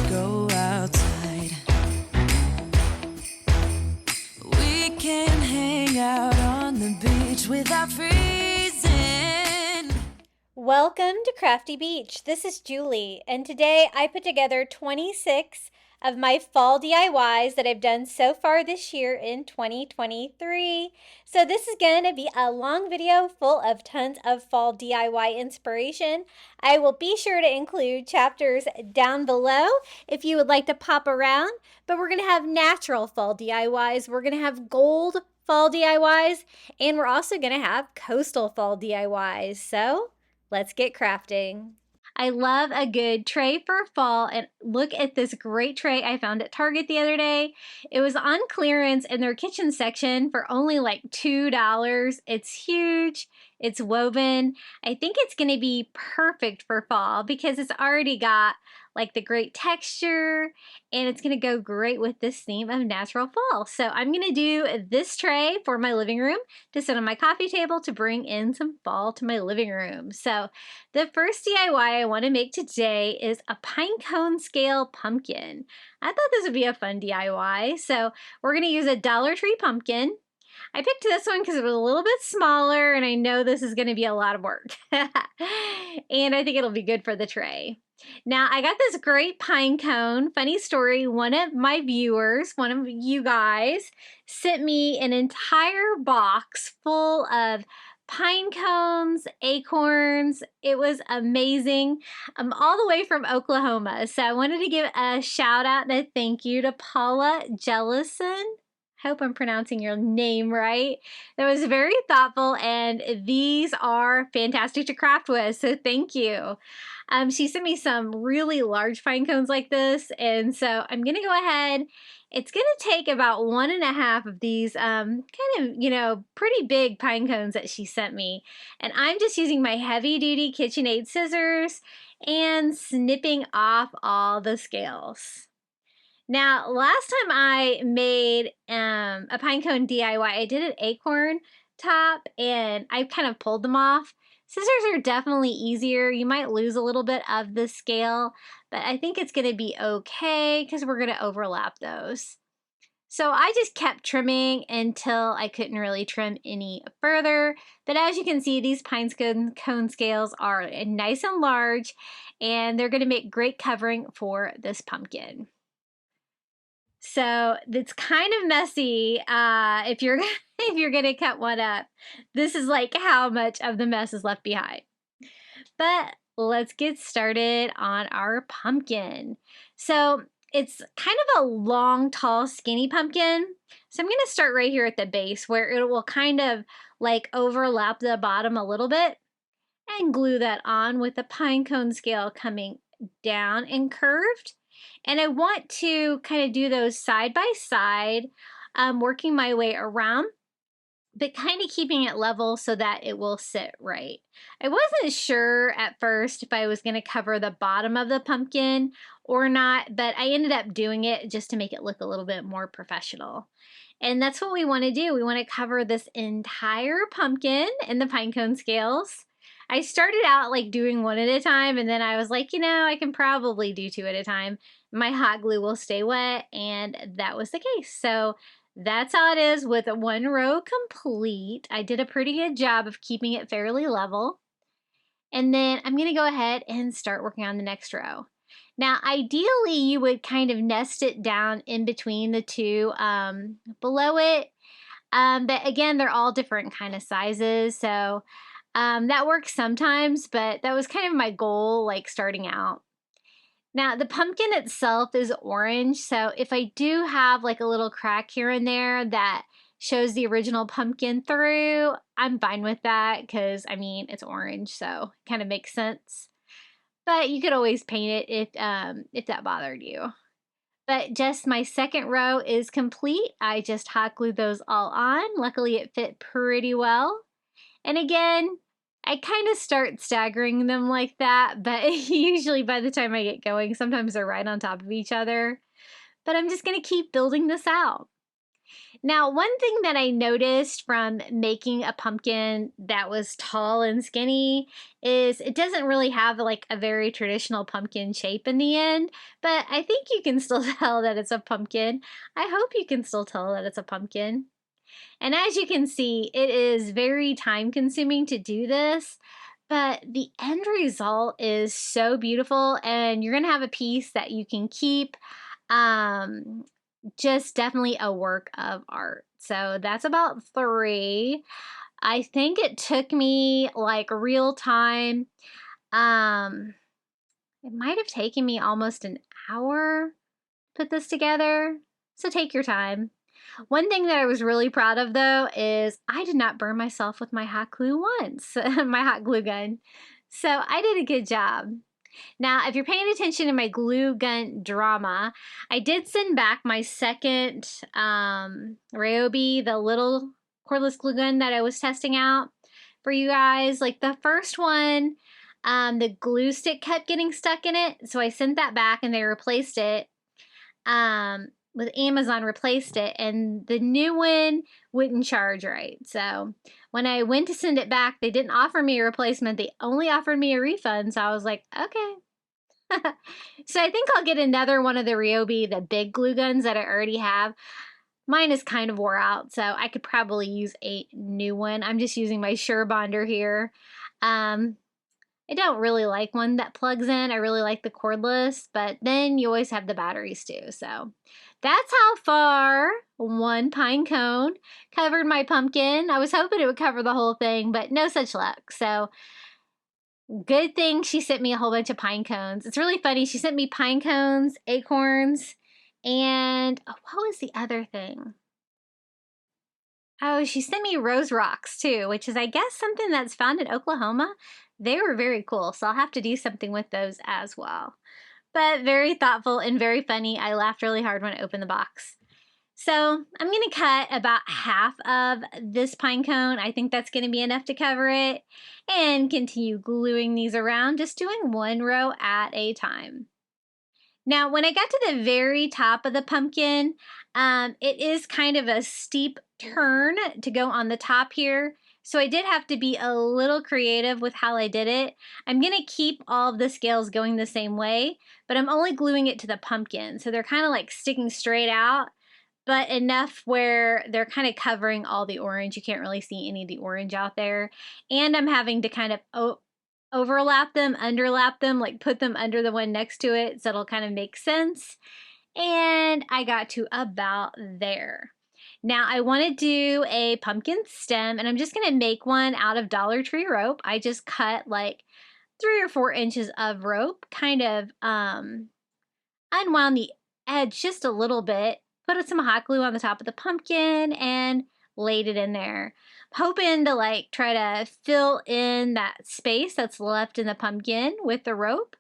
go outside. We can hang out on the beach without freezing. Welcome to Crafty Beach. This is Julie, and today I put together 26 of my fall DIYs that I've done so far this year in 2023. So this is going to be a long video full of tons of fall DIY inspiration. I will be sure to include chapters down below if you would like to pop around, but we're going to have natural fall DIYs. We're going to have gold fall DIYs, and we're also going to have coastal fall DIYs. So let's get crafting. I love a good tray for fall, and look at this great tray I found at Target the other day. It was on clearance in their kitchen section for only like $2. It's huge. It's woven. I think it's going to be perfect for fall because it's already got like the great texture, and it's going to go great with this theme of natural fall. So I'm going to do this tray for my living room to sit on my coffee table to bring in some fall to my living room. So the first DIY I want to make today is a pine cone scale pumpkin. I thought this would be a fun DIY. So we're going to use a Dollar Tree pumpkin. I picked this one because it was a little bit smaller, and I know this is going to be a lot of work. And I think it'll be good for the tray. Now, I got this great pine cone. Funny story, one of my viewers, one of you guys, sent me an entire box full of pine cones, acorns. It was amazing. I'm all the way from Oklahoma, so I wanted to give a shout out and a thank you to Paula Jellison. Hope I'm pronouncing your name right. That was very thoughtful, and these are fantastic to craft with, so thank you. She sent me some really large pine cones like this, and so I'm gonna go ahead. It's gonna take about 1.5 of these kind of, pretty big pine cones that she sent me. And I'm just using my heavy duty KitchenAid scissors and snipping off all the scales. Now, last time I made a pine cone DIY, I did an acorn top, and I kind of pulled them off. Scissors are definitely easier. You might lose a little bit of the scale, but I think it's going to be okay because we're going to overlap those. So I just kept trimming until I couldn't really trim any further. But as you can see, these pine cone scales are nice and large, and they're going to make great covering for this pumpkin. So it's kind of messy if you're if you're gonna cut one up. This is like how much of the mess is left behind. But let's get started on our pumpkin. So it's kind of a long, tall, skinny pumpkin. So I'm gonna start right here at the base where it will kind of like overlap the bottom a little bit and glue that on with the pine cone scale coming down and curved. And I want to kind of do those side by side, working my way around, but kind of keeping it level so that it will sit right. I wasn't sure at first if I was going to cover the bottom of the pumpkin or not, but I ended up doing it just to make it look a little bit more professional. And that's what we want to do. We want to cover this entire pumpkin in the pine cone scales. I started out like doing one at a time, and then I was like, I can probably do 2 at a time. My hot glue will stay wet, and that was the case. So that's how it is with 1 row complete. I did a pretty good job of keeping it fairly level. And then I'm going to go ahead and start working on the next row. Now, ideally, you would kind of nest it down in between the two below it. But again, they're all different kind of sizes. So that works sometimes, but that was kind of my goal, like starting out. Now, the pumpkin itself is orange, so if I do have like a little crack here and there that shows the original pumpkin through, I'm fine with that because, it's orange, so it kind of makes sense. But you could always paint it if that bothered you. But just my second row is complete. I just hot glued those all on. Luckily, it fit pretty well. And again, I kind of start staggering them like that, but usually by the time I get going, sometimes they're right on top of each other. But I'm just going to keep building this out. Now, one thing that I noticed from making a pumpkin that was tall and skinny is it doesn't really have like a very traditional pumpkin shape in the end, but I think you can still tell that it's a pumpkin. I hope you can still tell that it's a pumpkin. And as you can see, it is very time consuming to do this, but the end result is so beautiful and you're gonna have a piece that you can keep. Um, just definitely a work of art. So that's about 3. I think it took me like real time. It might have taken me almost an hour to put this together. So take your time. One thing that I was really proud of though is I did not burn myself with my hot glue once, my hot glue gun. So I did a good job. Now, if you're paying attention to my glue gun drama, I did send back my second Ryobi, the little cordless glue gun that I was testing out for you guys. Like the first one, the glue stick kept getting stuck in it, so I sent that back and they replaced it. With Amazon replaced it, and the new one wouldn't charge right. So when I went to send it back, they didn't offer me a replacement. They only offered me a refund. So I was like, okay. So I think I'll get another one of the Ryobi, the big glue guns that I already have. Mine is kind of wore out, so I could probably use a new one. I'm just using my Sure Bonder here. I don't really like one that plugs in. I really like the cordless, but then you always have the batteries too. So that's how far one pine cone covered my pumpkin. I was hoping it would cover the whole thing, but no such luck. So good thing she sent me a whole bunch of pine cones. It's really funny. She sent me pine cones, acorns, and what was the other thing? Oh, she sent me rose rocks too, which is, I guess, something that's found in Oklahoma. They were very cool, so I'll have to do something with those as well. But very thoughtful and very funny. I laughed really hard when I opened the box. So I'm going to cut about half of this pine cone. I think that's going to be enough to cover it. And continue gluing these around, just doing one row at a time. Now, when I got to the very top of the pumpkin, it is kind of a steep turn to go on the top here. So I did have to be a little creative with how I did it. I'm going to keep all of the scales going the same way, but I'm only gluing it to the pumpkin. So they're kind of like sticking straight out, but enough where they're kind of covering all the orange. You can't really see any of the orange out there. And I'm having to kind of overlap them, underlap them, like put them under the one next to it so it'll kind of make sense. And I got to about there. Now I want to do a pumpkin stem, and I'm just going to make one out of Dollar Tree rope. I just cut like 3 or 4 inches of rope, kind of unwound the edge just a little bit, put some hot glue on the top of the pumpkin, and laid it in there. Hoping to like try to fill in that space that's left in the pumpkin with the rope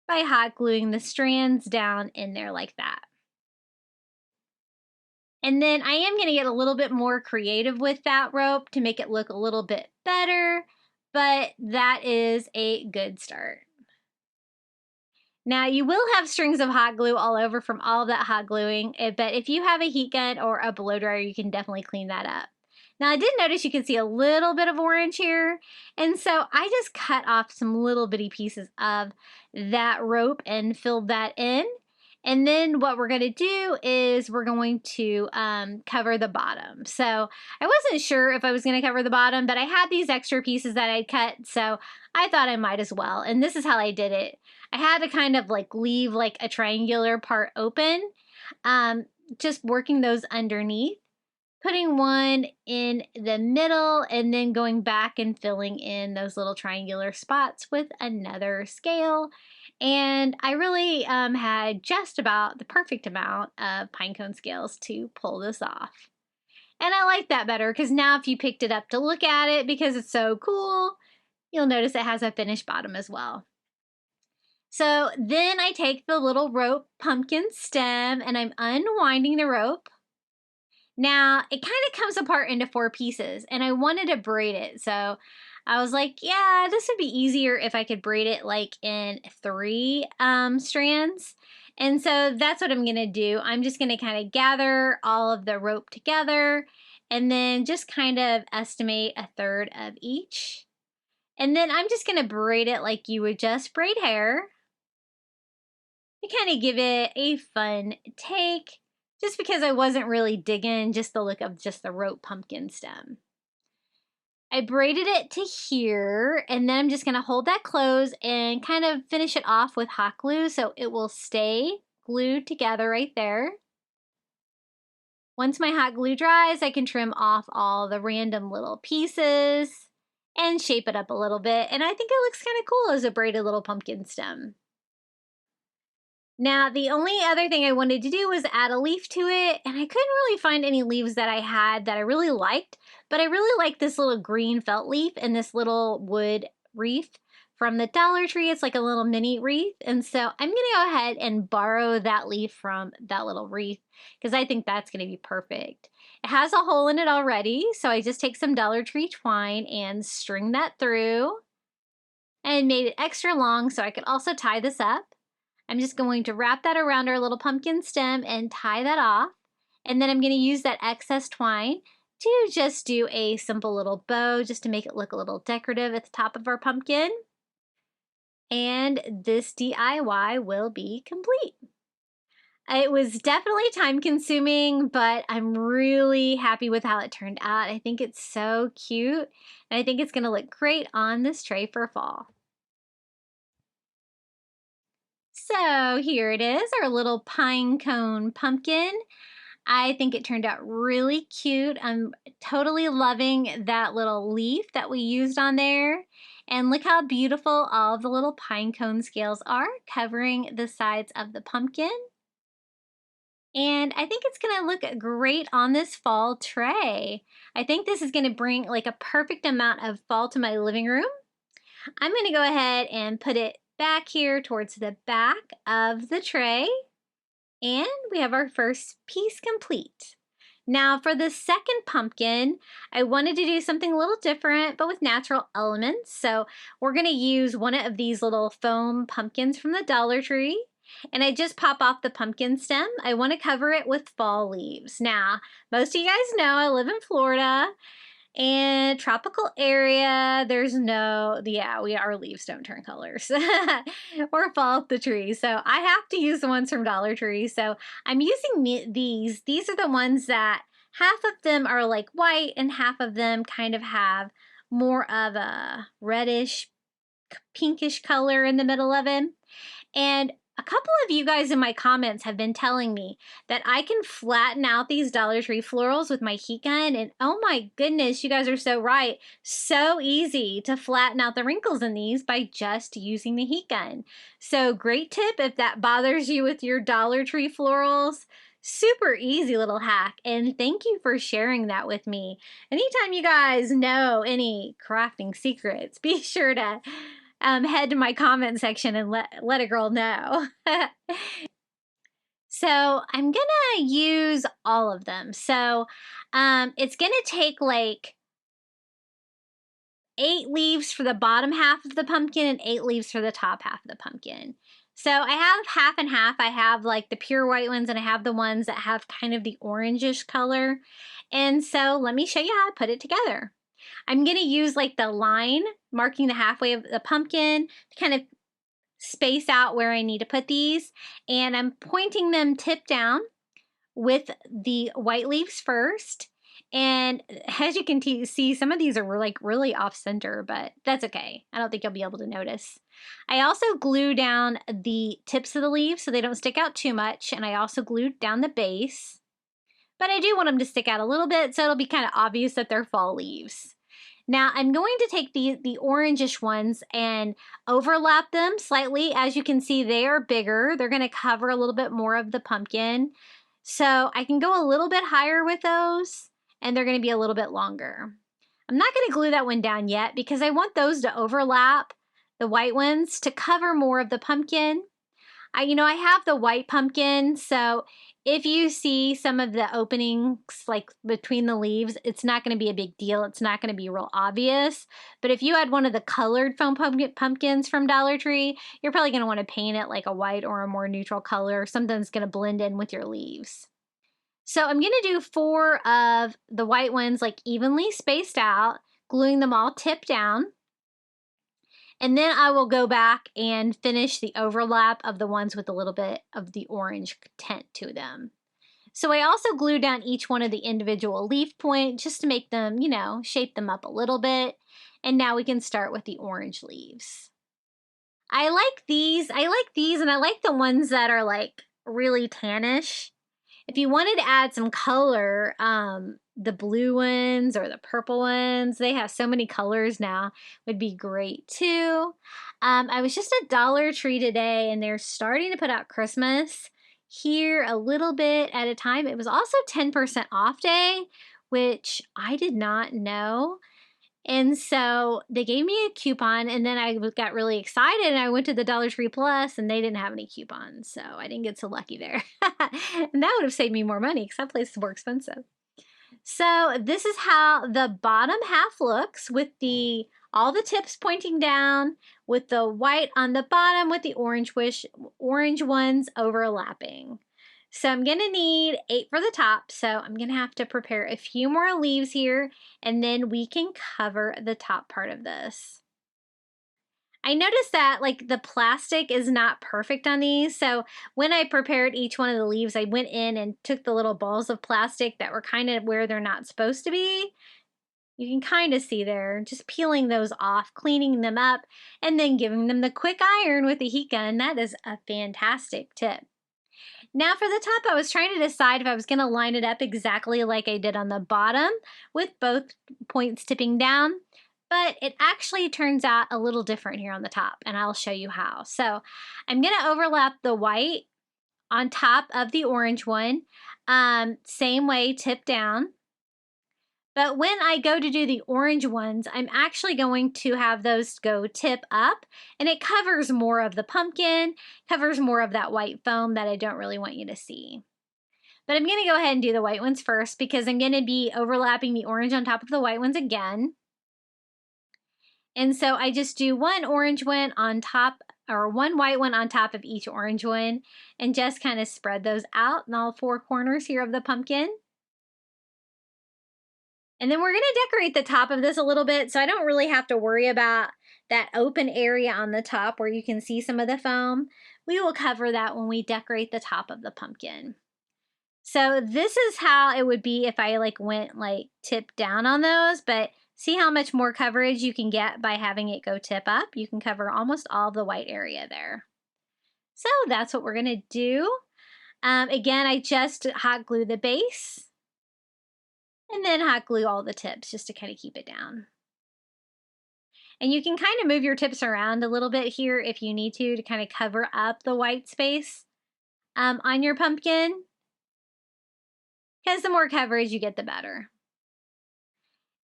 by hot gluing the strands down in there like that. And then I am going to get a little bit more creative with that rope to make it look a little bit better, but that is a good start. Now you will have strings of hot glue all over from all of that hot gluing, but if you have a heat gun or a blow dryer, you can definitely clean that up. Now I did notice you can see a little bit of orange here, and so I just cut off some little bitty pieces of that rope and filled that in. And then what we're going to do is we're going to cover the bottom. So I wasn't sure if I was going to cover the bottom, but I had these extra pieces that I'd cut, so I thought I might as well. And this is how I did it. I had to kind of like leave like a triangular part open, just working those underneath, putting one in the middle, and then going back and filling in those little triangular spots with another scale. And I really had just about the perfect amount of pinecone scales to pull this off. And I like that better because now if you picked it up to look at it, because it's so cool, you'll notice it has a finished bottom as well. So then I take the little rope pumpkin stem and I'm unwinding the rope. Now it kind of comes apart into 4 pieces and I wanted to braid it. So I was like, yeah, this would be easier if I could braid it like in 3 strands. And so that's what I'm gonna do. I'm just gonna kind of gather all of the rope together and then just kind of estimate a third of each. And then I'm just gonna braid it like you would just braid hair. To kind of give it a fun take, just because I wasn't really digging just the look of just the rope pumpkin stem. I braided it to here, and then I'm just gonna hold that closed and kind of finish it off with hot glue so it will stay glued together right there. Once my hot glue dries, I can trim off all the random little pieces and shape it up a little bit, and I think it looks kind of cool as a braided little pumpkin stem. Now, the only other thing I wanted to do was add a leaf to it, and I couldn't really find any leaves that I had that I really liked, but I really like this little green felt leaf and this little wood wreath from the Dollar Tree. It's like a little mini wreath, and so I'm gonna go ahead and borrow that leaf from that little wreath because I think that's gonna be perfect. It has a hole in it already, so I just take some Dollar Tree twine and string that through and made it extra long so I could also tie this up. I'm just going to wrap that around our little pumpkin stem and tie that off. And then I'm going to use that excess twine to just do a simple little bow just to make it look a little decorative at the top of our pumpkin. And this DIY will be complete. It was definitely time consuming, but I'm really happy with how it turned out. I think it's so cute, and I think it's going to look great on this tray for fall. So here it is, our little pine cone pumpkin. I think it turned out really cute. I'm totally loving that little leaf that we used on there. And look how beautiful all of the little pine cone scales are covering the sides of the pumpkin. And I think it's gonna look great on this fall tray. I think this is gonna bring like a perfect amount of fall to my living room. I'm gonna go ahead and put it back here towards the back of the tray. And we have our first piece complete. Now for the second pumpkin, I wanted to do something a little different, but with natural elements. So we're gonna use one of these little foam pumpkins from the Dollar Tree. And I just pop off the pumpkin stem. I wanna cover it with fall leaves. Now, most of you guys know I live in Florida. And tropical area, there's no, our leaves don't turn colors or fall off the tree. So I have to use the ones from Dollar Tree. So I'm using these. These are the ones that half of them are like white and half of them kind of have more of a reddish, pinkish color in the middle of it. And a couple of you guys in my comments have been telling me that I can flatten out these Dollar Tree florals with my heat gun, and oh my goodness, you guys are so right. So easy to flatten out the wrinkles in these by just using the heat gun. So great tip if that bothers you with your Dollar Tree florals. Super easy little hack, and thank you for sharing that with me. Anytime you guys know any crafting secrets, be sure to head to my comment section and let a girl know. So I'm gonna use all of them. So it's gonna take like 8 leaves for the bottom half of the pumpkin and 8 leaves for the top half of the pumpkin. So I have half and half. I have like the pure white ones and I have the ones that have kind of the orangish color. And so let me show you how I put it together. I'm going to use like the line marking the halfway of the pumpkin to kind of space out where I need to put these. And I'm pointing them tip down with the white leaves first. And as you can see, some of these are like really off center, but that's okay. I don't think you'll be able to notice. I also glue down the tips of the leaves so they don't stick out too much. And I also glued down the base. But I do want them to stick out a little bit so it'll be kind of obvious that they're fall leaves. Now I'm going to take the orangish ones and overlap them slightly. As you can see, they are bigger. They're going to cover a little bit more of the pumpkin. So I can go a little bit higher with those, and they're going to be a little bit longer. I'm not going to glue that one down yet because I want those to overlap, the white ones, to cover more of the pumpkin. I have the white pumpkin, so If you see some of the openings like between the leaves, it's not going to be a big deal. It's not going to be real obvious. But if you had one of the colored foam pumpkins from Dollar Tree, you're probably going to want to paint it like a white or a more neutral color. Something's going to blend in with your leaves. So I'm going to do 4 of the white ones like evenly spaced out, gluing them all tip down. And then I will go back and finish the overlap of the ones with a little bit of the orange tint to them. So I also glued down each one of the individual leaf point just to make them, you know, shape them up a little bit. And now we can start with the orange leaves. I like these and I like the ones that are like really tannish. If you wanted to add some color, the blue ones or the purple ones, they have so many colors now, would be great too. I was just at Dollar Tree today and they're starting to put out Christmas here a little bit at a time. It was also 10% off day, which I did not know. And so they gave me a coupon and then I got really excited and I went to the Dollar Tree Plus and they didn't have any coupons. So I didn't get so lucky there. And that would have saved me more money because that place is more expensive. So this is how the bottom half looks with all the tips pointing down, with the white on the bottom with the orange ones overlapping. So I'm going to need 8 for the top, so I'm going to have to prepare a few more leaves here, and then we can cover the top part of this. I noticed that like the plastic is not perfect on these, so when I prepared each one of the leaves, I went in and took the little balls of plastic that were kind of where they're not supposed to be. You can kind of see there, just peeling those off, cleaning them up, and then giving them the quick iron with the heat gun. That is a fantastic tip. Now for the top, I was trying to decide if I was going to line it up exactly like I did on the bottom with both points tipping down, but it actually turns out a little different here on the top, and I'll show you how. So I'm going to overlap the white on top of the orange one, same way, tip down. But when I go to do the orange ones, I'm actually going to have those go tip up, and it covers more of the pumpkin, covers more of that white foam that I don't really want you to see. But I'm going to go ahead and do the white ones first because I'm going to be overlapping the orange on top of the white ones again. And so I just do one orange one on top, or one white one on top of each orange one, and just kind of spread those out in all 4 corners here of the pumpkin. And then we're going to decorate the top of this a little bit, so I don't really have to worry about that open area on the top where you can see some of the foam. We will cover that when we decorate the top of the pumpkin. So this is how it would be if I went tip down on those, but see how much more coverage you can get by having it go tip up? You can cover almost all of the white area there. So that's what we're going to do. Again, I just hot glue the base. And then hot glue all the tips just to kind of keep it down. And you can kind of move your tips around a little bit here if you need to kind of cover up the white space on your pumpkin. Because the more coverage you get, the better.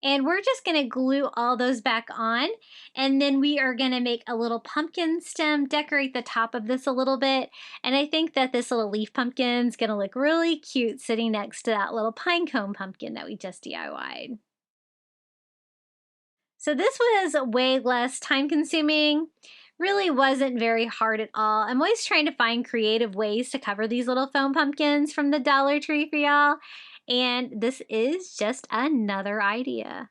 And we're just going to glue all those back on, and then we are going to make a little pumpkin stem, decorate the top of this a little bit, and I think that this little leaf pumpkin is going to look really cute sitting next to that little pine cone pumpkin that we just DIY'd. So this was way less time consuming, really wasn't very hard at all. I'm always trying to find creative ways to cover these little foam pumpkins from the Dollar Tree for y'all. And this is just another idea.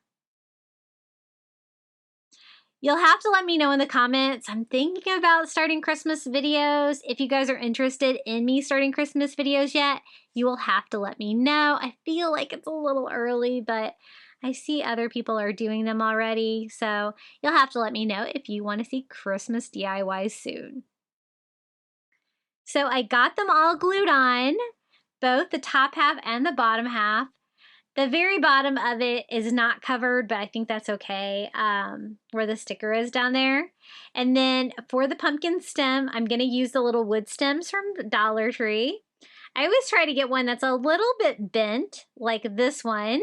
You'll have to let me know in the comments. I'm thinking about starting Christmas videos. If you guys are interested in me starting Christmas videos yet, you will have to let me know. I feel like it's a little early, but I see other people are doing them already. So you'll have to let me know if you want to see Christmas DIYs soon. So I got them all glued on, both the top half and the bottom half. The very bottom of it is not covered, but I think that's okay, where the sticker is down there. And then for the pumpkin stem, I'm going to use the little wood stems from Dollar Tree. I always try to get one that's a little bit bent, like this one.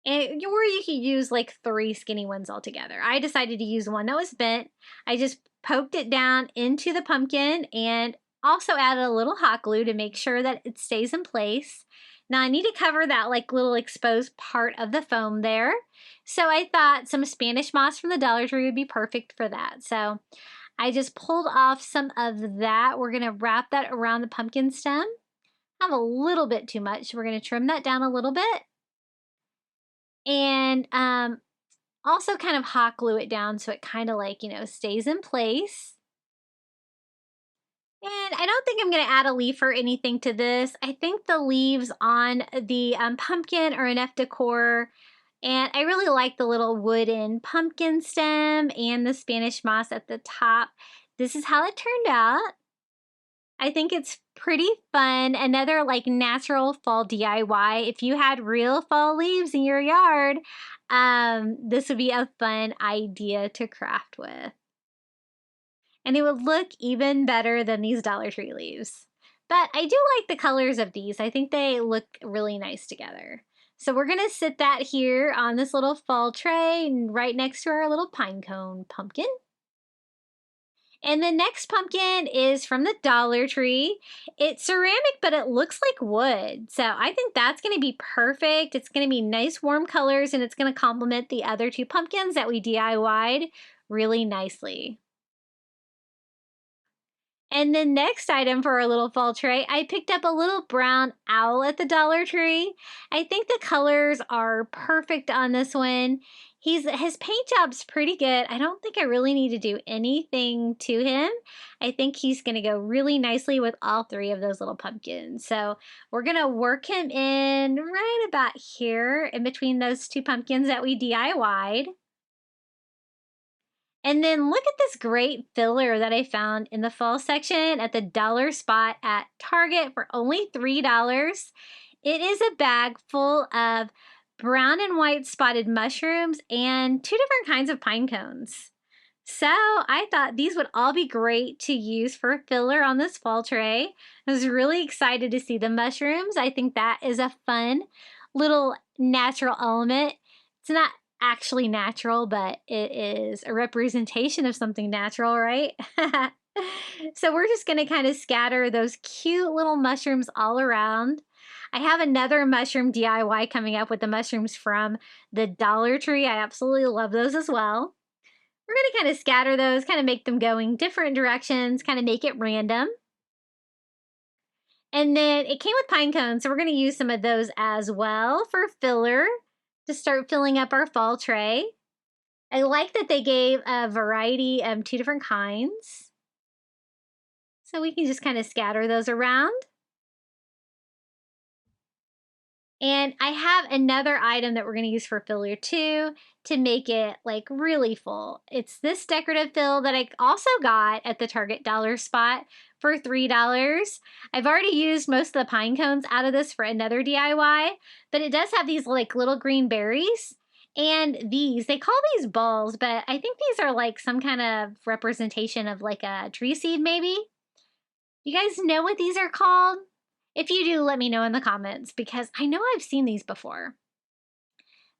Or you could use 3 skinny ones all together. I decided to use one that was bent. I just poked it down into the pumpkin and also added a little hot glue to make sure that it stays in place. Now I need to cover that like little exposed part of the foam there. So I thought some Spanish moss from the Dollar Tree would be perfect for that. So I just pulled off some of that. We're gonna wrap that around the pumpkin stem. I have a little bit too much, so we're gonna trim that down a little bit. And also kind of hot glue it down so it kind of like, stays in place. And I don't think I'm going to add a leaf or anything to this. I think the leaves on the pumpkin are enough decor. And I really like the little wooden pumpkin stem and the Spanish moss at the top. This is how it turned out. I think it's pretty fun. Another like natural fall DIY. If you had real fall leaves in your yard, this would be a fun idea to craft with. And it would look even better than these Dollar Tree leaves. But I do like the colors of these. I think they look really nice together. So we're gonna sit that here on this little fall tray right next to our little pine cone pumpkin. And the next pumpkin is from the Dollar Tree. It's ceramic, but it looks like wood. So I think that's gonna be perfect. It's gonna be nice warm colors and it's gonna complement the other two pumpkins that we DIY'd really nicely. And the next item for our little fall tray, I picked up a little brown owl at the Dollar Tree. I think the colors are perfect on this one. His paint job's pretty good. I don't think I really need to do anything to him. I think he's gonna go really nicely with all three of those little pumpkins. So we're gonna work him in right about here in between those two pumpkins that we DIY'd. And then look at this great filler that I found in the fall section at the dollar spot at Target for only $3. It is a bag full of brown and white spotted mushrooms and two different kinds of pine cones. So I thought these would all be great to use for filler on this fall tray. I was really excited to see the mushrooms. I think that is a fun little natural element. It's not actually natural, but it is a representation of something natural, right? So we're just going to kind of scatter those cute little mushrooms all around. I have another mushroom DIY coming up with the mushrooms from the Dollar Tree. I absolutely love those as well. We're going to kind of scatter those, kind of make them going different directions, kind of make it random. And then it came with pine cones, so we're going to use some of those as well for filler to start filling up our fall tray. I like that they gave a variety of two different kinds. So we can just kind of scatter those around. And I have another item that we're going to use for filler too to make it like really full. It's this decorative fill that I also got at the Target dollar spot for $3. I've already used most of the pine cones out of this for another DIY, but it does have these like little green berries. And these, they call these balls, but I think these are like some kind of representation of like a tree seed maybe. You guys know what these are called? If you do, let me know in the comments because I know I've seen these before.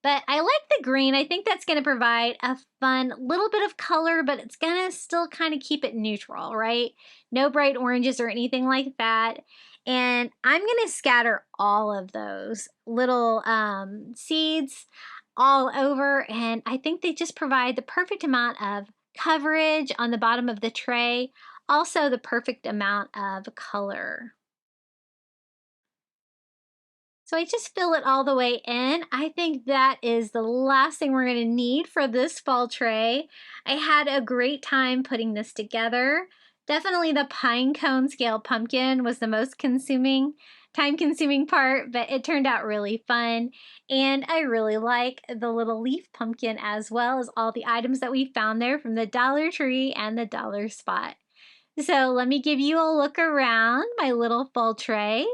But I like the green. I think that's going to provide a fun little bit of color, but it's going to still kind of keep it neutral, right? No bright oranges or anything like that. And I'm going to scatter all of those little seeds all over. And I think they just provide the perfect amount of coverage on the bottom of the tray. Also the perfect amount of color. So I just fill it all the way in. I think that is the last thing we're going to need for this fall tray. I had a great time putting this together. Definitely the pine cone scale pumpkin was the most time-consuming part, but it turned out really fun. And I really like the little leaf pumpkin as well as all the items that we found there from the Dollar Tree and the Dollar Spot. So let me give you a look around my little fall tray.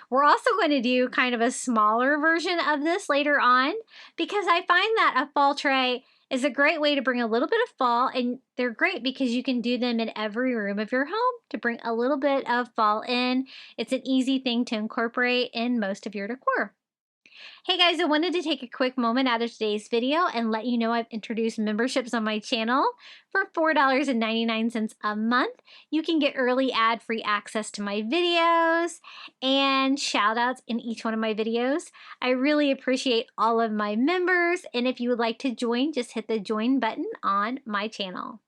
We're also going to do kind of a smaller version of this later on because I find that a fall tray is a great way to bring a little bit of fall, and they're great because you can do them in every room of your home to bring a little bit of fall in. It's an easy thing to incorporate in most of your decor. Hey guys, I wanted to take a quick moment out of today's video and let you know I've introduced memberships on my channel. For $4.99 a month, you can get early ad-free access to my videos and shout outs in each one of my videos. I really appreciate all of my members, and if you would like to join, just hit the join button on my channel.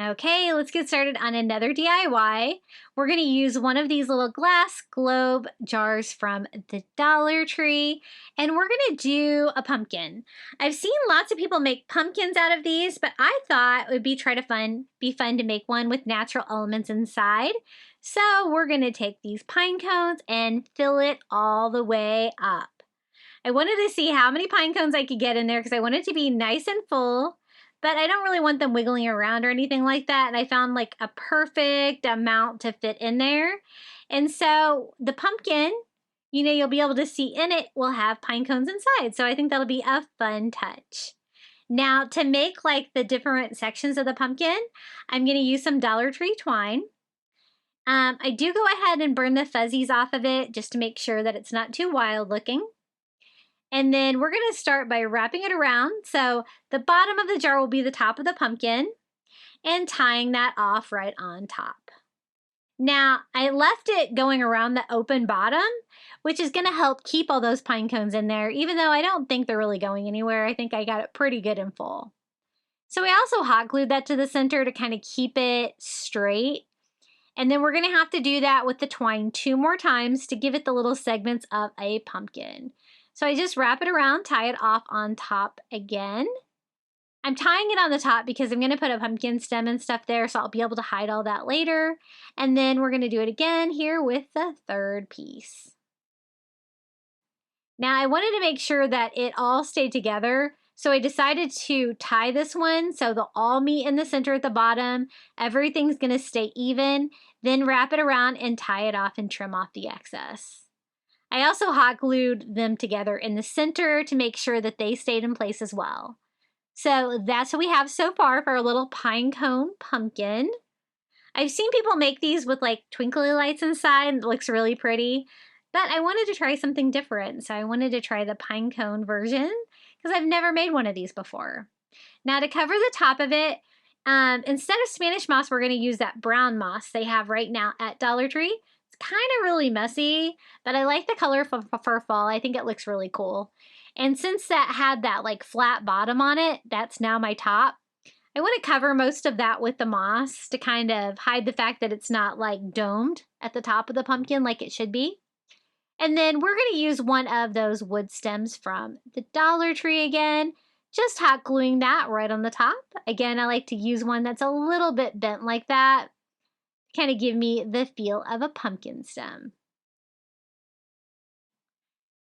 Okay, let's get started on another DIY. We're going to use one of these little glass globe jars from the Dollar Tree, and we're going to do a pumpkin. I've seen lots of people make pumpkins out of these, but I thought it would be fun to make one with natural elements inside. So we're going to take these pine cones and fill it all the way up. I wanted to see how many pine cones I could get in there because I want it to be nice and full. But I don't really want them wiggling around or anything like that. And I found like a perfect amount to fit in there. And so the pumpkin, you'll be able to see in it will have pine cones inside. So I think that'll be a fun touch. Now to make like the different sections of the pumpkin, I'm going to use some Dollar Tree twine. I do go ahead and burn the fuzzies off of it just to make sure that it's not too wild looking. And then we're going to start by wrapping it around. So the bottom of the jar will be the top of the pumpkin and tying that off right on top. Now, I left it going around the open bottom, which is going to help keep all those pine cones in there, even though I don't think they're really going anywhere. I think I got it pretty good and full. So I also hot glued that to the center to kind of keep it straight. And then we're going to have to do that with the twine 2 more times to give it the little segments of a pumpkin. So I just wrap it around, tie it off on top again. I'm tying it on the top because I'm going to put a pumpkin stem and stuff there, so I'll be able to hide all that later. And then we're going to do it again here with the third piece. Now I wanted to make sure that it all stayed together, so I decided to tie this one so they'll all meet in the center at the bottom. Everything's going to stay even. Then wrap it around and tie it off and trim off the excess. I also hot glued them together in the center to make sure that they stayed in place as well. So that's what we have so far for our little pine cone pumpkin. I've seen people make these with like twinkly lights inside. It looks really pretty, but I wanted to try something different. So I wanted to try the pine cone version because I've never made one of these before. Now to cover the top of it, instead of Spanish moss, we're going to use that brown moss they have right now at Dollar Tree. Kind of really messy, but I like the color for fall. I think it looks really cool. And since that had that like flat bottom on it, that's now my top. I want to cover most of that with the moss to kind of hide the fact that it's not like domed at the top of the pumpkin like it should be. And then we're going to use one of those wood stems from the Dollar Tree again, just hot gluing that right on the top. Again, I like to use one that's a little bit bent like that. Kind of give me the feel of a pumpkin stem.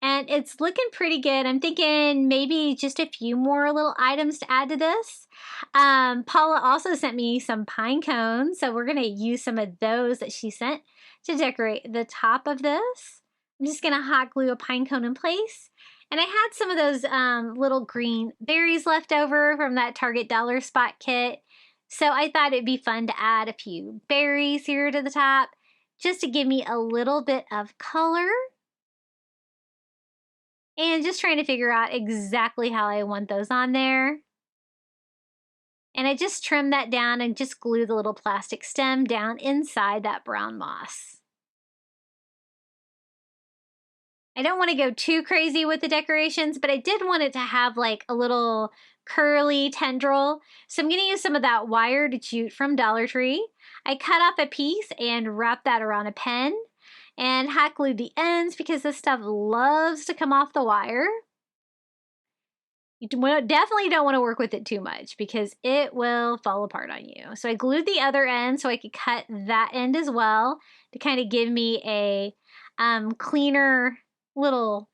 And it's looking pretty good. I'm thinking maybe just a few more little items to add to this. Paula also sent me some pine cones, so we're going to use some of those that she sent to decorate the top of this. I'm just going to hot glue a pine cone in place. And I had some of those little green berries left over from that Target Dollar Spot kit. So I thought it'd be fun to add a few berries here to the top just to give me a little bit of color. And just trying to figure out exactly how I want those on there. And I just trimmed that down and just glue the little plastic stem down inside that brown moss. I don't want to go too crazy with the decorations, but I did want it to have like a little curly tendril. So I'm going to use some of that wired jute from Dollar Tree. I cut off a piece and wrapped that around a pen and hot glued the ends because this stuff loves to come off the wire. You definitely don't want to work with it too much because it will fall apart on you. So I glued the other end so I could cut that end as well to kind of give me a cleaner little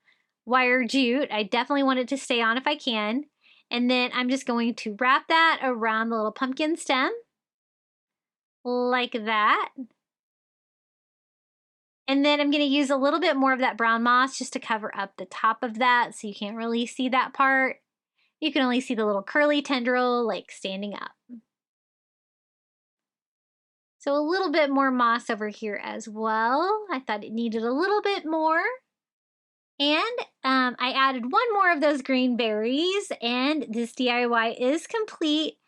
wire jute. I definitely want it to stay on if I can. And then I'm just going to wrap that around the little pumpkin stem like that. And then I'm going to use a little bit more of that brown moss just to cover up the top of that so you can't really see that part. You can only see the little curly tendril like standing up. So a little bit more moss over here as well. I thought it needed a little bit more. And I added one more of those green berries, and this DIY is complete.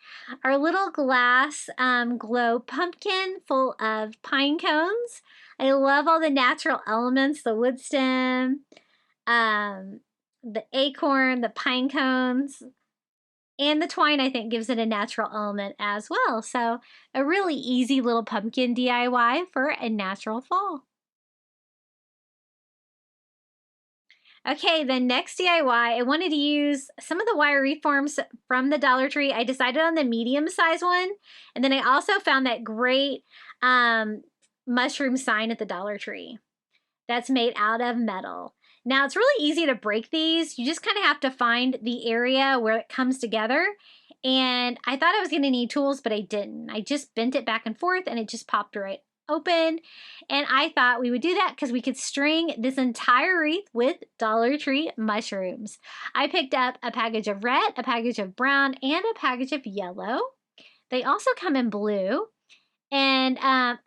Our little glass glow pumpkin full of pine cones. I love all the natural elements, the wood stem, the acorn, the pine cones, and the twine, I think, gives it a natural element as well. So a really easy little pumpkin DIY for a natural fall. Okay, the next DIY, I wanted to use some of the wire reforms from the Dollar Tree. I decided on the medium size one. And then I also found that great mushroom sign at the Dollar Tree that's made out of metal. Now, it's really easy to break these. You just kind of have to find the area where it comes together. And I thought I was going to need tools, but I didn't. I just bent it back and forth and it just popped right open. And I thought we would do that because we could string this entire wreath with Dollar Tree mushrooms. I picked up a package of red, a package of brown, and a package of yellow. They also come in blue. And I'm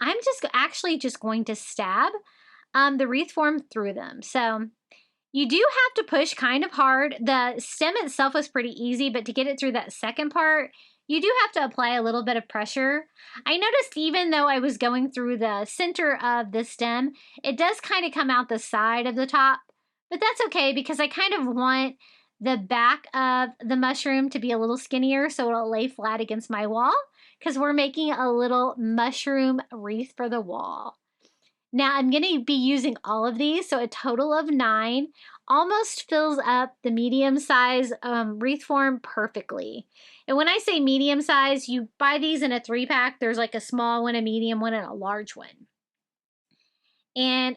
actually just going to stab the wreath form through them. So you do have to push kind of hard. The stem itself was pretty easy, but to get it through that second part, you do have to apply a little bit of pressure. I noticed even though I was going through the center of the stem, it does kind of come out the side of the top, but that's okay because I kind of want the back of the mushroom to be a little skinnier so it'll lay flat against my wall because we're making a little mushroom wreath for the wall. Now I'm going to be using all of these, so a total of 9 almost fills up the medium size wreath form perfectly. And when I say medium size, you buy these in a 3-pack. There's like a small one, a medium one, and a large one. And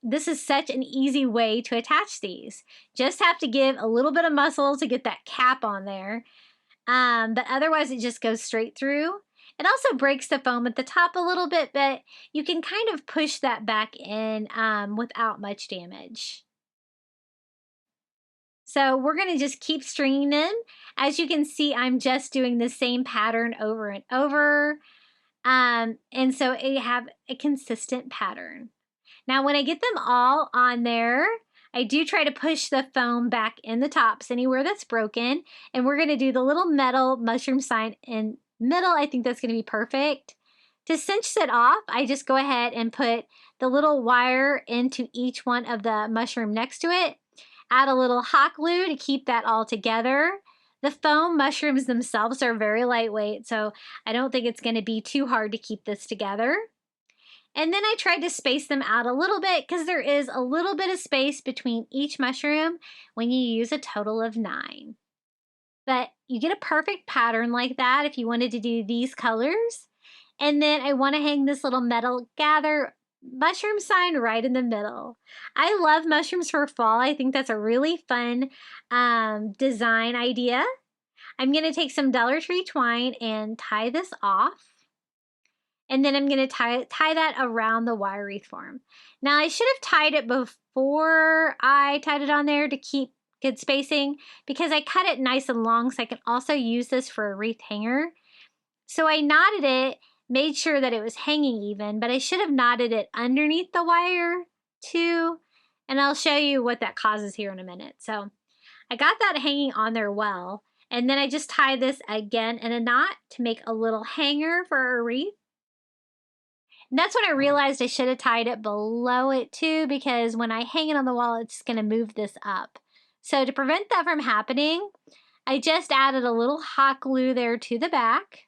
this is such an easy way to attach these. Just have to give a little bit of muscle to get that cap on there. But otherwise it just goes straight through. It also breaks the foam at the top a little bit, but you can kind of push that back in without much damage. So we're going to just keep stringing them. As you can see, I'm just doing the same pattern over and over. And so you have a consistent pattern. Now when I get them all on there, I do try to push the foam back in the tops anywhere that's broken. And we're going to do the little metal mushroom sign in middle. I think that's going to be perfect. To cinch it off, I just go ahead and put the little wire into each one of the mushroom next to it. Add a little hot glue to keep that all together. The foam mushrooms themselves are very lightweight, so I don't think it's going to be too hard to keep this together. And then I tried to space them out a little bit because there is a little bit of space between each mushroom when you use a total of 9. But you get a perfect pattern like that if you wanted to do these colors. And then I want to hang this little metal gather mushroom sign right in the middle. I love mushrooms for fall. I think that's a really fun design idea. I'm going to take some Dollar Tree twine and tie this off. And then I'm going to tie that around the wire wreath form. Now I should have tied it before I tied it on there to keep good spacing because I cut it nice and long so I can also use this for a wreath hanger. So I knotted it, made sure that it was hanging even, but I should have knotted it underneath the wire too. And I'll show you what that causes here in a minute. So I got that hanging on there well. And then I just tie this again in a knot to make a little hanger for a wreath. And that's when I realized I should have tied it below it too, because when I hang it on the wall, it's going to move this up. So to prevent that from happening, I just added a little hot glue there to the back.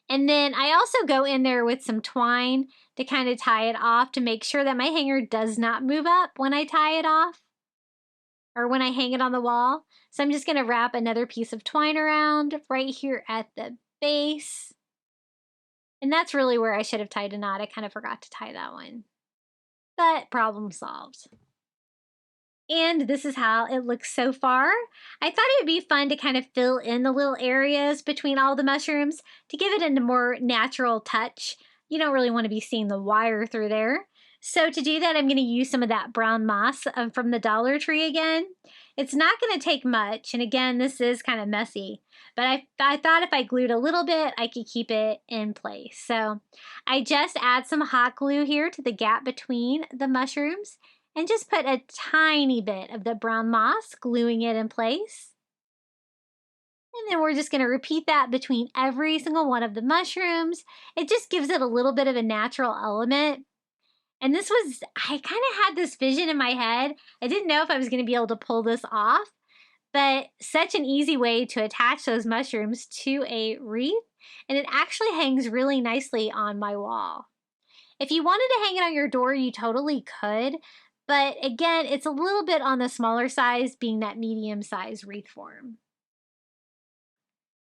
And then I also go in there with some twine to kind of tie it off to make sure that my hanger does not move up when I tie it off or when I hang it on the wall. So I'm just going to wrap another piece of twine around right here at the base. And that's really where I should have tied a knot. I kind of forgot to tie that one. But problem solved. And this is how it looks so far. I thought it would be fun to kind of fill in the little areas between all the mushrooms to give it a more natural touch. You don't really want to be seeing the wire through there. So to do that, I'm going to use some of that brown moss from the Dollar Tree again. It's not going to take much. And again, this is kind of messy. But I thought if I glued a little bit, I could keep it in place. So I just add some hot glue here to the gap between the mushrooms. and just put a tiny bit of the brown moss, gluing it in place. And then we're just going to repeat that between every single one of the mushrooms. It just gives it a little bit of a natural element. And this was, I kind of had this vision in my head. I didn't know if I was going to be able to pull this off, but such an easy way to attach those mushrooms to a wreath. And it actually hangs really nicely on my wall. If you wanted to hang it on your door, you totally could. But again, it's a little bit on the smaller size, being that medium size wreath form.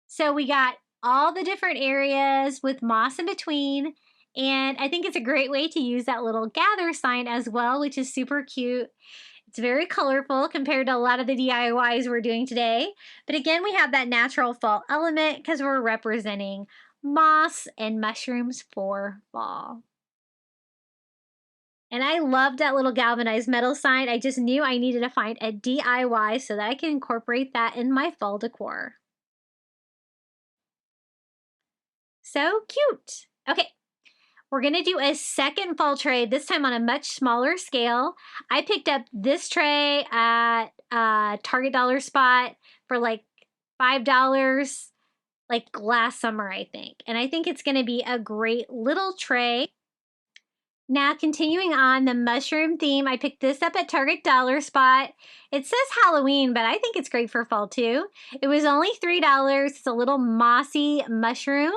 So we got all the different areas with moss in between. And I think it's a great way to use that little gather sign as well, which is super cute. It's very colorful compared to a lot of the DIYs we're doing today. But again, we have that natural fall element because we're representing moss and mushrooms for fall. And I loved that little galvanized metal sign. I just knew I needed to find a DIY so that I can incorporate that in my fall decor. So cute. Okay, we're gonna do a second fall tray, this time on a much smaller scale. I picked up this tray at Target Dollar Spot for like $5, like last summer, I think. And I think it's gonna be a great little tray. Now, continuing on the mushroom theme, I picked this up at Target Dollar Spot. It says Halloween, but I think it's great for fall too. It was only $3. It's a little mossy mushroom.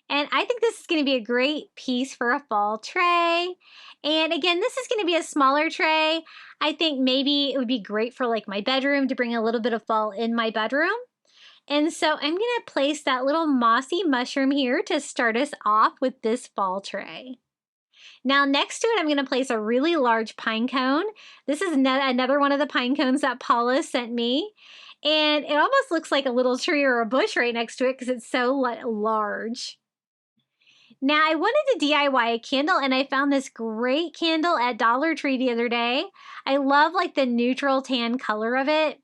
And I think this is going to be a great piece for a fall tray. And again, this is going to be a smaller tray. I think maybe it would be great for like my bedroom to bring a little bit of fall in my bedroom. And so I'm going to place that little mossy mushroom here to start us off with this fall tray. Now next to it, I'm going to place a really large pine cone. This is another one of the pine cones that Paula sent me. And it almost looks like a little tree or a bush right next to it because it's so large. Now, I wanted to DIY a candle, and I found this great candle at Dollar Tree the other day. I love like the neutral tan color of it.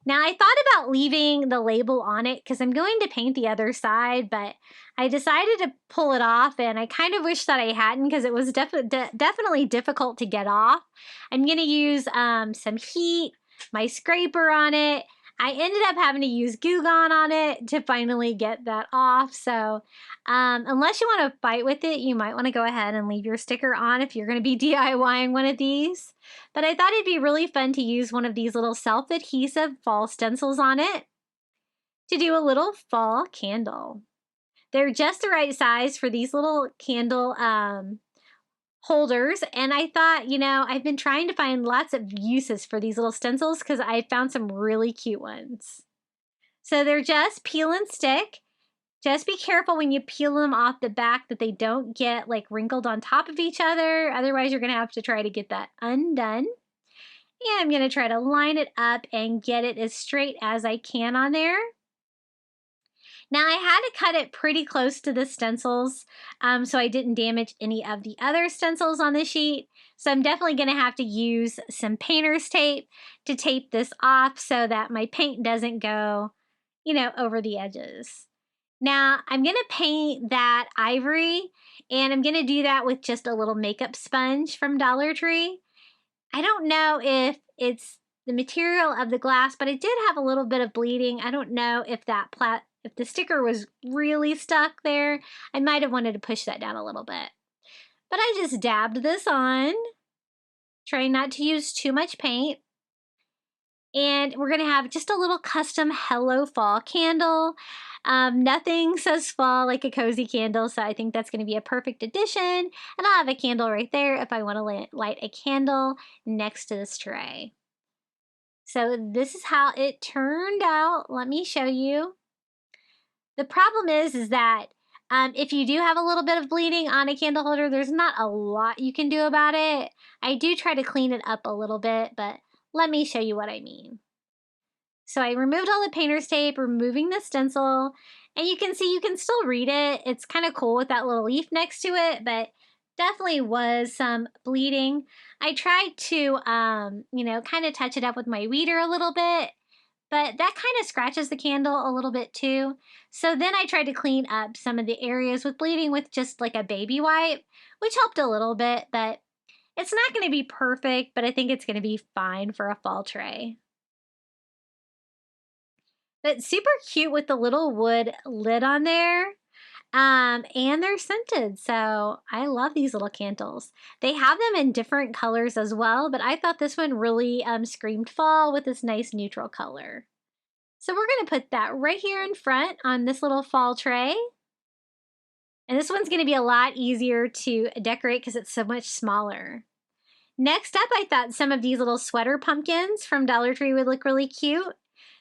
Now, I thought about leaving the label on it because I'm going to paint the other side, but I decided to pull it off, and I kind of wish that I hadn't because it was definitely difficult to get off. I'm going to use some heat, my scraper on it. I ended up having to use Goo Gone on it to finally get that off. So unless you want to fight with it, you might want to go ahead and leave your sticker on if you're going to be DIYing one of these. But I thought it'd be really fun to use one of these little self-adhesive fall stencils on it to do a little fall candle. They're just the right size for these little candle holders, and I thought, you know, I've been trying to find lots of uses for these little stencils because I found some really cute ones. So they're just peel and stick. Just be careful when you peel them off the back that they don't get like wrinkled on top of each other. Otherwise, you're going to have to try to get that undone. And I'm going to try to line it up and get it as straight as I can on there. Now, I had to cut it pretty close to the stencils so I didn't damage any of the other stencils on the sheet. So I'm definitely going to have to use some painter's tape to tape this off so that my paint doesn't go, you know, over the edges. Now, I'm going to paint that ivory, and I'm going to do that with just a little makeup sponge from Dollar Tree. I don't know if it's the material of the glass, but it did have a little bit of bleeding. I don't know if if the sticker was really stuck there. I might have wanted to push that down a little bit. But I just dabbed this on, trying not to use too much paint. And we're going to have just a little custom Hello Fall candle. Nothing says fall like a cozy candle, so I think that's going to be a perfect addition. And I'll have a candle right there if I want to light a candle next to this tray. So this is how it turned out. Let me show you. The problem is that if you do have a little bit of bleeding on a candle holder, there's not a lot you can do about it. I do try to clean it up a little bit, but let me show you what I mean. So I removed all the painter's tape, removing the stencil, and you can see you can still read it. It's kind of cool with that little leaf next to it, but definitely was some bleeding. I tried to, you know, kind of touch it up with my weeder a little bit, but that kind of scratches the candle a little bit too. So then I tried to clean up some of the areas with bleeding with just like a baby wipe, which helped a little bit, but It's not going to be perfect, but I think it's going to be fine for a fall tray. But super cute with the little wood lid on there. And they're scented, so I love these little candles. They have them in different colors as well, but I thought this one really screamed fall with this nice neutral color. So we're going to put that right here in front on this little fall tray. And this one's going to be a lot easier to decorate because it's so much smaller. Next up, I thought some of these little sweater pumpkins from Dollar Tree would look really cute.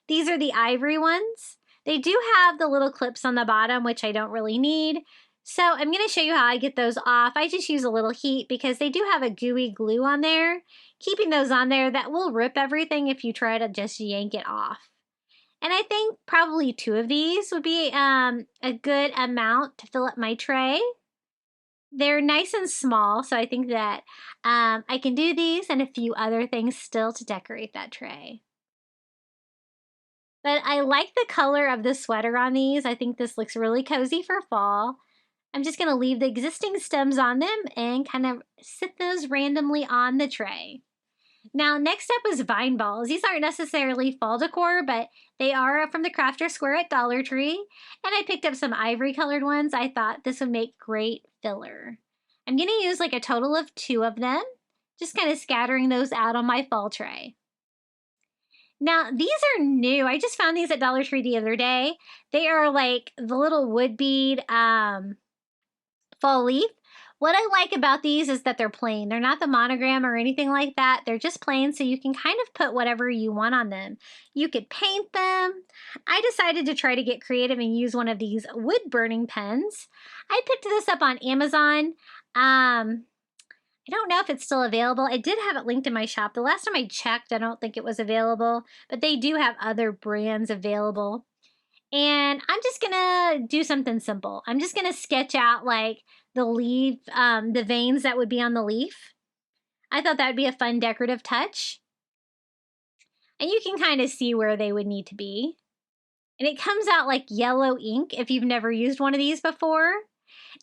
These are the ivory ones. They do have the little clips on the bottom, which I don't really need. So I'm going to show you how I get those off. I just use a little heat because they do have a gooey glue on there. Keeping those on there, that will rip everything if you try to just yank it off. And I think probably 2 of these would be a good amount to fill up my tray. They're nice and small, so I think that I can do these and a few other things still to decorate that tray. But I like the color of the sweater on these. I think this looks really cozy for fall. I'm just going to leave the existing stems on them and kind of sit those randomly on the tray. Now, next up is vine balls. These aren't necessarily fall decor, but they are from the Crafter Square at Dollar Tree. And I picked up some ivory colored ones. I thought this would make great filler. I'm going to use like a total of 2 of them, just kind of scattering those out on my fall tray. Now, these are new. I just found these at Dollar Tree the other day. They are like the little wood bead fall leaf. What I like about these is that they're plain. They're not the monogram or anything like that. They're just plain, so you can kind of put whatever you want on them. You could paint them. I decided to try to get creative and use one of these wood burning pens. I picked this up on Amazon. I don't know if it's still available. I did have it linked in my shop. The last time I checked, I don't think it was available, but they do have other brands available. And I'm just gonna do something simple. I'm just gonna sketch out like the leaf, the veins that would be on the leaf. I thought that would be a fun decorative touch. And you can kind of see where they would need to be. And it comes out like yellow ink if you've never used one of these before.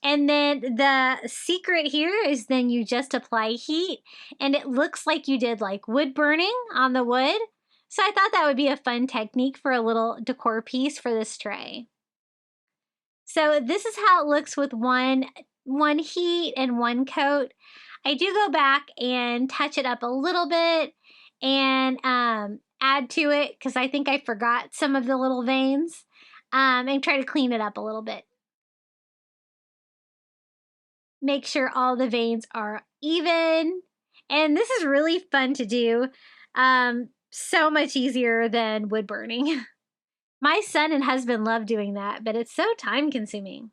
And then the secret here is then you just apply heat and it looks like you did like wood burning on the wood. So I thought that would be a fun technique for a little decor piece for this tray. So this is how it looks with one heat and one coat. I do go back and touch it up a little bit and add to it because I think I forgot some of the little veins and try to clean it up a little bit. Make sure all the veins are even. And this is really fun to do. So much easier than wood burning. My son and husband love doing that, but it's so time consuming.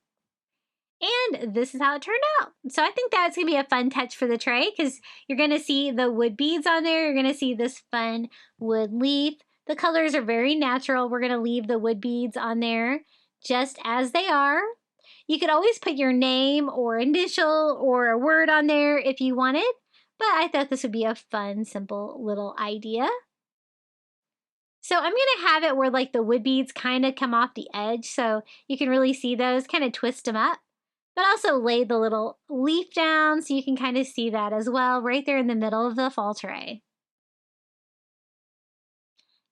And this is how it turned out. So I think that's going to be a fun touch for the tray because you're going to see the wood beads on there. You're going to see this fun wood leaf. The colors are very natural. We're going to leave the wood beads on there just as they are. You could always put your name or initial or a word on there if you wanted, but I thought this would be a fun, simple little idea. So I'm going to have it where like the wood beads kind of come off the edge so you can really see those, kind of twist them up, but also lay the little leaf down so you can kind of see that as well right there in the middle of the fall tray.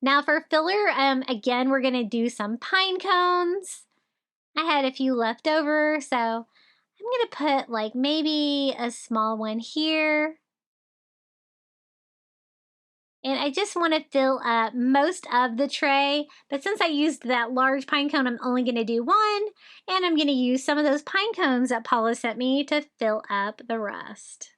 Now for filler, again, we're going to do some pine cones. I had a few left over, so I'm going to put like maybe a small one here. And I just want to fill up most of the tray, but since I used that large pine cone, I'm only going to do one, and I'm going to use some of those pine cones that Paula sent me to fill up the rest.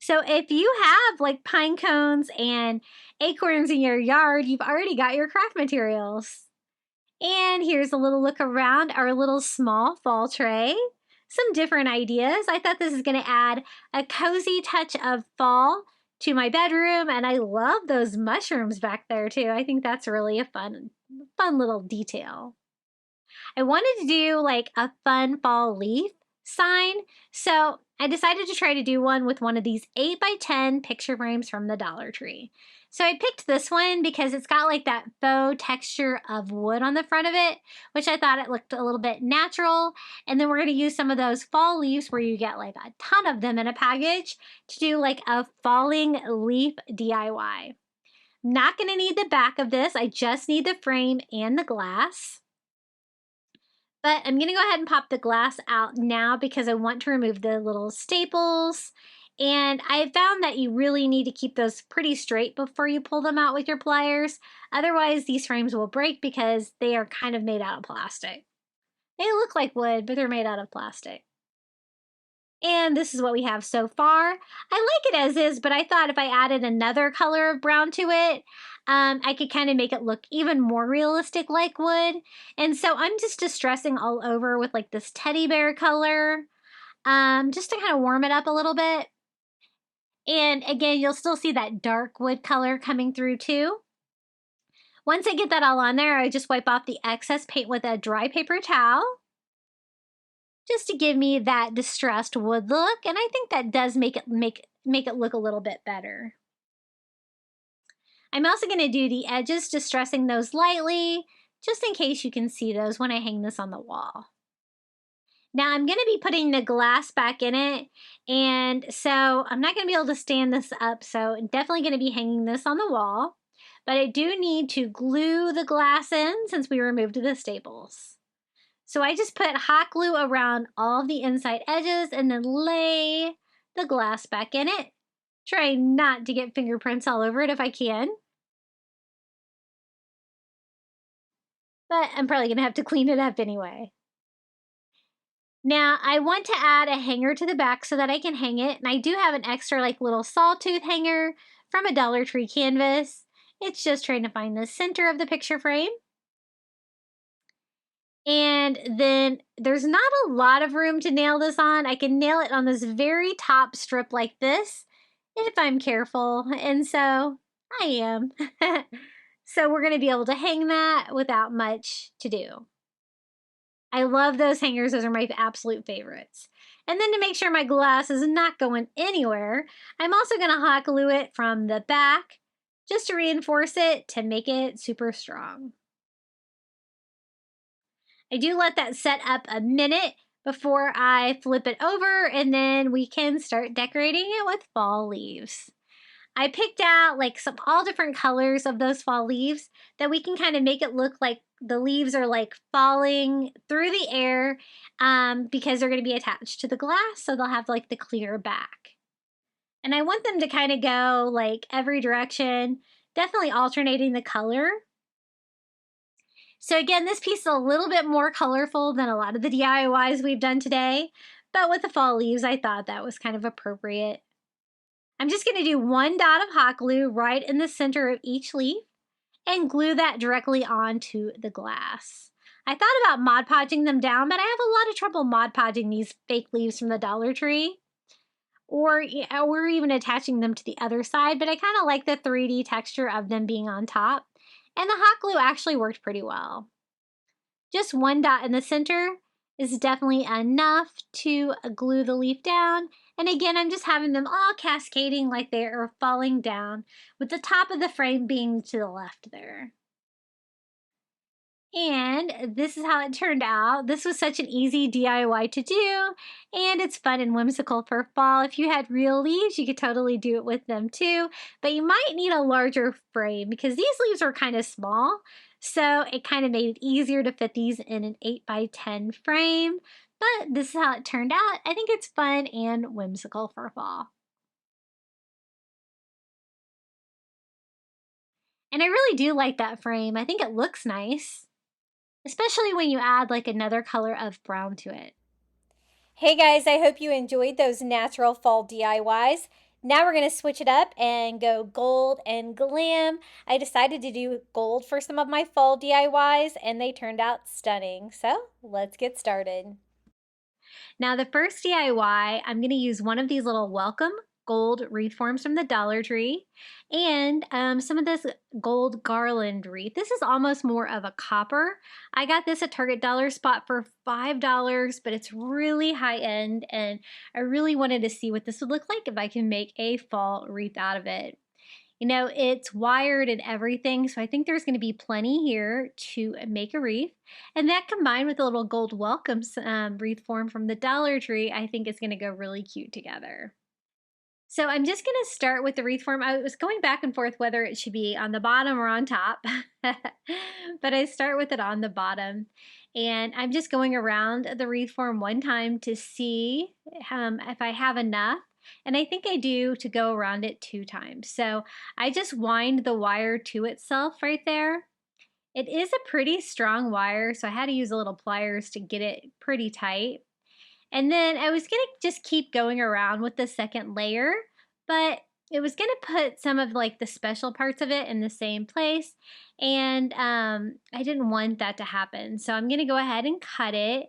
So if you have like pine cones and acorns in your yard, you've already got your craft materials. And here's a little look around our little small fall tray. Some different ideas. I thought this is going to add a cozy touch of fall to my bedroom, and I love those mushrooms back there too. I think that's really a fun little detail. I wanted to do like a fun fall leaf sign, so I decided to try to do one with one of these 8x10 picture frames from the Dollar Tree. So I picked this one because it's got like that faux texture of wood on the front of it, which I thought it looked a little bit natural. And then we're going to use some of those fall leaves where you get like a ton of them in a package to do like a falling leaf DIY. Not going to need the back of this. I just need the frame and the glass. But I'm going to go ahead and pop the glass out now because I want to remove the little staples. And I found that you really need to keep those pretty straight before you pull them out with your pliers. Otherwise, these frames will break because they are kind of made out of plastic. They look like wood, but they're made out of plastic. And this is what we have so far. I like it as is, but I thought if I added another color of brown to it, I could kind of make it look even more realistic like wood. And so I'm just distressing all over with like this teddy bear color, just to kind of warm it up a little bit. And again, you'll still see that dark wood color coming through too. Once I get that all on there, I just wipe off the excess paint with a dry paper towel, just to give me that distressed wood look. And I think that does make it look a little bit better. I'm also going to do the edges, distressing those lightly, just in case you can see those when I hang this on the wall. Now I'm going to be putting the glass back in it, and so I'm not going to be able to stand this up, so I'm definitely going to be hanging this on the wall. But I do need to glue the glass in since we removed the staples. So I just put hot glue around all of the inside edges and then lay the glass back in it. Try not to get fingerprints all over it if I can. But I'm probably going to have to clean it up anyway. Now I want to add a hanger to the back so that I can hang it. And I do have an extra like little sawtooth hanger from a Dollar Tree canvas. It's just trying to find the center of the picture frame. And then there's not a lot of room to nail this on. I can nail it on this very top strip like this if I'm careful. And so I am. So we're going to be able to hang that without much to do. I love those hangers. Those are my absolute favorites. And then to make sure my glass is not going anywhere, I'm also going to hot glue it from the back just to reinforce it to make it super strong. I do let that set up a minute before I flip it over, and then we can start decorating it with fall leaves. I picked out like all different colors of those fall leaves that we can kind of make it look like the leaves are like falling through the air because they're going to be attached to the glass, so they'll have like the clear back. And I want them to kind of go like every direction, definitely alternating the color. So again, this piece is a little bit more colorful than a lot of the DIYs we've done today, but with the fall leaves, I thought that was kind of appropriate. I'm just going to do one dot of hot glue right in the center of each leaf and glue that directly onto the glass. I thought about Mod Podging them down, but I have a lot of trouble Mod Podging these fake leaves from the Dollar Tree, or even attaching them to the other side, but I kind of like the 3D texture of them being on top, and the hot glue actually worked pretty well. Just one dot in the center is definitely enough to glue the leaf down. And again, I'm just having them all cascading like they are falling down, with the top of the frame being to the left there. And this is how it turned out. This was such an easy DIY to do, and it's fun and whimsical for fall. If you had real leaves, you could totally do it with them too, but you might need a larger frame because these leaves are kind of small. So it kind of made it easier to fit these in an 8x10 frame, but this is how it turned out. I think it's fun and whimsical for fall. And I really do like that frame. I think it looks nice, especially when you add like another color of brown to it. Hey guys, I hope you enjoyed those natural fall DIYs. Now we're going to switch it up and go gold and glam. I decided to do gold for some of my fall DIYs, and they turned out stunning. So let's get started. Now the first DIY, I'm going to use one of these little welcome gold wreath forms from the Dollar Tree and some of this gold garland wreath. This is almost more of a copper. I got this at Target Dollar Spot for $5, but it's really high end, and I really wanted to see what this would look like if I can make a fall wreath out of it. You know, it's wired and everything, so I think there's going to be plenty here to make a wreath. And that combined with a little gold welcome wreath form from the Dollar Tree, I think is going to go really cute together. So I'm just going to start with the wreath form. I was going back and forth whether it should be on the bottom or on top, but I start with it on the bottom. And I'm just going around the wreath form one time to see if I have enough. And I think I do to go around it 2 times. So I just wind the wire to itself right there. It is a pretty strong wire, so I had to use a little pliers to get it pretty tight. And then I was gonna just keep going around with the second layer, but it was gonna put some of like the special parts of it in the same place. And I didn't want that to happen. So I'm gonna go ahead and cut it.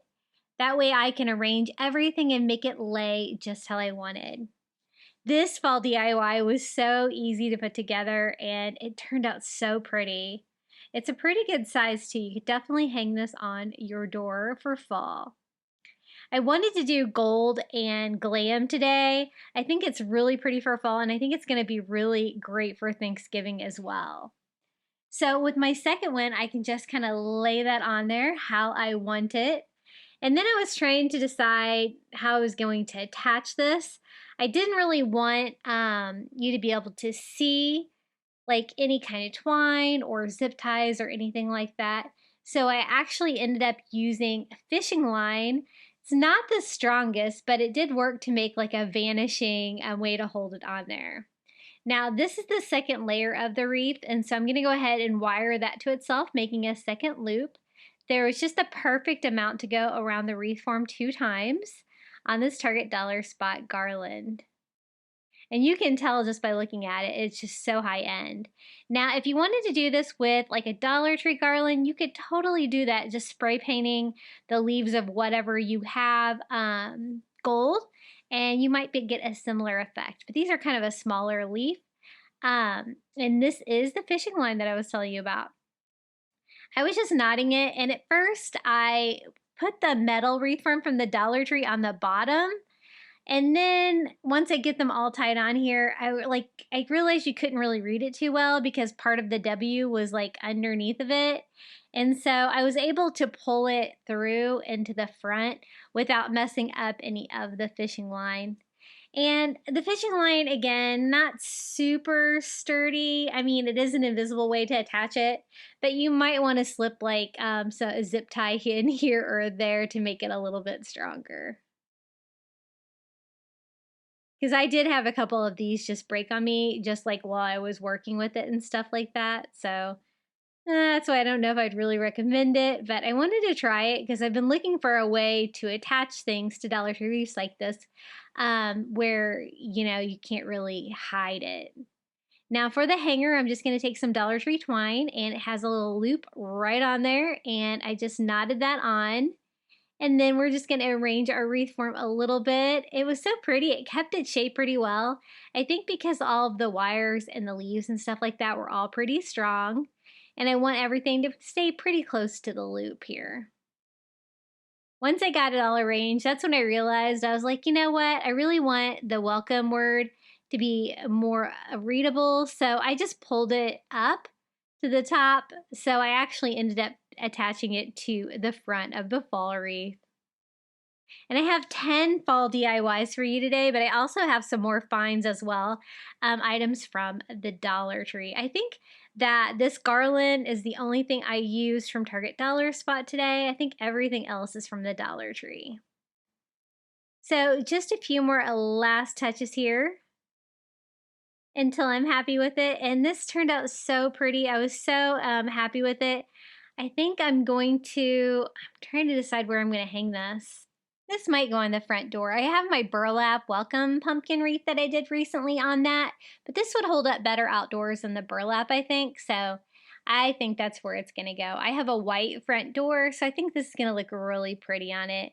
That way I can arrange everything and make it lay just how I wanted. This fall DIY was so easy to put together and it turned out so pretty. It's a pretty good size too. You could definitely hang this on your door for fall. I wanted to do gold and glam today. I think it's really pretty for fall, and I think it's going to be really great for Thanksgiving as well. So with my second one, I can just kind of lay that on there how I want it. And then I was trying to decide how I was going to attach this. I didn't really want you to be able to see like any kind of twine or zip ties or anything like that. So I actually ended up using a fishing line. It's not the strongest, but it did work to make like a vanishing way to hold it on there. Now this is the second layer of the wreath, and so I'm going to go ahead and wire that to itself, making a second loop. There was just a perfect amount to go around the wreath form 2 times on this Target Dollar Spot garland. And you can tell just by looking at it, it's just so high end. Now, if you wanted to do this with like a Dollar Tree garland, you could totally do that, just spray painting the leaves of whatever you have gold, and you might get a similar effect. But these are kind of a smaller leaf. And this is the fishing line that I was telling you about. I was just knotting it, and at first I put the metal wreath form from the Dollar Tree on the bottom. And then once I get them all tied on here, I realized you couldn't really read it too well because part of the W was like underneath of it. And so I was able to pull it through into the front without messing up any of the fishing line. And the fishing line, again, not super sturdy. I mean, it is an invisible way to attach it, but you might want to slip like so a zip tie in here or there to make it a little bit stronger. Because I did have a couple of these just break on me, just like while I was working with it and stuff like that. So that's why I don't know if I'd really recommend it, but I wanted to try it because I've been looking for a way to attach things to Dollar Tree wreaths like this, where, you know, you can't really hide it. Now for the hanger, I'm just going to take some Dollar Tree twine, and it has a little loop right on there, and I just knotted that on. And then we're just going to arrange our wreath form a little bit. It was so pretty. It kept its shape pretty well. I think because all of the wires and the leaves and stuff like that were all pretty strong. And I want everything to stay pretty close to the loop here. Once I got it all arranged, that's when I realized, I was like, you know what? I really want the welcome word to be more readable. So I just pulled it up to the top. So I actually ended up attaching it to the front of the fall wreath. And I have 10 fall DIYs for you today, but I also have some more finds as well, items from the Dollar Tree. I think that this garland is the only thing I used from Target Dollar Spot today. I think everything else is from the Dollar Tree. So just a few more last touches here until I'm happy with it. And this turned out so pretty. I was so happy with it. I think I'm trying to decide where I'm going to hang this. This might go on the front door. I have my burlap welcome pumpkin wreath that I did recently on that, but this would hold up better outdoors than the burlap, I think. So I think that's where it's going to go. I have a white front door, so I think this is going to look really pretty on it.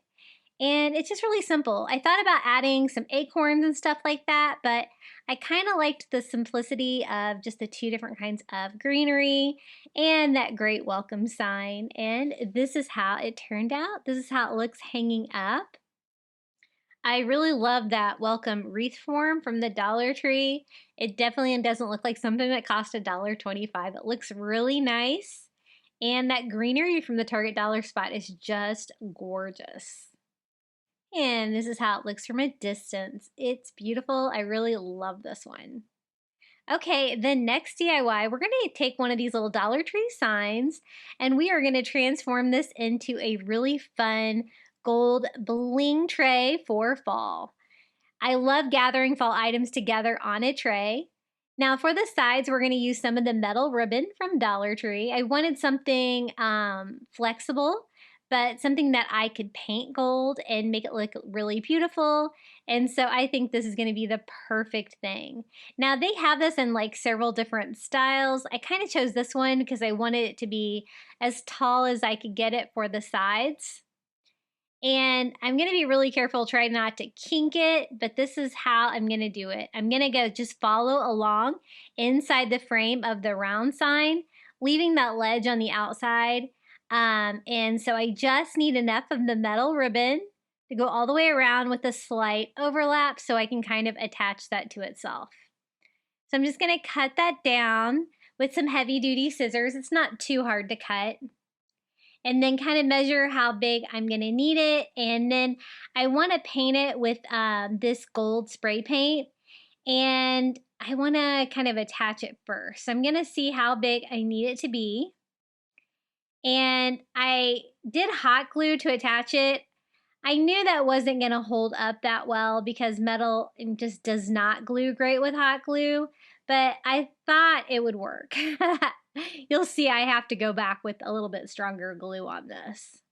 And it's just really simple. I thought about adding some acorns and stuff like that, but I kind of liked the simplicity of just the 2 different kinds of greenery and that great welcome sign. And this is how it turned out. This is how it looks hanging up. I really love that welcome wreath form from the Dollar Tree. It definitely doesn't look like something that cost $1.25. It looks really nice. And that greenery from the Target Dollar Spot is just gorgeous. And this is how it looks from a distance. It's beautiful. I really love this one. Okay, the next DIY, we're going to take one of these little Dollar Tree signs and we are going to transform this into a really fun gold bling tray for fall. I love gathering fall items together on a tray. Now for the sides, we're going to use some of the metal ribbon from Dollar Tree. I wanted something flexible, but something that I could paint gold and make it look really beautiful. And so I think this is going to be the perfect thing. Now they have this in like several different styles. I kind of chose this one because I wanted it to be as tall as I could get it for the sides. And I'm going to be really careful, try not to kink it, but this is how I'm going to do it. I'm going to go just follow along inside the frame of the round sign, leaving that ledge on the outside. And so I just need enough of the metal ribbon to go all the way around with a slight overlap so I can kind of attach that to itself. So I'm just going to cut that down with some heavy duty scissors. It's not too hard to cut. And then kind of measure how big I'm going to need it. And then I want to paint it with this gold spray paint. And I want to kind of attach it first. So I'm going to see how big I need it to be. And I did hot glue to attach it. I knew that wasn't going to hold up that well because metal just does not glue great with hot glue. But I thought it would work. You'll see I have to go back with a little bit stronger glue on this.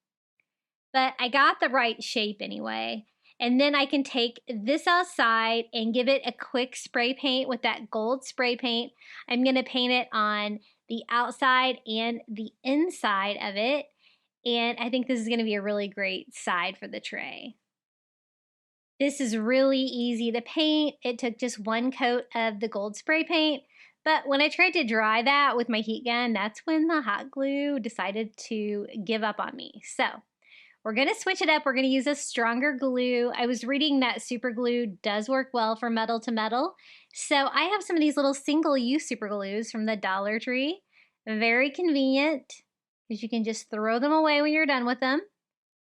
But I got the right shape anyway. And then I can take this outside and give it a quick spray paint with that gold spray paint. I'm going to paint it on the outside and the inside of it. And I think this is going to be a really great side for the tray. This is really easy to paint. It took just one coat of the gold spray paint. But when I tried to dry that with my heat gun, that's when the hot glue decided to give up on me. So we're going to switch it up. We're going to use a stronger glue. I was reading that super glue does work well for metal to metal. So I have some of these little single-use super glues from the Dollar Tree. Very convenient because you can just throw them away when you're done with them.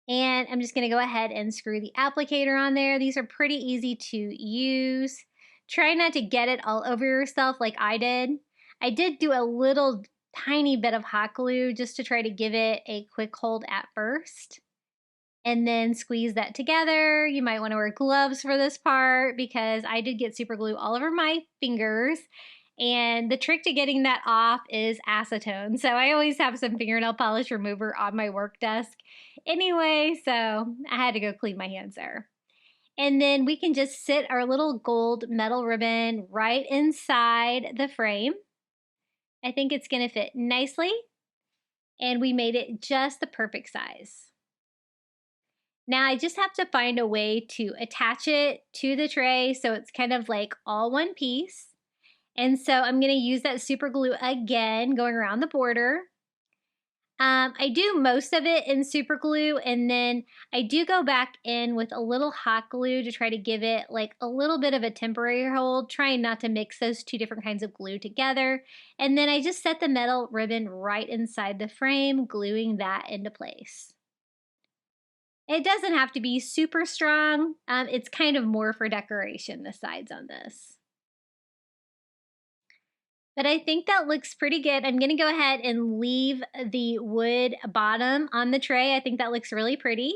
And I'm just going to go ahead and screw the applicator on there. These are pretty easy to use. Try not to get it all over yourself like I did. I did do a little tiny bit of hot glue just to try to give it a quick hold at first. And then squeeze that together. You might want to wear gloves for this part because I did get super glue all over my fingers. And the trick to getting that off is acetone. So I always have some fingernail polish remover on my work desk. Anyway, so I had to go clean my hands there. And then we can just sit our little gold metal ribbon right inside the frame. I think it's going to fit nicely. And we made it just the perfect size. Now I just have to find a way to attach it to the tray so it's kind of like all one piece. And so I'm going to use that super glue again, going around the border. I do most of it in super glue, and then I do go back in with a little hot glue to try to give it like a little bit of a temporary hold, trying not to mix those two different kinds of glue together. And then I just set the metal ribbon right inside the frame, gluing that into place. It doesn't have to be super strong. It's kind of more for decoration, the sides on this. But I think that looks pretty good. I'm going to go ahead and leave the wood bottom on the tray. I think that looks really pretty.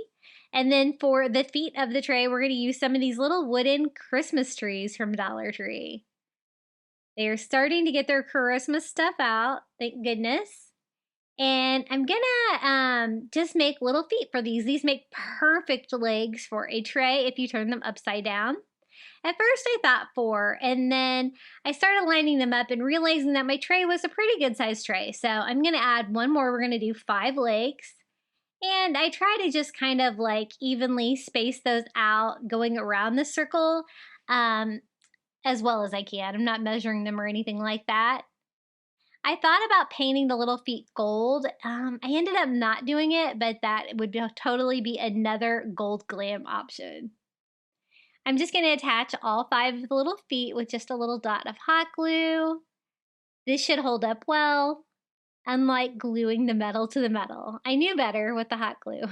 And then for the feet of the tray, we're going to use some of these little wooden Christmas trees from Dollar Tree. They are starting to get their Christmas stuff out, thank goodness. And I'm going to just make little feet for these. These make perfect legs for a tray if you turn them upside down. At first I thought 4, and then I started lining them up and realizing that my tray was a pretty good sized tray. So I'm going to add one more. We're going to do 5 legs. And I try to just kind of like evenly space those out going around the circle as well as I can. I'm not measuring them or anything like that. I thought about painting the little feet gold. I ended up not doing it, but that would totally be another gold glam option. I'm just going to attach all 5 of the little feet with just a little dot of hot glue. This should hold up well, unlike gluing the metal to the metal. I knew better with the hot glue.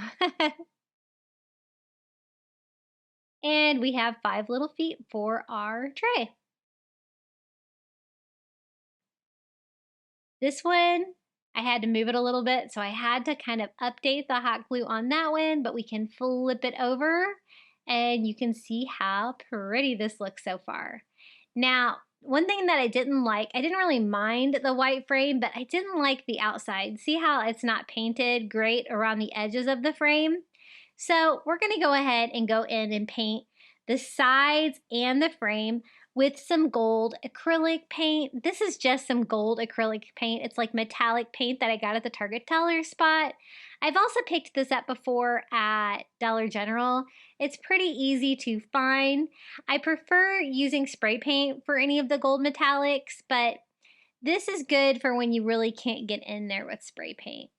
And we have 5 little feet for our tray. This one, I had to move it a little bit, so I had to kind of update the hot glue on that one, but we can flip it over and you can see how pretty this looks so far. Now, one thing that I didn't like, I didn't really mind the white frame, but I didn't like the outside. See how it's not painted great around the edges of the frame? So we're gonna go ahead and go in and paint the sides and the frame with some gold acrylic paint. This is just some gold acrylic paint. It's like metallic paint that I got at the Target dollar spot. I've also picked this up before at Dollar General. It's pretty easy to find. I prefer using spray paint for any of the gold metallics, but this is good for when you really can't get in there with spray paint.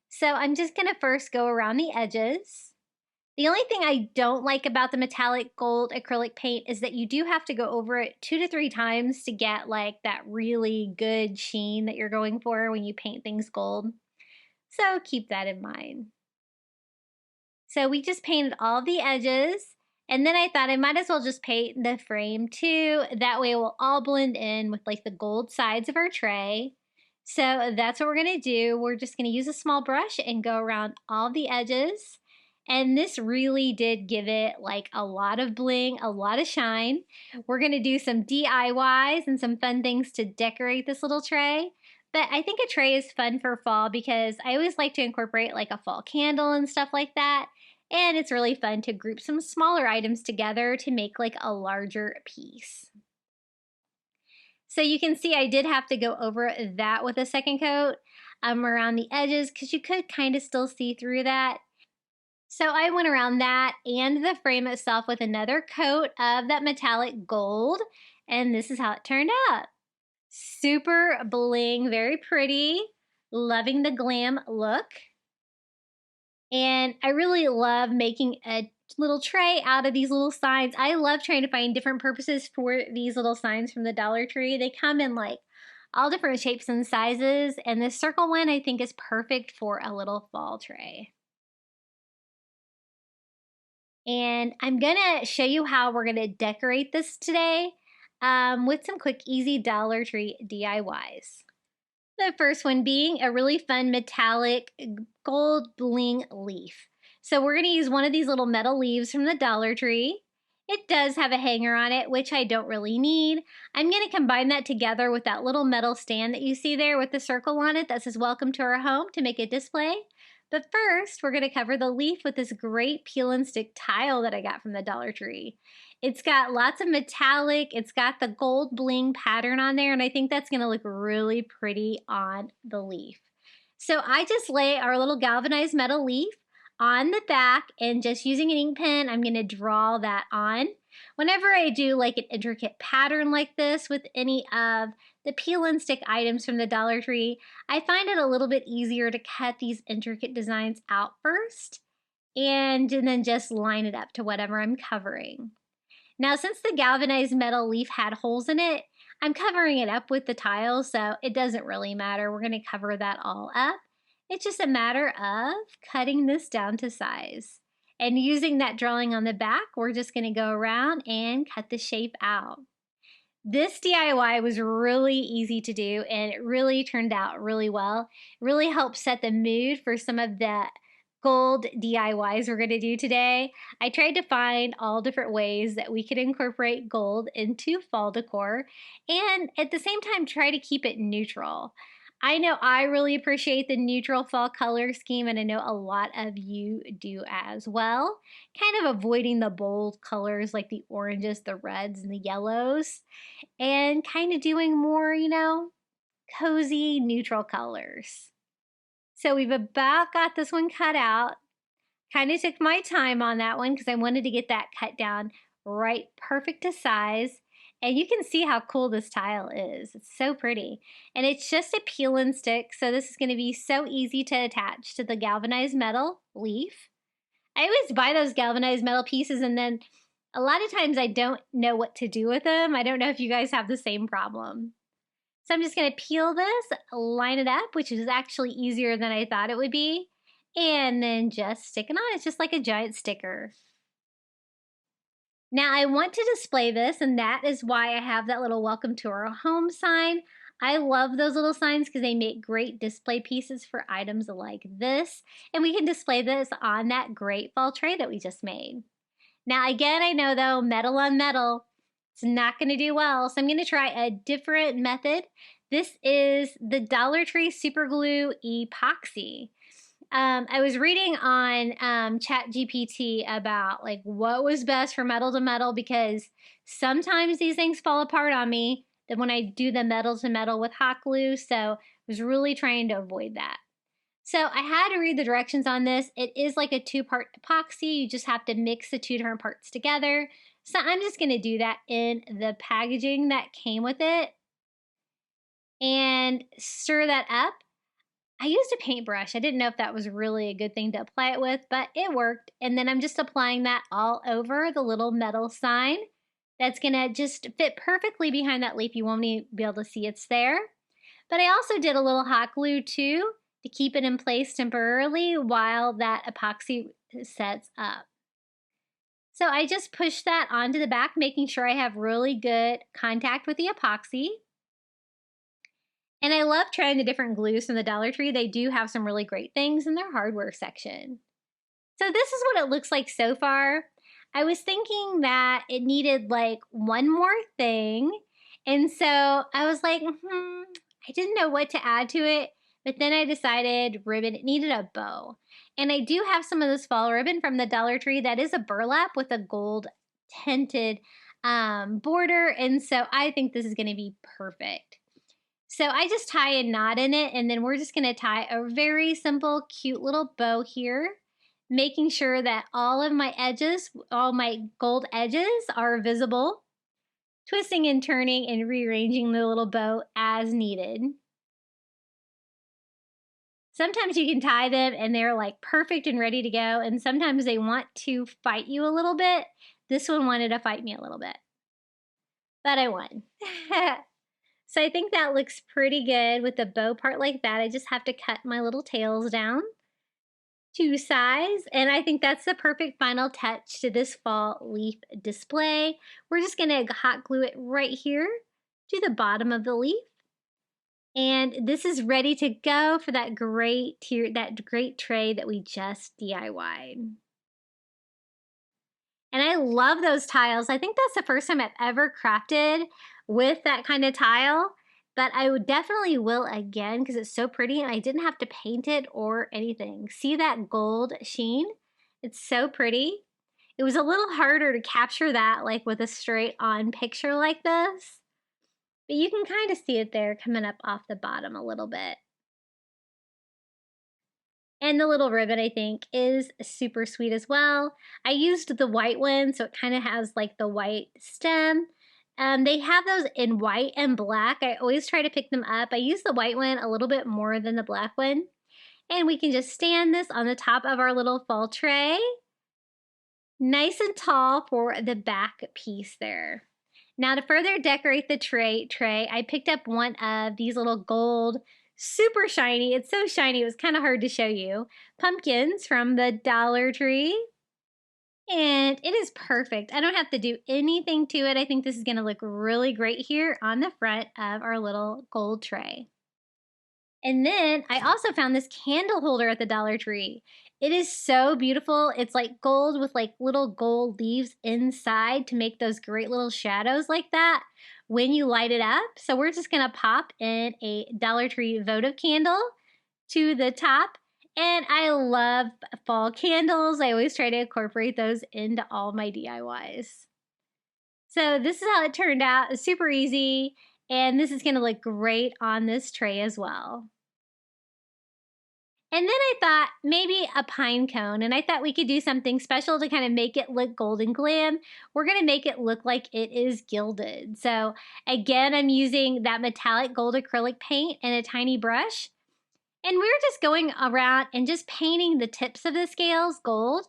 So I'm just gonna first go around the edges. The only thing I don't like about the metallic gold acrylic paint is that you do have to go over it 2 to 3 times to get like that really good sheen that you're going for when you paint things gold. So keep that in mind. So we just painted all the edges, and then I thought I might as well just paint the frame too. That way it will all blend in with like the gold sides of our tray. So that's what we're gonna do. We're just gonna use a small brush and go around all the edges. And this really did give it like a lot of bling, a lot of shine. We're gonna do some DIYs and some fun things to decorate this little tray. But I think a tray is fun for fall because I always like to incorporate like a fall candle and stuff like that. And it's really fun to group some smaller items together to make like a larger piece. So you can see I did have to go over that with a second coat around the edges because you could kind of still see through that. So I went around that and the frame itself with another coat of that metallic gold, and this is how it turned out. Super bling, very pretty, loving the glam look. And I really love making a little tray out of these little signs. I love trying to find different purposes for these little signs from the Dollar Tree. They come in like all different shapes and sizes, and this circle one I think is perfect for a little fall tray. And I'm gonna show you how we're gonna decorate this today with some quick, easy Dollar Tree DIYs. The first one being a really fun metallic gold bling leaf. So we're gonna use one of these little metal leaves from the Dollar Tree. It does have a hanger on it, which I don't really need. I'm gonna combine that together with that little metal stand that you see there with the circle on it that says welcome to our home to make a display. But first, we're gonna cover the leaf with this great peel and stick tile that I got from the Dollar Tree. It's got lots of metallic, it's got the gold bling pattern on there, and I think that's gonna look really pretty on the leaf. So I just lay our little galvanized metal leaf on the back, and just using an ink pen, I'm gonna draw that on. Whenever I do like an intricate pattern like this with any of the peel and stick items from the Dollar Tree, I find it a little bit easier to cut these intricate designs out first and then just line it up to whatever I'm covering. Now, since the galvanized metal leaf had holes in it, I'm covering it up with the tile, so it doesn't really matter. We're gonna cover that all up. It's just a matter of cutting this down to size. And using that drawing on the back, we're just gonna go around and cut the shape out. This DIY was really easy to do, and it really turned out really well. It really helped set the mood for some of the gold DIYs we're gonna do today. I tried to find all different ways that we could incorporate gold into fall decor and at the same time try to keep it neutral. I know I really appreciate the neutral fall color scheme, and I know a lot of you do as well. Kind of avoiding the bold colors like the oranges, the reds, and the yellows, and kind of doing more, cozy neutral colors. So we've about got this one cut out. Kind of took my time on that one because I wanted to get that cut down right perfect to size. And you can see how cool this tile is. It's so pretty. And it's just a peel and stick, so this is gonna be so easy to attach to the galvanized metal leaf. I always buy those galvanized metal pieces and then A lot of times I don't know what to do with them. I don't know if you guys have the same problem. So I'm just going to peel this, line it up, which is actually easier than I thought it would be, and then just stick it on. It's just like a giant sticker. Now I want to display this, and that is why I have that little welcome to our home sign. I love those little signs because they make great display pieces for items like this. And we can display this on that great fall tray that we just made. Now again, I know though, metal on metal, it's not going to do well. So I'm going to try a different method. This is the Dollar Tree Super Glue Epoxy. I was reading on ChatGPT about like what was best for metal to metal because sometimes these things fall apart on me when I do the metal to metal with hot glue. So I was really trying to avoid that. So I had to read the directions on this. It is like a 2-part epoxy. You just have to mix the 2 different parts together. So I'm just going to do that in the packaging that came with it and stir that up. I used a paintbrush. I didn't know if that was really a good thing to apply it with, but it worked. And then I'm just applying that all over the little metal sign. That's going to just fit perfectly behind that leaf. You won't even be able to see it's there. But I also did a little hot glue too to keep it in place temporarily while that epoxy sets up. So I just push that onto the back, making sure I have really good contact with the epoxy. And I love trying the different glues from the Dollar Tree. They do have some really great things in their hardware section. So this is what it looks like so far. I was thinking that it needed like one more thing. And so I was like, I didn't know what to add to it. But then I decided ribbon, it needed a bow. And I do have some of this fall ribbon from the Dollar Tree that is a burlap with a gold tinted border. And so I think this is going to be perfect. So I just tie a knot in it, and then we're just going to tie a very simple, cute little bow here, making sure that all of my edges, all my gold edges are visible, twisting and turning and rearranging the little bow as needed. Sometimes you can tie them and they're like perfect and ready to go, and sometimes they want to fight you a little bit. This one wanted to fight me a little bit, but I won. So I think that looks pretty good with the bow part like that. I just have to cut my little tails down to size, and I think that's the perfect final touch to this fall leaf display. We're just gonna hot glue it right here to the bottom of the leaf. And this is ready to go for that great tray that we just DIY'd. And I love those tiles. I think that's the first time I've ever crafted with that kind of tile, but I would definitely will again because it's so pretty and I didn't have to paint it or anything. See that gold sheen? It's so pretty. It was a little harder to capture that like with a straight on picture like this, but you can kind of see it there coming up off the bottom a little bit. And the little ribbon, I think, is super sweet as well. I used the white one, so it kind of has like the white stem. They have those in white and black. I always try to pick them up. I use the white one a little bit more than the black one. And we can just stand this on the top of our little fall tray. Nice and tall for the back piece there. Now to further decorate the tray, I picked up one of these little gold, super shiny, it's so shiny it was kind of hard to show you, pumpkins from the Dollar Tree. And it is perfect. I don't have to do anything to it. I think this is going to look really great here on the front of our little gold tray. And then I also found this candle holder at the Dollar Tree. It is so beautiful. It's like gold with like little gold leaves inside to make those great little shadows like that when you light it up. So we're just gonna pop in a Dollar Tree votive candle to the top. And I love fall candles. I always try to incorporate those into all my DIYs. So this is how it turned out. It's super easy. And this is gonna look great on this tray as well. And then I thought maybe a pine cone, and I thought we could do something special to kind of make it look golden glam. We're gonna make it look like it is gilded. So again, I'm using that metallic gold acrylic paint and a tiny brush. And we're just going around and just painting the tips of the scales gold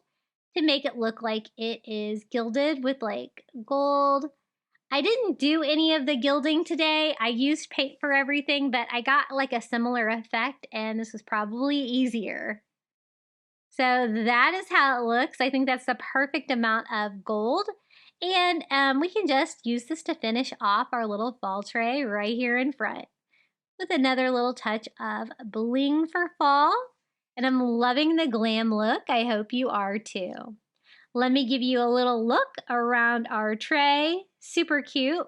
to make it look like it is gilded with like gold. I didn't do any of the gilding today. I used paint for everything, but I got like a similar effect, and this was probably easier. So that is how it looks. I think that's the perfect amount of gold. And we can just use this to finish off our little fall tray right here in front with another little touch of bling for fall. And I'm loving the glam look. I hope you are too. Let me give you a little look around our tray. Super cute.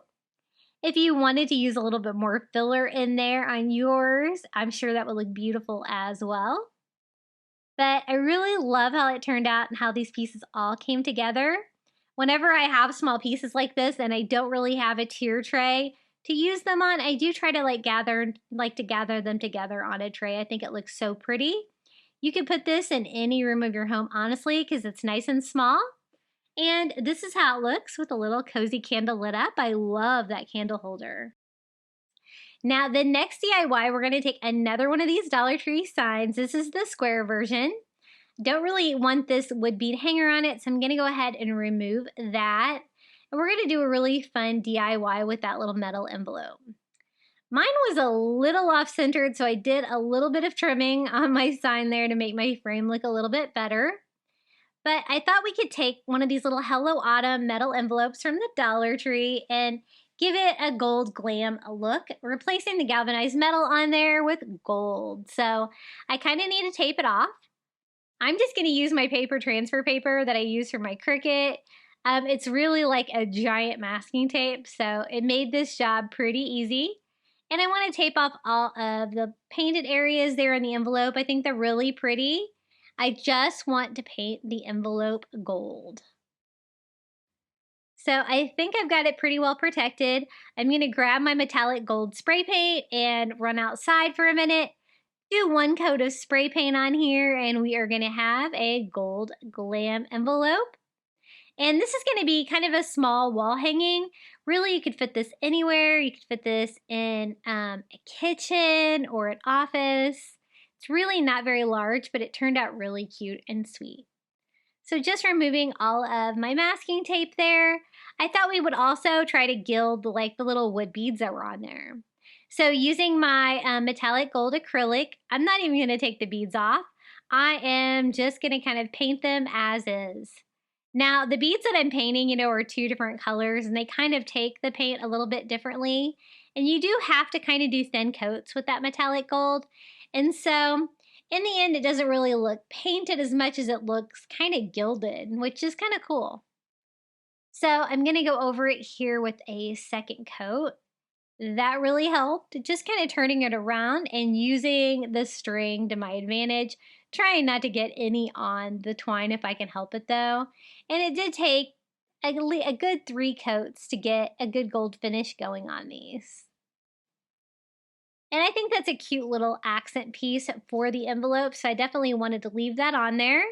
If you wanted to use a little bit more filler in there on yours, I'm sure that would look beautiful as well. But I really love how it turned out and how these pieces all came together. Whenever I have small pieces like this and I don't really have a tier tray to use them on, I do try to gather them together on a tray. I think it looks so pretty. You can put this in any room of your home, honestly, because it's nice and small. And this is how it looks with a little cozy candle lit up. I love that candle holder. Now, the next DIY, we're going to take another one of these Dollar Tree signs. This is the square version. Don't really want this wood bead hanger on it, so I'm going to go ahead and remove that. And we're going to do a really fun DIY with that little metal envelope. Mine was a little off-centered, so I did a little bit of trimming on my sign there to make my frame look a little bit better. But I thought we could take one of these little Hello Autumn metal envelopes from the Dollar Tree and give it a gold glam look, replacing the galvanized metal on there with gold. So I kind of need to tape it off. I'm just going to use my paper transfer paper that I use for my Cricut. It's really like a giant masking tape, so it made this job pretty easy. And I want to tape off all of the painted areas there in the envelope. I think they're really pretty. I just want to paint the envelope gold. So I think I've got it pretty well protected. I'm going to grab my metallic gold spray paint and run outside for a minute. Do one coat of spray paint on here, and we are going to have a gold glam envelope. And this is going to be kind of a small wall hanging. Really, you could fit this anywhere. You could fit this in a kitchen or an office. It's really not very large, but it turned out really cute and sweet. So just removing all of my masking tape there. I thought we would also try to gild the little wood beads that were on there. So using my metallic gold acrylic, I'm not even going to take the beads off. I am just going to kind of paint them as is. Now, the beads that I'm painting, are two different colors, and they kind of take the paint a little bit differently. And you do have to kind of do thin coats with that metallic gold. And so, in the end, it doesn't really look painted as much as it looks kind of gilded, which is kind of cool. So, I'm going to go over it here with a second coat. That really helped, just kind of turning it around and using the string to my advantage. Trying not to get any on the twine if I can help it though. And it did take a good 3 coats to get a good gold finish going on these. And I think that's a cute little accent piece for the envelope, so I definitely wanted to leave that on there.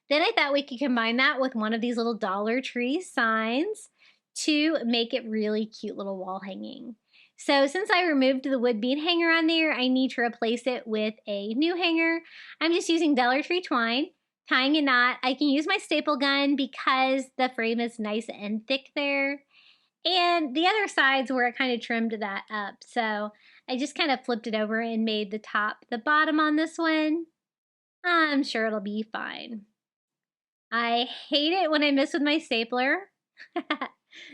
Then I thought we could combine that with one of these little Dollar Tree signs to make it really cute little wall hanging. So since I removed the wood bead hanger on there, I need to replace it with a new hanger. I'm just using Dollar Tree twine, tying a knot. I can use my staple gun because the frame is nice and thick there. And the other sides where I kind of trimmed that up. So I just kind of flipped it over and made the top the bottom on this one. I'm sure it'll be fine. I hate it when I mess with my stapler.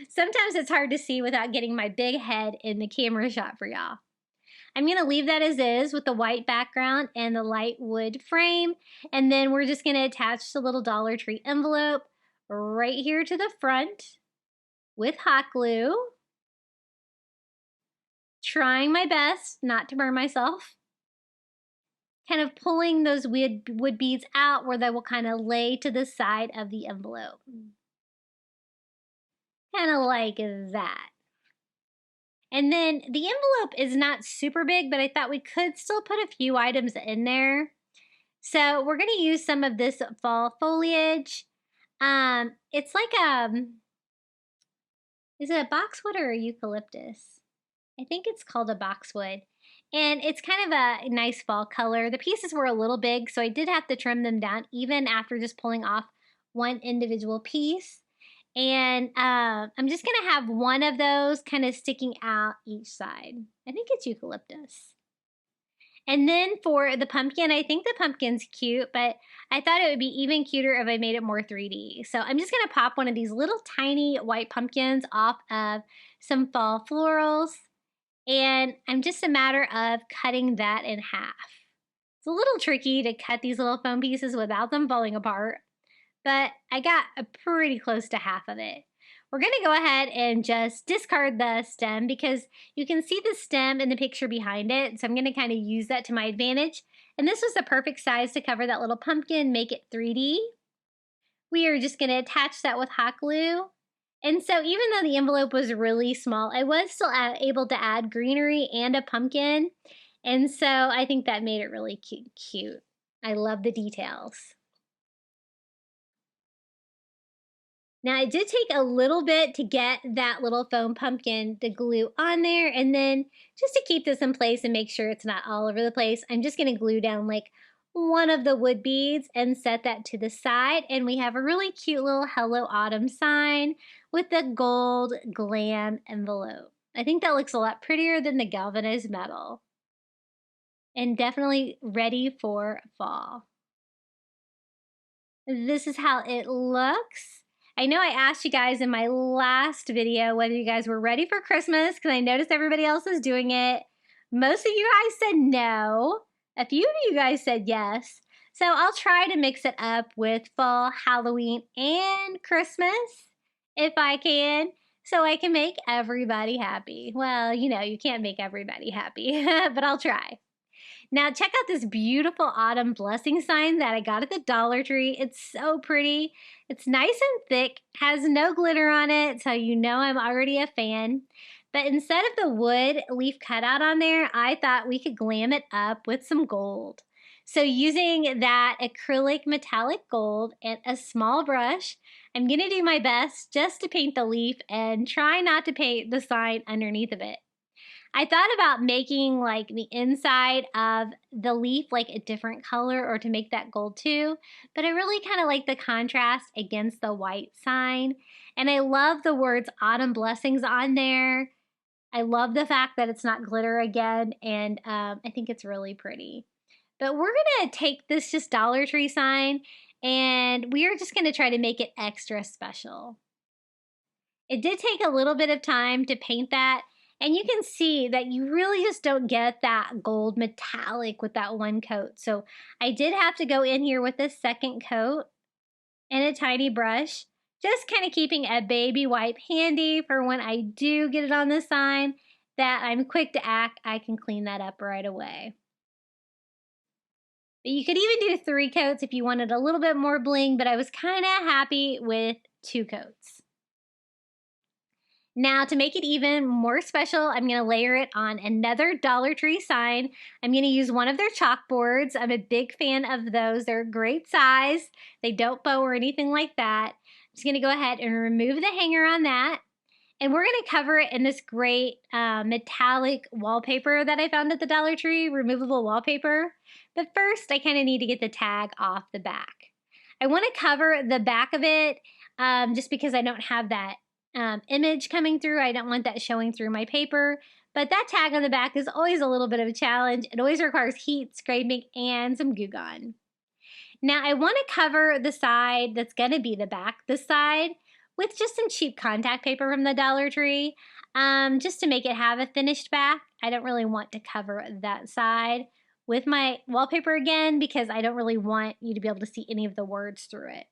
Sometimes it's hard to see without getting my big head in the camera shot for y'all. I'm going to leave that as is with the white background and the light wood frame. And then we're just going to attach the little Dollar Tree envelope right here to the front with hot glue. Trying my best not to burn myself. Kind of pulling those wood beads out where they will kind of lay to the side of the envelope. Kind of like that. And then the envelope is not super big, but I thought we could still put a few items in there. So we're going to use some of this fall foliage. It's like is it a boxwood or a eucalyptus? I think it's called a boxwood. And it's kind of a nice fall color. The pieces were a little big, so I did have to trim them down even after just pulling off one individual piece. And I'm just gonna have one of those kind of sticking out each side. I think it's eucalyptus. And then for the pumpkin, I think the pumpkin's cute, but I thought it would be even cuter if I made it more 3D. So I'm just gonna pop one of these little tiny white pumpkins off of some fall florals. And I'm just a matter of cutting that in half. It's a little tricky to cut these little foam pieces without them falling apart, but I got pretty close to half of it. We're gonna go ahead and just discard the stem because you can see the stem in the picture behind it. So I'm gonna kind of use that to my advantage. And this was the perfect size to cover that little pumpkin, make it 3D. We are just gonna attach that with hot glue. And so even though the envelope was really small, I was still able to add greenery and a pumpkin. And so I think that made it really cute. I love the details. Now, it did take a little bit to get that little foam pumpkin to glue on there, and then just to keep this in place and make sure it's not all over the place, I'm just going to glue down like one of the wood beads and set that to the side, and we have a really cute little Hello Autumn sign with the gold Glam envelope. I think that looks a lot prettier than the galvanized metal, and definitely ready for fall. This is how it looks. I know I asked you guys in my last video whether you guys were ready for Christmas because I noticed everybody else is doing it. Most of you guys said no. A few of you guys said yes. So I'll try to mix it up with fall, Halloween, and Christmas if I can, so I can make everybody happy. Well, you know, you can't make everybody happy, but I'll try. Now check out this beautiful autumn blessing sign that I got at the Dollar Tree. It's so pretty. It's nice and thick, has no glitter on it, so you know I'm already a fan. But instead of the wood leaf cutout on there, I thought we could glam it up with some gold. So using that acrylic metallic gold and a small brush, I'm gonna do my best just to paint the leaf and try not to paint the sign underneath of it. I thought about making like the inside of the leaf like a different color or to make that gold too, but I really kind of like the contrast against the white sign. And I love the words Autumn Blessings on there. I love the fact that it's not glitter again, and I think it's really pretty. But we're gonna take this just Dollar Tree sign and we are just gonna try to make it extra special. It did take a little bit of time to paint that. And you can see that you really just don't get that gold metallic with that one coat. So I did have to go in here with a second coat and a tiny brush, just kind of keeping a baby wipe handy for when I do get it on the sign that I'm quick to act. I can clean that up right away. But you could even do 3 coats if you wanted a little bit more bling, but I was kind of happy with 2 coats. Now, to make it even more special, I'm going to layer it on another Dollar Tree sign. I'm going to use one of their chalkboards. I'm a big fan of those. They're a great size. They don't bow or anything like that. I'm just going to go ahead and remove the hanger on that. And we're going to cover it in this great metallic wallpaper that I found at the Dollar Tree, removable wallpaper. But first, I kind of need to get the tag off the back. I want to cover the back of it just because I don't have that image coming through. I don't want that showing through my paper, but that tag on the back is always a little bit of a challenge. It always requires heat, scraping, and some Goo Gone. Now I want to cover the side that's going to be the back, this side, with just some cheap contact paper from the Dollar Tree, just to make it have a finished back. I don't really want to cover that side with my wallpaper again because I don't really want you to be able to see any of the words through it.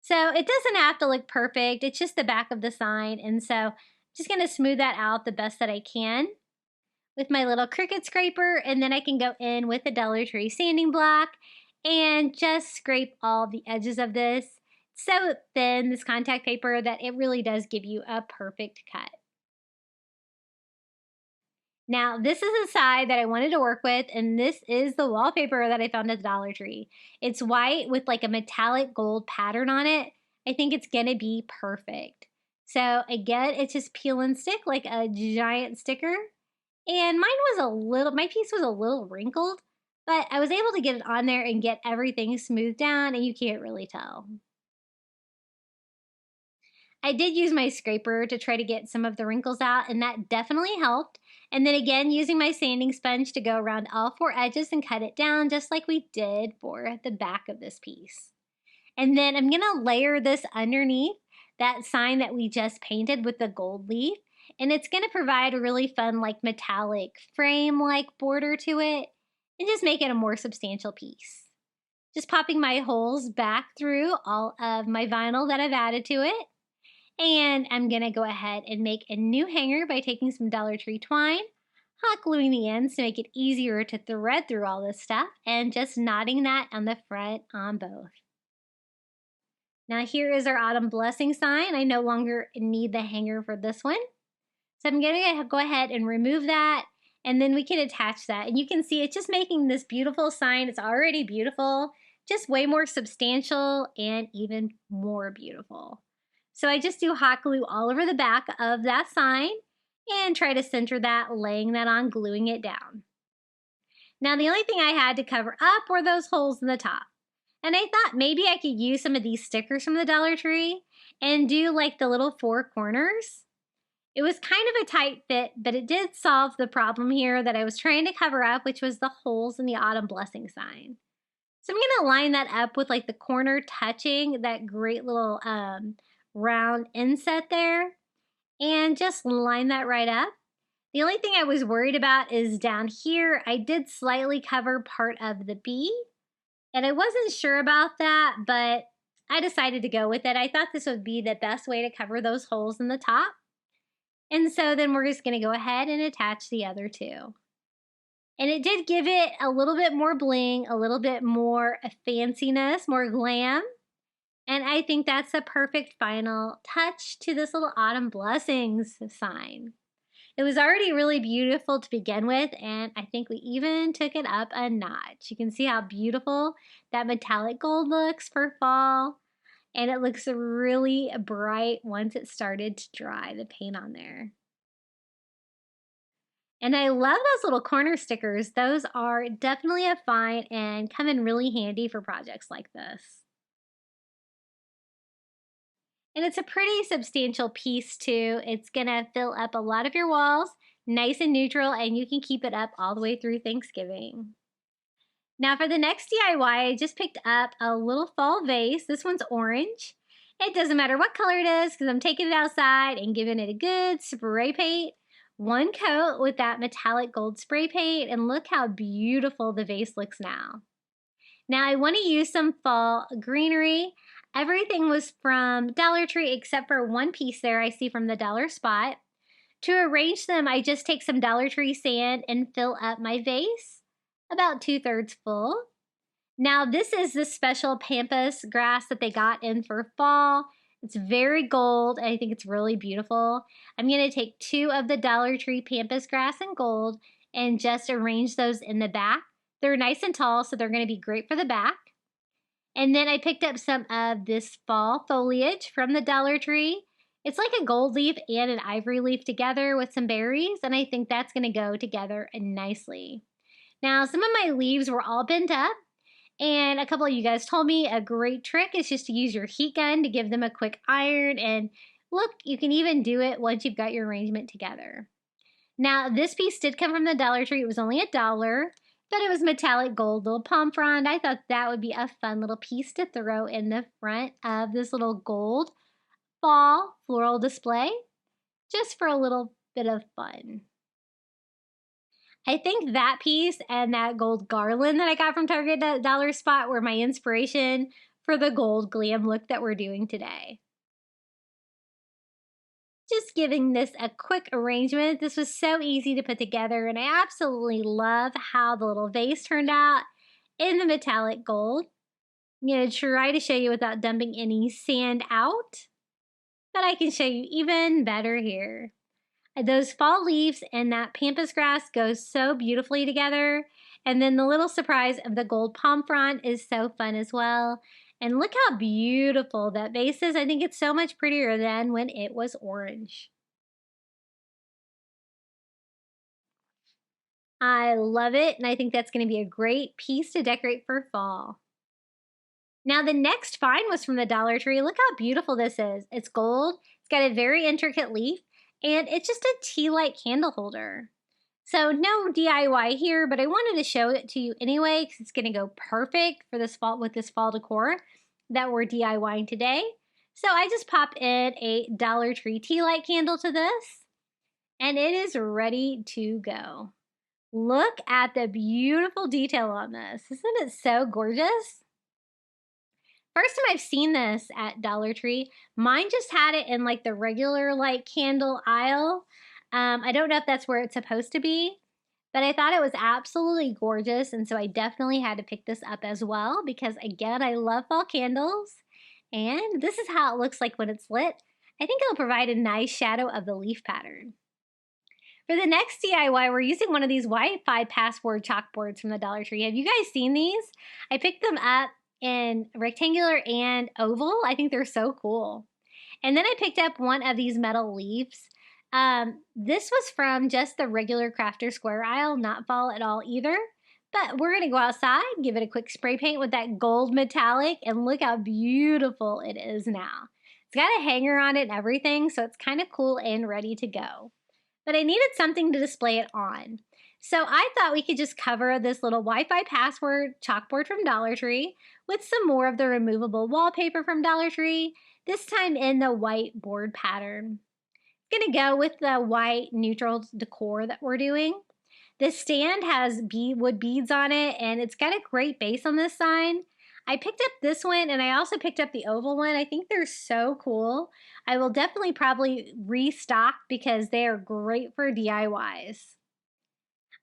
So it doesn't have to look perfect. It's just the back of the sign. And so I'm just going to smooth that out the best that I can with my little Cricut scraper. And then I can go in with the Dollar Tree sanding block and just scrape all the edges of this. It's so thin, this contact paper, that it really does give you a perfect cut. Now, this is the side that I wanted to work with, and this is the wallpaper that I found at the Dollar Tree. It's white with like a metallic gold pattern on it. I think it's gonna be perfect. So again, it's just peel and stick like a giant sticker. And my piece was a little wrinkled, but I was able to get it on there and get everything smoothed down, and you can't really tell. I did use my scraper to try to get some of the wrinkles out, and that definitely helped. And then again, using my sanding sponge to go around all four edges and cut it down just like we did for the back of this piece. And then I'm gonna layer this underneath that sign that we just painted with the gold leaf. And it's gonna provide a really fun like metallic frame-like border to it and just make it a more substantial piece. Just popping my holes back through all of my vinyl that I've added to it. And I'm gonna go ahead and make a new hanger by taking some Dollar Tree twine, hot gluing the ends to make it easier to thread through all this stuff, and just knotting that on the front on both. Now here is our autumn blessing sign. I no longer need the hanger for this one. So I'm gonna go ahead and remove that, and then we can attach that. And you can see it's just making this beautiful sign. It's already beautiful, just way more substantial and even more beautiful. So I just do hot glue all over the back of that sign and try to center that, laying that on, gluing it down. Now the only thing I had to cover up were those holes in the top. And I thought maybe I could use some of these stickers from the Dollar Tree and do like the little four corners. It was kind of a tight fit, but it did solve the problem here that I was trying to cover up, which was the holes in the autumn blessing sign. So I'm gonna line that up with like the corner touching that great little round inset there, and just line that right up. The only thing I was worried about is down here, I did slightly cover part of the bee, and I wasn't sure about that, but I decided to go with it. I thought this would be the best way to cover those holes in the top. And so then we're just gonna go ahead and attach the other two. And it did give it a little bit more bling, a little bit more fanciness, more glam. And I think that's a perfect final touch to this little autumn blessings sign. It was already really beautiful to begin with, and I think we even took it up a notch. You can see how beautiful that metallic gold looks for fall, and it looks really bright once it started to dry, the paint on there. And I love those little corner stickers. Those are definitely a find and come in really handy for projects like this. And it's a pretty substantial piece too. It's gonna fill up a lot of your walls, nice and neutral, and you can keep it up all the way through Thanksgiving. Now for the next DIY, I just picked up a little fall vase. This one's orange. It doesn't matter what color it is because I'm taking it outside and giving it a good spray paint. One coat with that metallic gold spray paint, and look how beautiful the vase looks now. Now I want to use some fall greenery. Everything was from Dollar Tree except for one piece there I see from the Dollar Spot. To arrange them, I just take some Dollar Tree sand and fill up my vase, about 2/3 full. Now this is the special pampas grass that they got in for fall. It's very gold, and I think it's really beautiful. I'm gonna take 2 of the Dollar Tree pampas grass in gold and just arrange those in the back. They're nice and tall, so they're gonna be great for the back. And then I picked up some of this fall foliage from the Dollar Tree. It's like a gold leaf and an ivory leaf together with some berries, and I think that's gonna go together nicely. Now, some of my leaves were all bent up, and a couple of you guys told me a great trick is just to use your heat gun to give them a quick iron, and look, you can even do it once you've got your arrangement together. Now, this piece did come from the Dollar Tree. It was only $1, but it was metallic gold, little palm frond. I thought that would be a fun little piece to throw in the front of this little gold fall floral display, just for a little bit of fun. I think that piece and that gold garland that I got from Target Dollar Spot were my inspiration for the gold glam look that we're doing today. Just giving this a quick arrangement. This was so easy to put together, and I absolutely love how the little vase turned out in the metallic gold. I'm going to try to show you without dumping any sand out, but I can show you even better here. Those fall leaves and that pampas grass go so beautifully together, and then the little surprise of the gold palm frond is so fun as well. And look how beautiful that vase is. I think it's so much prettier than when it was orange. I love it, and I think that's going to be a great piece to decorate for fall. Now the next find was from the Dollar Tree. Look how beautiful this is. It's gold, it's got a very intricate leaf, and it's just a tea light candle holder. So no DIY here, but I wanted to show it to you anyway because it's going to go perfect for this fall with this fall decor that we're DIYing today. So I just pop in a Dollar Tree tea light candle to this, and it is ready to go. Look at the beautiful detail on this. Isn't it so gorgeous? First time I've seen this at Dollar Tree. Mine just had it in like the regular like candle aisle. I don't know if that's where it's supposed to be, but I thought it was absolutely gorgeous, and so I definitely had to pick this up as well because, again, I love fall candles, and this is how it looks like when it's lit. I think it'll provide a nice shadow of the leaf pattern. For the next DIY, we're using one of these Wi-Fi password chalkboards from the Dollar Tree. Have you guys seen these? I picked them up in rectangular and oval. I think they're so cool. And then I picked up one of these metal leaves. This was from just the regular crafter square aisle, not fall at all either. But we're going to go outside, give it a quick spray paint with that gold metallic, and look how beautiful it is now. It's got a hanger on it and everything, so it's kind of cool and ready to go. But I needed something to display it on. So I thought we could just cover this little Wi-Fi password chalkboard from Dollar Tree with some more of the removable wallpaper from Dollar Tree, this time in the white board pattern. Gonna go with the white neutral decor that we're doing. This stand has wood beads on it, and it's got a great base on this sign. I picked up this one, and I also picked up the oval one. I think they're so cool. I will definitely probably restock because they are great for DIYs.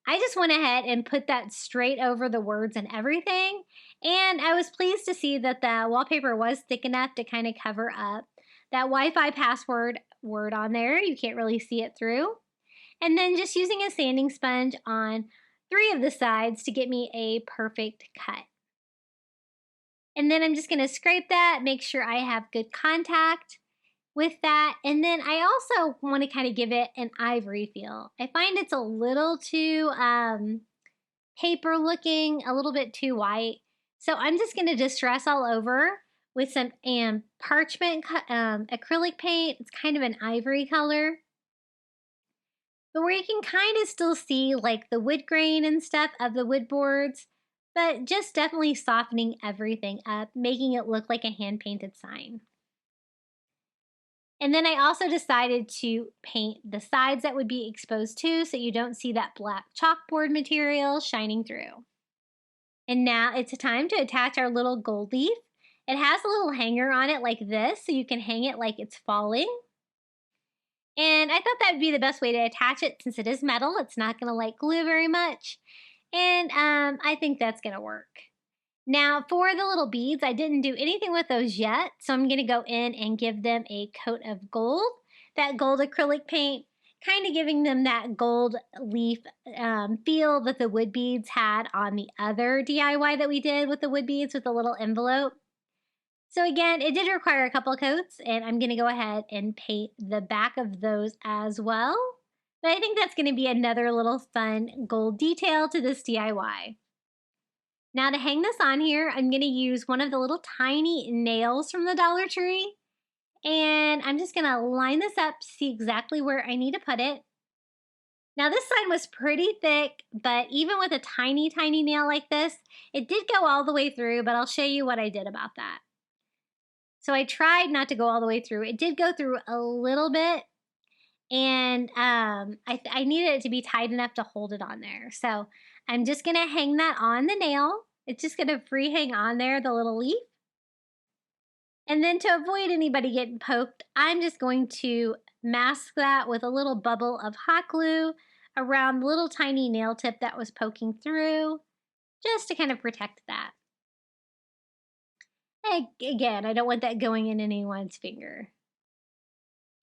I just went ahead and put that straight over the words and everything, and I was pleased to see that the wallpaper was thick enough to kind of cover up that Wi-Fi password word on there. You can't really see it through. And then just using a sanding sponge on 3 of the sides to get me a perfect cut. And then I'm just going to scrape that, make sure I have good contact with that. And then I also want to kind of give it an ivory feel. I find it's a little too paper looking, a little bit too white. So I'm just going to distress all over with some parchment acrylic paint. It's kind of an ivory color. But where you can kind of still see like the wood grain and stuff of the wood boards, but just definitely softening everything up, making it look like a hand-painted sign. And then I also decided to paint the sides that would be exposed too, so you don't see that black chalkboard material shining through. And now it's time to attach our little gold leaf. It has a little hanger on it like this, so you can hang it like it's falling. And I thought that would be the best way to attach it since it is metal. It's not going to like glue very much. And I think that's going to work. Now for the little beads, I didn't do anything with those yet. So I'm going to go in and give them a coat of gold. That gold acrylic paint, kind of giving them that gold leaf feel that the wood beads had on the other DIY that we did with the wood beads with the little envelope. So again, it did require a couple coats, and I'm going to go ahead and paint the back of those as well. But I think that's going to be another little fun gold detail to this DIY. Now to hang this on here, I'm going to use one of the little tiny nails from the Dollar Tree. And I'm just going to line this up to see exactly where I need to put it. Now this sign was pretty thick, but even with a tiny, tiny nail like this, it did go all the way through, but I'll show you what I did about that. So I tried not to go all the way through. It did go through a little bit, and I needed it to be tight enough to hold it on there. So I'm just going to hang that on the nail. It's just going to free hang on there, the little leaf. And then to avoid anybody getting poked, I'm just going to mask that with a little bubble of hot glue around the little tiny nail tip that was poking through, just to kind of protect that. Again, I don't want that going in anyone's finger.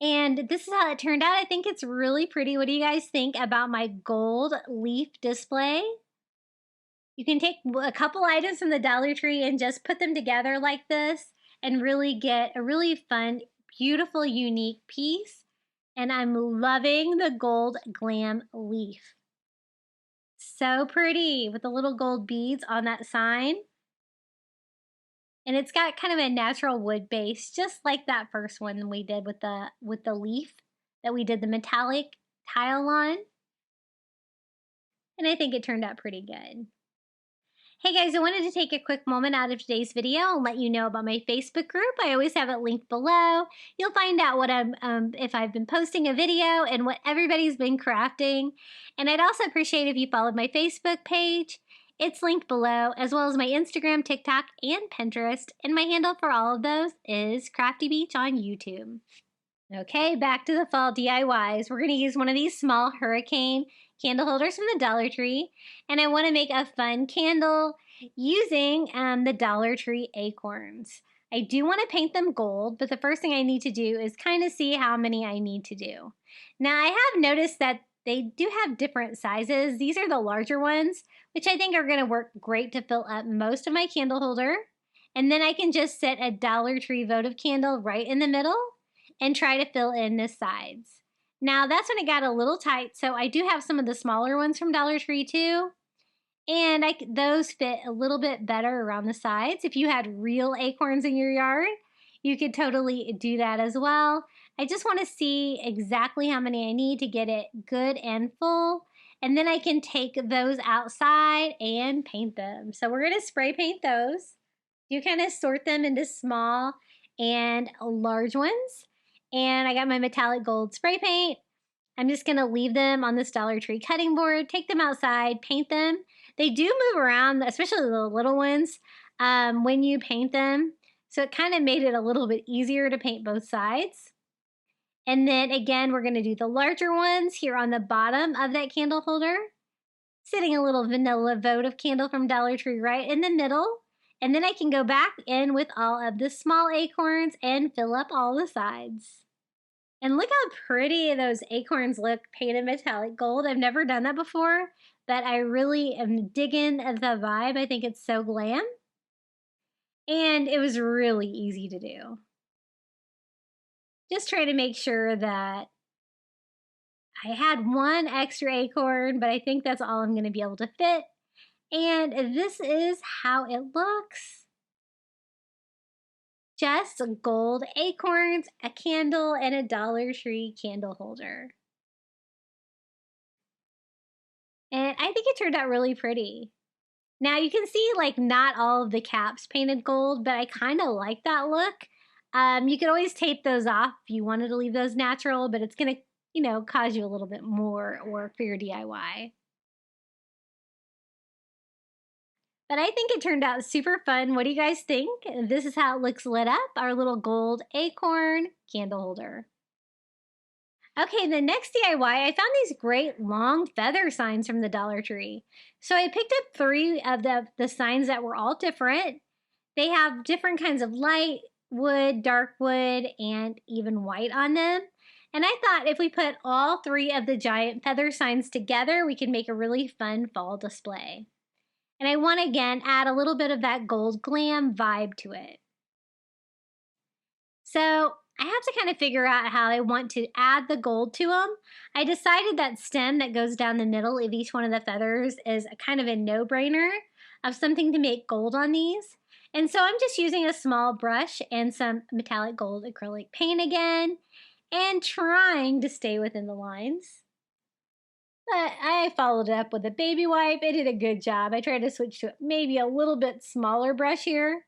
And this is how it turned out. I think it's really pretty. What do you guys think about my gold leaf display? You can take a couple items from the Dollar Tree and just put them together like this and really get a really fun, beautiful, unique piece. And I'm loving the gold glam leaf. so pretty with the little gold beads on that sign. And it's got kind of a natural wood base, just like that first one we did with the leaf that we did the metallic tile on. And I think it turned out pretty good. Hey guys, I wanted to take a quick moment out of today's video and let you know about my Facebook group. I always have it linked below. You'll find out what if I've been posting a video and what everybody's been crafting. And I'd also appreciate if you followed my Facebook page. It's linked below, as well as my Instagram, TikTok, and Pinterest. And my handle for all of those is Crafty Beach on YouTube. Okay, back to the fall DIYs. We're going to use one of these small hurricane candle holders from the Dollar Tree. And I want to make a fun candle using the Dollar Tree acorns. I do want to paint them gold, but the first thing I need to do is kind of see how many I need to do. Now, I have noticed that they do have different sizes. These are the larger ones, which I think are going to work great to fill up most of my candle holder. And then I can just set a Dollar Tree votive candle right in the middle and try to fill in the sides. Now that's when it got a little tight, so I do have some of the smaller ones from Dollar Tree too. And those fit a little bit better around the sides. If you had real acorns in your yard, you could totally do that as well. I just want to see exactly how many I need to get it good and full. And then I can take those outside and paint them. So we're going to spray paint those. You kind of sort them into small and large ones. And I got my metallic gold spray paint. I'm just going to leave them on this Dollar Tree cutting board, take them outside, paint them. They do move around, especially the little ones, when you paint them. So it kind of made it a little bit easier to paint both sides. And then again, we're going to do the larger ones here on the bottom of that candle holder. Sitting a little vanilla votive candle from Dollar Tree right in the middle. And then I can go back in with all of the small acorns and fill up all the sides. And look how pretty those acorns look painted metallic gold. I've never done that before, but I really am digging the vibe. I think it's so glam. And it was really easy to do. Just trying to make sure that I had one extra acorn, but I think that's all I'm going to be able to fit. And this is how it looks. Just gold acorns, a candle, and a Dollar Tree candle holder. And I think it turned out really pretty. Now you can see like not all of the caps painted gold, but I kind of like that look. You could always tape those off if you wanted to leave those natural, but it's going to, cause you a little bit more work for your DIY. But I think it turned out super fun. What do you guys think? This is how it looks lit up, our little gold acorn candle holder. Okay, the next DIY, I found these great long feather signs from the Dollar Tree. So I picked up 3 of the signs that were all different. They have different kinds of light wood, dark wood, and even white on them. And I thought if we put all 3 of the giant feather signs together, we could make a really fun fall display. And I want to, again, add a little bit of that gold glam vibe to it. So I have to kind of figure out how I want to add the gold to them. I decided that stem that goes down the middle of each one of the feathers is kind of a no-brainer of something to make gold on these. And so I'm just using a small brush and some metallic gold acrylic paint again and trying to stay within the lines. But I followed it up with a baby wipe. It did a good job. I tried to switch to maybe a little bit smaller brush here.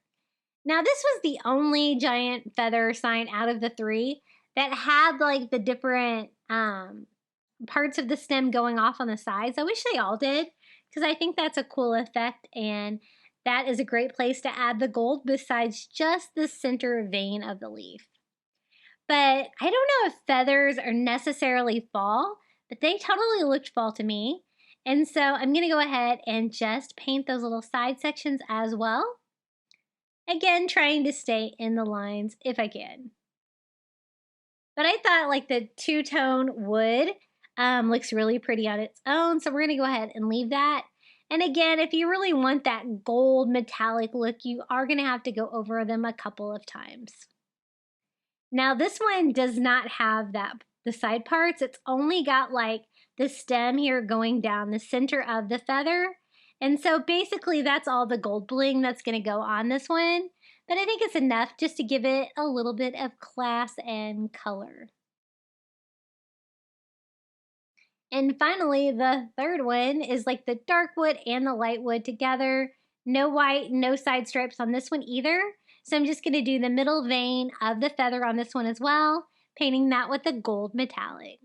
Now this was the only giant feather sign out of the 3 that had like the different parts of the stem going off on the sides. I wish they all did because I think that's a cool effect and that is a great place to add the gold besides just the center vein of the leaf. But I don't know if feathers are necessarily fall, but they totally looked fall to me. And so I'm going to go ahead and just paint those little side sections as well. Again, trying to stay in the lines if I can. But I thought like the two-tone wood looks really pretty on its own. So we're going to go ahead and leave that. And again, if you really want that gold metallic look, you are going to have to go over them a couple of times. Now this one does not have the side parts. It's only got like the stem here going down the center of the feather. And so basically that's all the gold bling that's going to go on this one. But I think it's enough just to give it a little bit of class and color. And finally, the third one is like the dark wood and the light wood together. No white, no side stripes on this one either. So I'm just going to do the middle vein of the feather on this one as well, painting that with the gold metallic.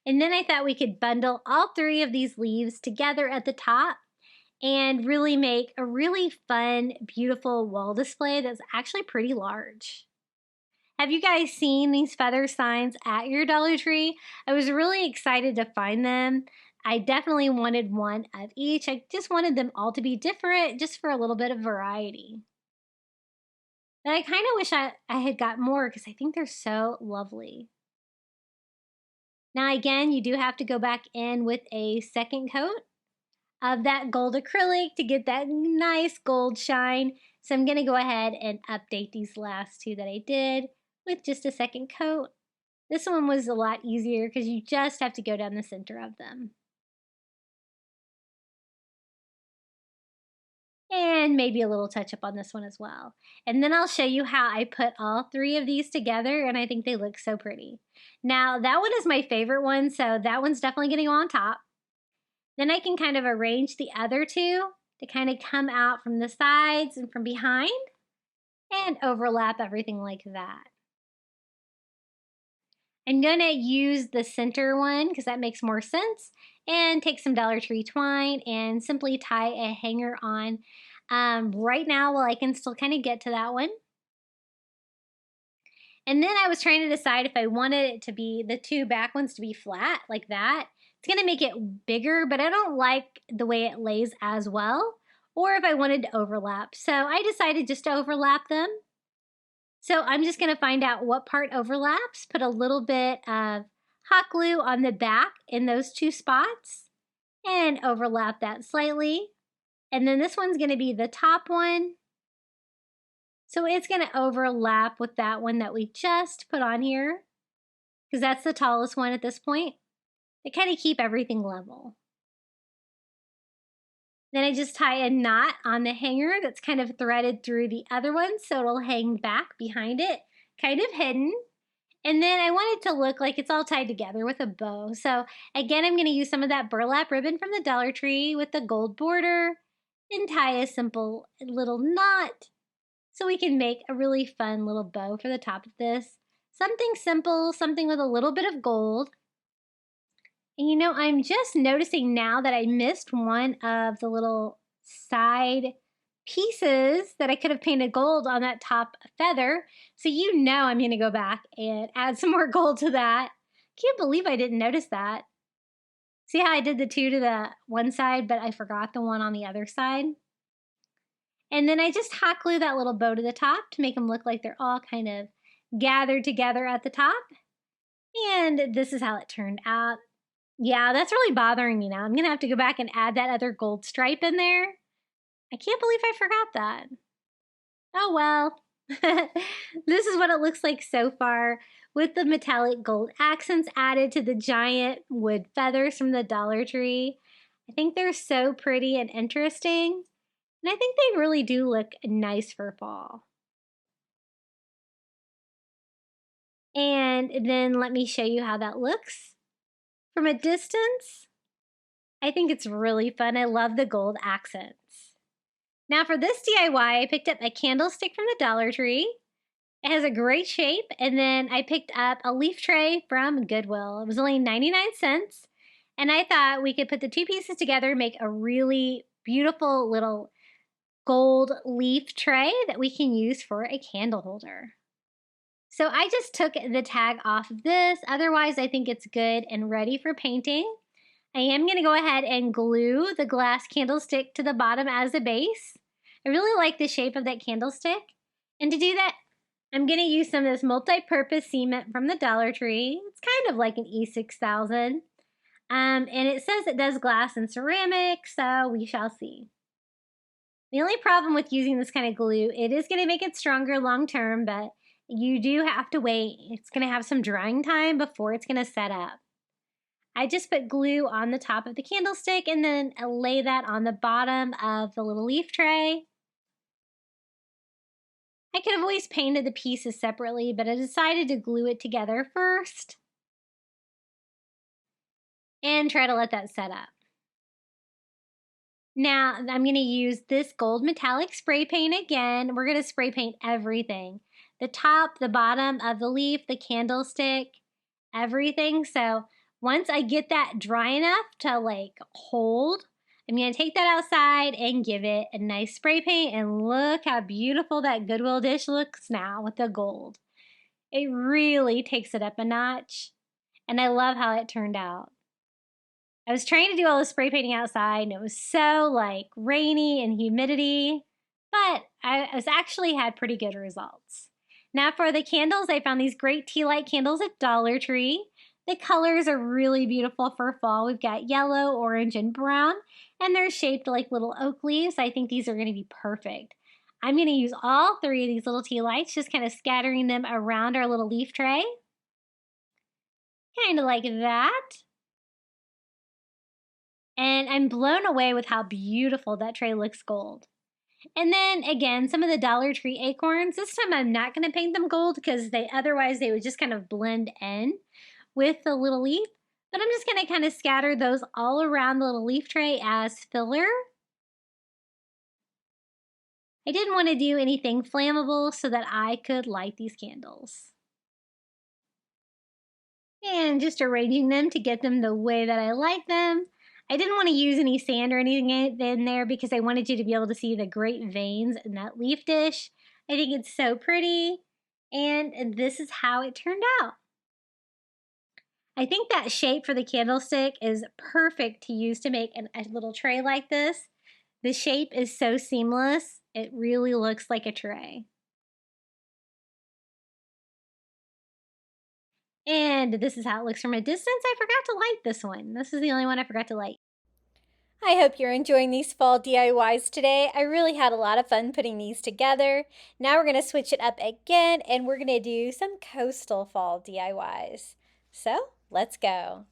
And then I thought we could bundle all three of these leaves together at the top and really make a really fun, beautiful wall display that's actually pretty large. Have you guys seen these feather signs at your Dollar Tree? I was really excited to find them. I definitely wanted one of each. I just wanted them all to be different, just for a little bit of variety. But I kind of wish I had got more because I think they're so lovely. Now again, you do have to go back in with a second coat of that gold acrylic to get that nice gold shine. So I'm going to go ahead and update these last two that I did with just a second coat. This one was a lot easier because you just have to go down the center of them. And maybe a little touch up on this one as well. And then I'll show you how I put all three of these together, and I think they look so pretty. Now that one is my favorite one, so that one's definitely going to go on top. Then I can kind of arrange the other two to kind of come out from the sides and from behind and overlap everything like that. I'm going to use the center one because that makes more sense, and take some Dollar Tree twine and simply tie a hanger on right now while I can still kind of get to that one. And then I was trying to decide if I wanted it to be the two back ones to be flat like that. It's going to make it bigger, but I don't like the way it lays as well, or if I wanted to overlap. So I decided just to overlap them. So I'm just going to find out what part overlaps, put a little bit of hot glue on the back in those two spots, and overlap that slightly. And then this one's going to be the top one. So it's going to overlap with that one that we just put on here, because that's the tallest one at this point. They kind of keep everything level. Then I just tie a knot on the hanger that's kind of threaded through the other one, so it'll hang back behind it, kind of hidden. And then I want it to look like it's all tied together with a bow. So again, I'm going to use some of that burlap ribbon from the Dollar Tree with the gold border and tie a simple little knot so we can make a really fun little bow for the top of this. Something simple, something with a little bit of gold. And you know, I'm just noticing now that I missed one of the little side pieces that I could have painted gold on that top feather. So you know I'm going to go back and add some more gold to that. Can't believe I didn't notice that. See how I did the two to the one side, but I forgot the one on the other side? And then I just hot glue that little bow to the top to make them look like they're all kind of gathered together at the top. And this is how it turned out. Yeah, that's really bothering me now. I'm going to have to go back and add that other gold stripe in there. I can't believe I forgot that. Oh well. This is what it looks like so far with the metallic gold accents added to the giant wood feathers from the Dollar Tree. I think they're so pretty and interesting. And I think they really do look nice for fall. And then let me show you how that looks. From a distance, I think it's really fun. I love the gold accents. Now for this DIY, I picked up a candlestick from the Dollar Tree. It has a great shape. And then I picked up a leaf tray from Goodwill. It was only 99 cents. And I thought we could put the two pieces together and make a really beautiful little gold leaf tray that we can use for a candle holder. So I just took the tag off of this. Otherwise, I think it's good and ready for painting. I am going to go ahead and glue the glass candlestick to the bottom as a base. I really like the shape of that candlestick. And to do that, I'm going to use some of this multi-purpose cement from the Dollar Tree. It's kind of like an E6000. And it says it does glass and ceramic, so we shall see. The only problem with using this kind of glue, it is going to make it stronger long term, but you do have to wait. It's going to have some drying time before it's going to set up. I just put glue on the top of the candlestick and then lay that on the bottom of the little leaf tray. I could have always painted the pieces separately, but I decided to glue it together first and try to let that set up. Now I'm going to use this gold metallic spray paint again. We're going to spray paint everything. The top, the bottom of the leaf, the candlestick, everything. So once I get that dry enough to like hold, I'm going to take that outside and give it a nice spray paint, and look how beautiful that Goodwill dish looks now with the gold. It really takes it up a notch, and I love how it turned out. I was trying to do all the spray painting outside, and it was so like rainy and humidity, but I was actually had pretty good results. Now for the candles, I found these great tea light candles at Dollar Tree. The colors are really beautiful for fall. We've got yellow, orange, and brown, and they're shaped like little oak leaves. I think these are going to be perfect. I'm going to use all three of these little tea lights, just kind of scattering them around our little leaf tray. Kind of like that. And I'm blown away with how beautiful that tray looks gold. And then again, some of the Dollar Tree acorns. This time I'm not going to paint them gold because otherwise they would just kind of blend in with the little leaf. But I'm just going to kind of scatter those all around the little leaf tray as filler. I didn't want to do anything flammable so that I could light these candles. And just arranging them to get them the way that I like them. I didn't want to use any sand or anything in there because I wanted you to be able to see the great veins in that leaf dish. I think it's so pretty, and this is how it turned out. I think that shape for the candlestick is perfect to use to make a little tray like this. The shape is so seamless, it really looks like a tray. And this is how it looks from a distance. I forgot to light this one. This is the only one I forgot to light. I hope you're enjoying these fall DIYs today. I really had a lot of fun putting these together. Now we're going to switch it up again, and we're going to do some coastal fall DIYs. So let's go.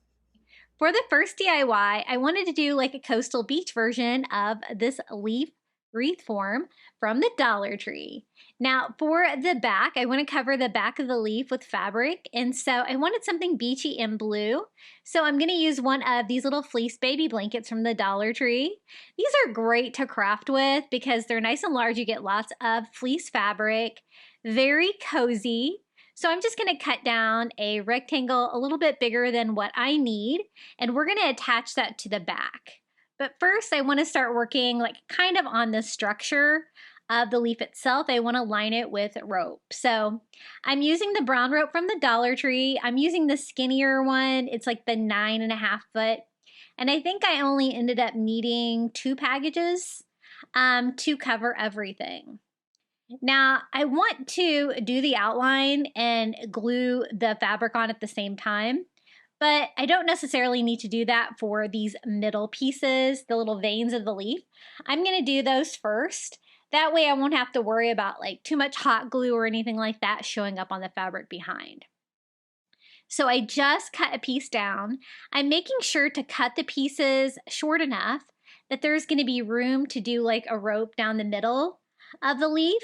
For the first DIY, I wanted to do like a coastal beach version of this leaf wreath form from the Dollar Tree. Now for the back, I want to cover the back of the leaf with fabric, and so I wanted something beachy and blue. So I'm going to use one of these little fleece baby blankets from the Dollar Tree. These are great to craft with because they're nice and large. You get lots of fleece fabric, very cozy. So I'm just going to cut down a rectangle a little bit bigger than what I need, and we're going to attach that to the back. But first I want to start working like kind of on the structure of the leaf itself. I want to line it with rope. So I'm using the brown rope from the Dollar Tree. I'm using the skinnier one. It's like the 9.5 foot. And I think I only ended up needing 2 packages to cover everything. Now I want to do the outline and glue the fabric on at the same time, but I don't necessarily need to do that for these middle pieces, the little veins of the leaf. I'm going to do those first. That way I won't have to worry about like too much hot glue or anything like that showing up on the fabric behind. So I just cut a piece down. I'm making sure to cut the pieces short enough that there's going to be room to do like a rope down the middle of the leaf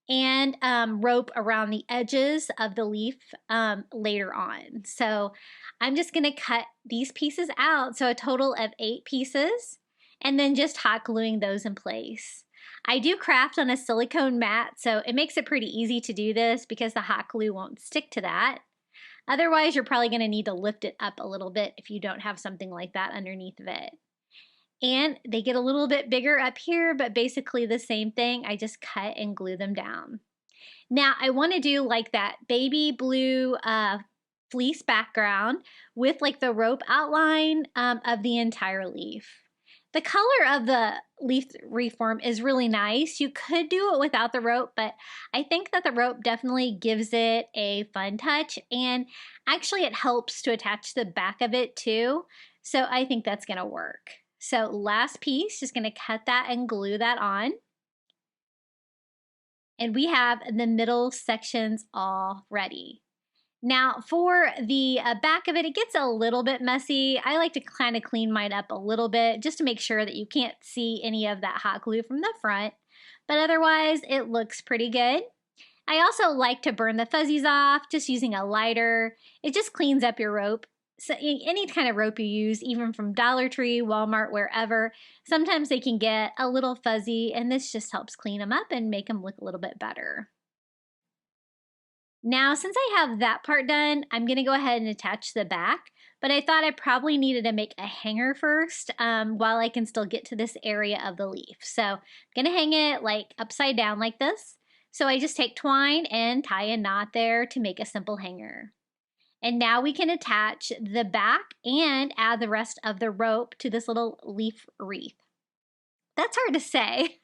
and rope around the edges of the leaf later on. So I'm just going to cut these pieces out, so a total of 8 pieces, and then just hot gluing those in place. I do craft on a silicone mat, so it makes it pretty easy to do this because the hot glue won't stick to that. Otherwise, you're probably going to need to lift it up a little bit if you don't have something like that underneath of it. And they get a little bit bigger up here, but basically the same thing. I just cut and glue them down. Now I want to do like that baby blue fleece background with like the rope outline of the entire leaf. The color of the leaf reform is really nice. You could do it without the rope, but I think that the rope definitely gives it a fun touch, and actually it helps to attach the back of it too. So I think that's going to work. So last piece, just going to cut that and glue that on. And we have the middle sections all ready. Now for the back of it, it gets a little bit messy. I like to kind of clean mine up a little bit just to make sure that you can't see any of that hot glue from the front. But otherwise, it looks pretty good. I also like to burn the fuzzies off just using a lighter. It just cleans up your rope. So any kind of rope you use, even from Dollar Tree, Walmart, wherever, sometimes they can get a little fuzzy, and this just helps clean them up and make them look a little bit better. Now, since I have that part done, I'm going to go ahead and attach the back, but I thought I probably needed to make a hanger first while I can still get to this area of the leaf. So I'm going to hang it like upside down like this. So I just take twine and tie a knot there to make a simple hanger. And now we can attach the back and add the rest of the rope to this little leaf wreath. That's hard to say.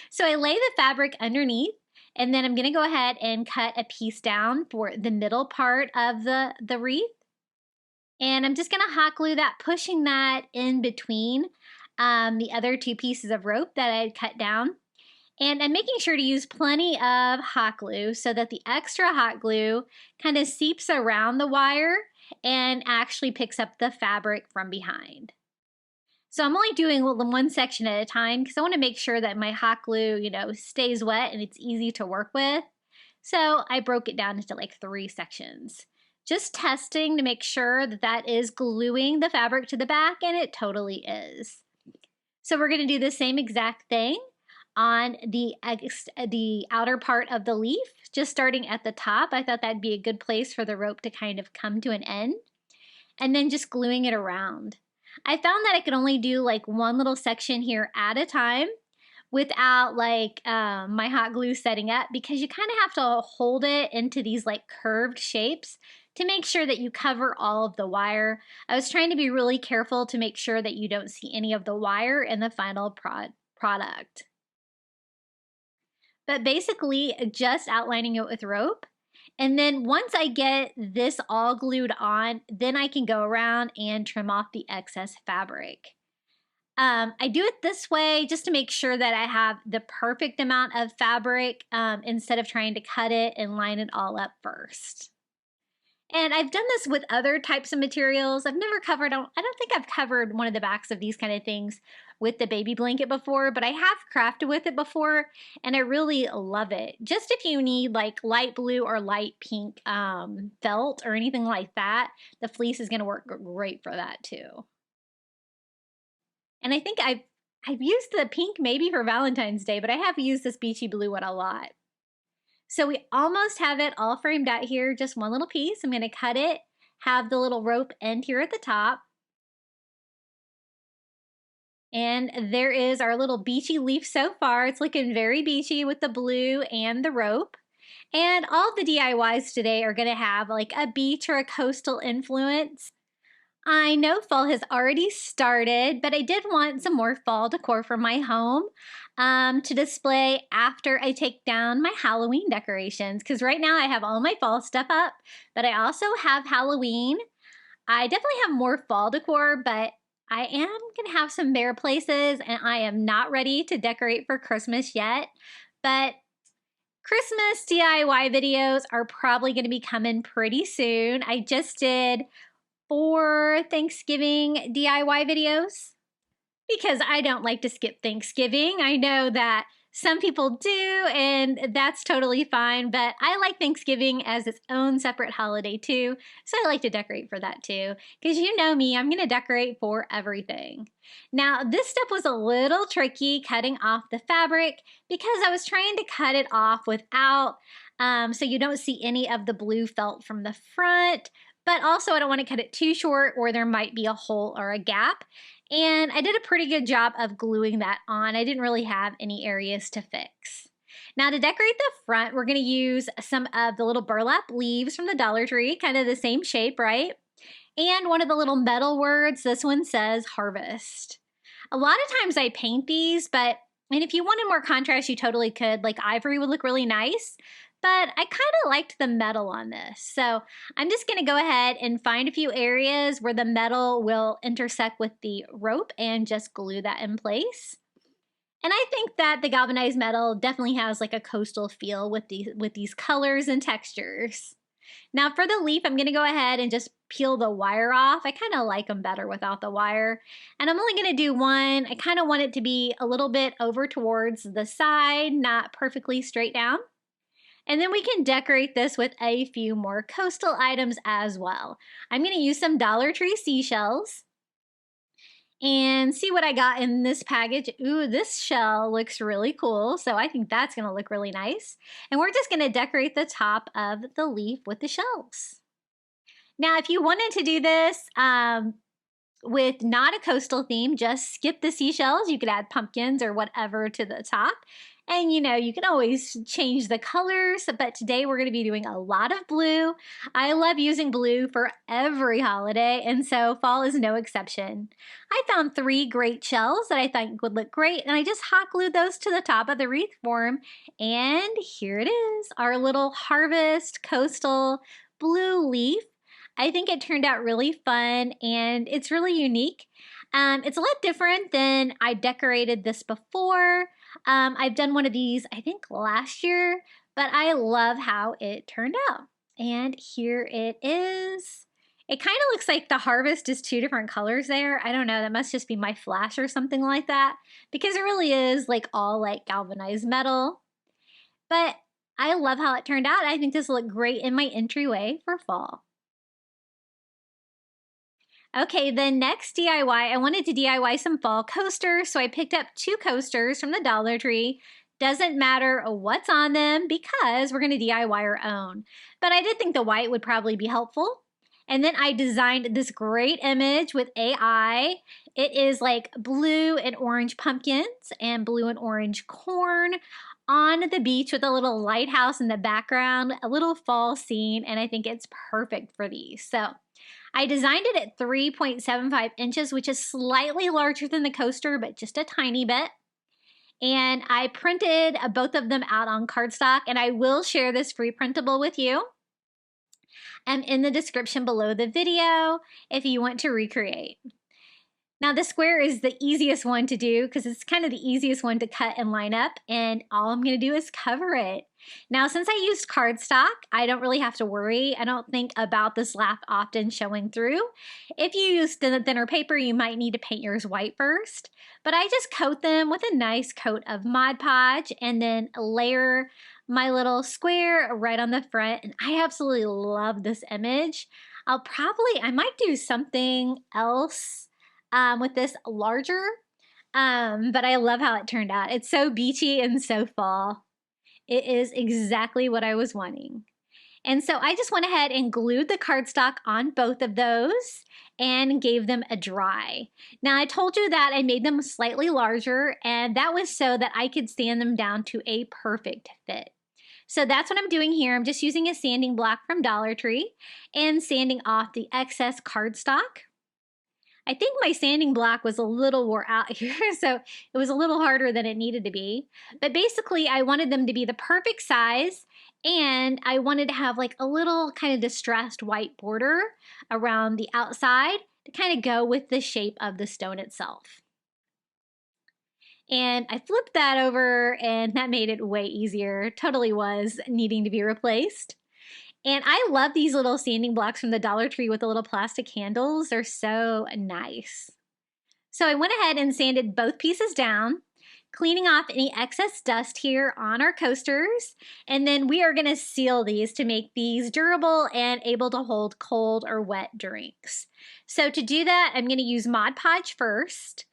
So I lay the fabric underneath, and then I'm going to go ahead and cut a piece down for the middle part of the wreath. And I'm just going to hot glue that, pushing that in between the other two pieces of rope that I had cut down. And I'm making sure to use plenty of hot glue so that the extra hot glue kind of seeps around the wire and actually picks up the fabric from behind. So I'm only doing one section at a time because I want to make sure that my hot glue, stays wet and it's easy to work with. So I broke it down into like 3 sections. Just testing to make sure that that is gluing the fabric to the back, and it totally is. So we're going to do the same exact thing on the outer part of the leaf, just starting at the top. I thought that'd be a good place for the rope to kind of come to an end, and then just gluing it around. I found that I could only do like one little section here at a time without like my hot glue setting up, because you kind of have to hold it into these like curved shapes to make sure that you cover all of the wire. I was trying to be really careful to make sure that you don't see any of the wire in the final product. But basically just outlining it with rope. And then once I get this all glued on, then I can go around and trim off the excess fabric. I do it this way just to make sure that I have the perfect amount of fabric instead of trying to cut it and line it all up first. And I've done this with other types of materials. I've never covered, I don't think I've covered one of the backs of these kind of things with the baby blanket before, but I have crafted with it before, and I really love it. Just if you need like light blue or light pink felt or anything like that, the fleece is going to work great for that too. And I think I've used the pink maybe for Valentine's Day, but I have used this beachy blue one a lot. So we almost have it all framed out here, just one little piece. I'm going to cut it, have the little rope end here at the top. And there is our little beachy leaf so far. It's looking very beachy with the blue and the rope. And all of the DIYs today are going to have like a beach or a coastal influence. I know fall has already started, but I did want some more fall decor for my home to display after I take down my Halloween decorations. Because right now I have all my fall stuff up, but I also have Halloween. I definitely have more fall decor, but I am going to have some bare places, and I am not ready to decorate for Christmas yet. But Christmas DIY videos are probably going to be coming pretty soon. I just did 4 Thanksgiving DIY videos because I don't like to skip Thanksgiving. I know that some people do, and that's totally fine, but I like Thanksgiving as its own separate holiday too, so I like to decorate for that too, because you know me, I'm going to decorate for everything. Now, this step was a little tricky, cutting off the fabric, because I was trying to cut it off without, so you don't see any of the blue felt from the front, but also I don't want to cut it too short or there might be a hole or a gap. And I did a pretty good job of gluing that on. I didn't really have any areas to fix. Now to decorate the front, we're going to use some of the little burlap leaves from the Dollar Tree, kind of the same shape, right? And one of the little metal words, this one says harvest. A lot of times I paint these, and if you wanted more contrast, you totally could. Like ivory would look really nice. But I kind of liked the metal on this. So I'm just going to go ahead and find a few areas where the metal will intersect with the rope and just glue that in place. And I think that the galvanized metal definitely has like a coastal feel with these colors and textures. Now for the leaf, I'm gonna go ahead and just peel the wire off. I kind of like them better without the wire. And I'm only gonna do one. I kind of want it to be a little bit over towards the side, not perfectly straight down. And then we can decorate this with a few more coastal items as well. I'm gonna use some Dollar Tree seashells and see what I got in this package. Ooh, this shell looks really cool. So I think that's gonna look really nice. And we're just gonna decorate the top of the leaf with the shells. Now, if you wanted to do this with not a coastal theme, just skip the seashells. You could add pumpkins or whatever to the top. And you know, you can always change the colors, but today we're going to be doing a lot of blue. I love using blue for every holiday, and so fall is no exception. I found 3 great shells that I thought would look great, and I just hot glued those to the top of the wreath form. And here it is, our little harvest coastal blue leaf. I think it turned out really fun, and it's really unique. It's a lot different than I decorated this before. I've done one of these, I think last year, but I love how it turned out. And here it is. It kind of looks like the harvest is 2 different colors there. I don't know, that must just be my flash or something like that, because it really is like all like galvanized metal. But I love how it turned out. I think this will look great in my entryway for fall. Okay, the next DIY, I wanted to DIY some fall coasters, so I picked up 2 coasters from the Dollar Tree. Doesn't matter what's on them because we're gonna DIY our own. But I did think the white would probably be helpful. And then I designed this great image with AI. It is like blue and orange pumpkins and blue and orange corn on the beach with a little lighthouse in the background, a little fall scene, and I think it's perfect for these. So I designed it at 3.75 inches, which is slightly larger than the coaster, but just a tiny bit. And I printed both of them out on cardstock, and I will share this free printable with you in the description below the video if you want to recreate. Now the square is the easiest one to do because it's kind of the easiest one to cut and line up, and all I'm going to do is cover it. Now since I used cardstock, I don't really have to worry. I don't think about this lap often showing through. If you use thinner paper, you might need to paint yours white first, but I just coat them with a nice coat of Mod Podge and then layer my little square right on the front, and I absolutely love this image. I might do something else with this larger, but I love how it turned out. It's so beachy and so fall. It is exactly what I was wanting. And so I just went ahead and glued the cardstock on both of those and gave them a dry. Now I told you that I made them slightly larger, and that was so that I could sand them down to a perfect fit. So that's what I'm doing here. I'm just using a sanding block from Dollar Tree and sanding off the excess cardstock. I think my sanding block was a little wore out here, so it was a little harder than it needed to be. But basically, I wanted them to be the perfect size, and I wanted to have like a little kind of distressed white border around the outside to kind of go with the shape of the stone itself. And I flipped that over, and that made it way easier. Totally was needing to be replaced. And I love these little sanding blocks from the Dollar Tree with the little plastic handles. They're so nice. So I went ahead and sanded both pieces down, cleaning off any excess dust here on our coasters. And then we are going to seal these to make these durable and able to hold cold or wet drinks. So to do that, I'm going to use Mod Podge first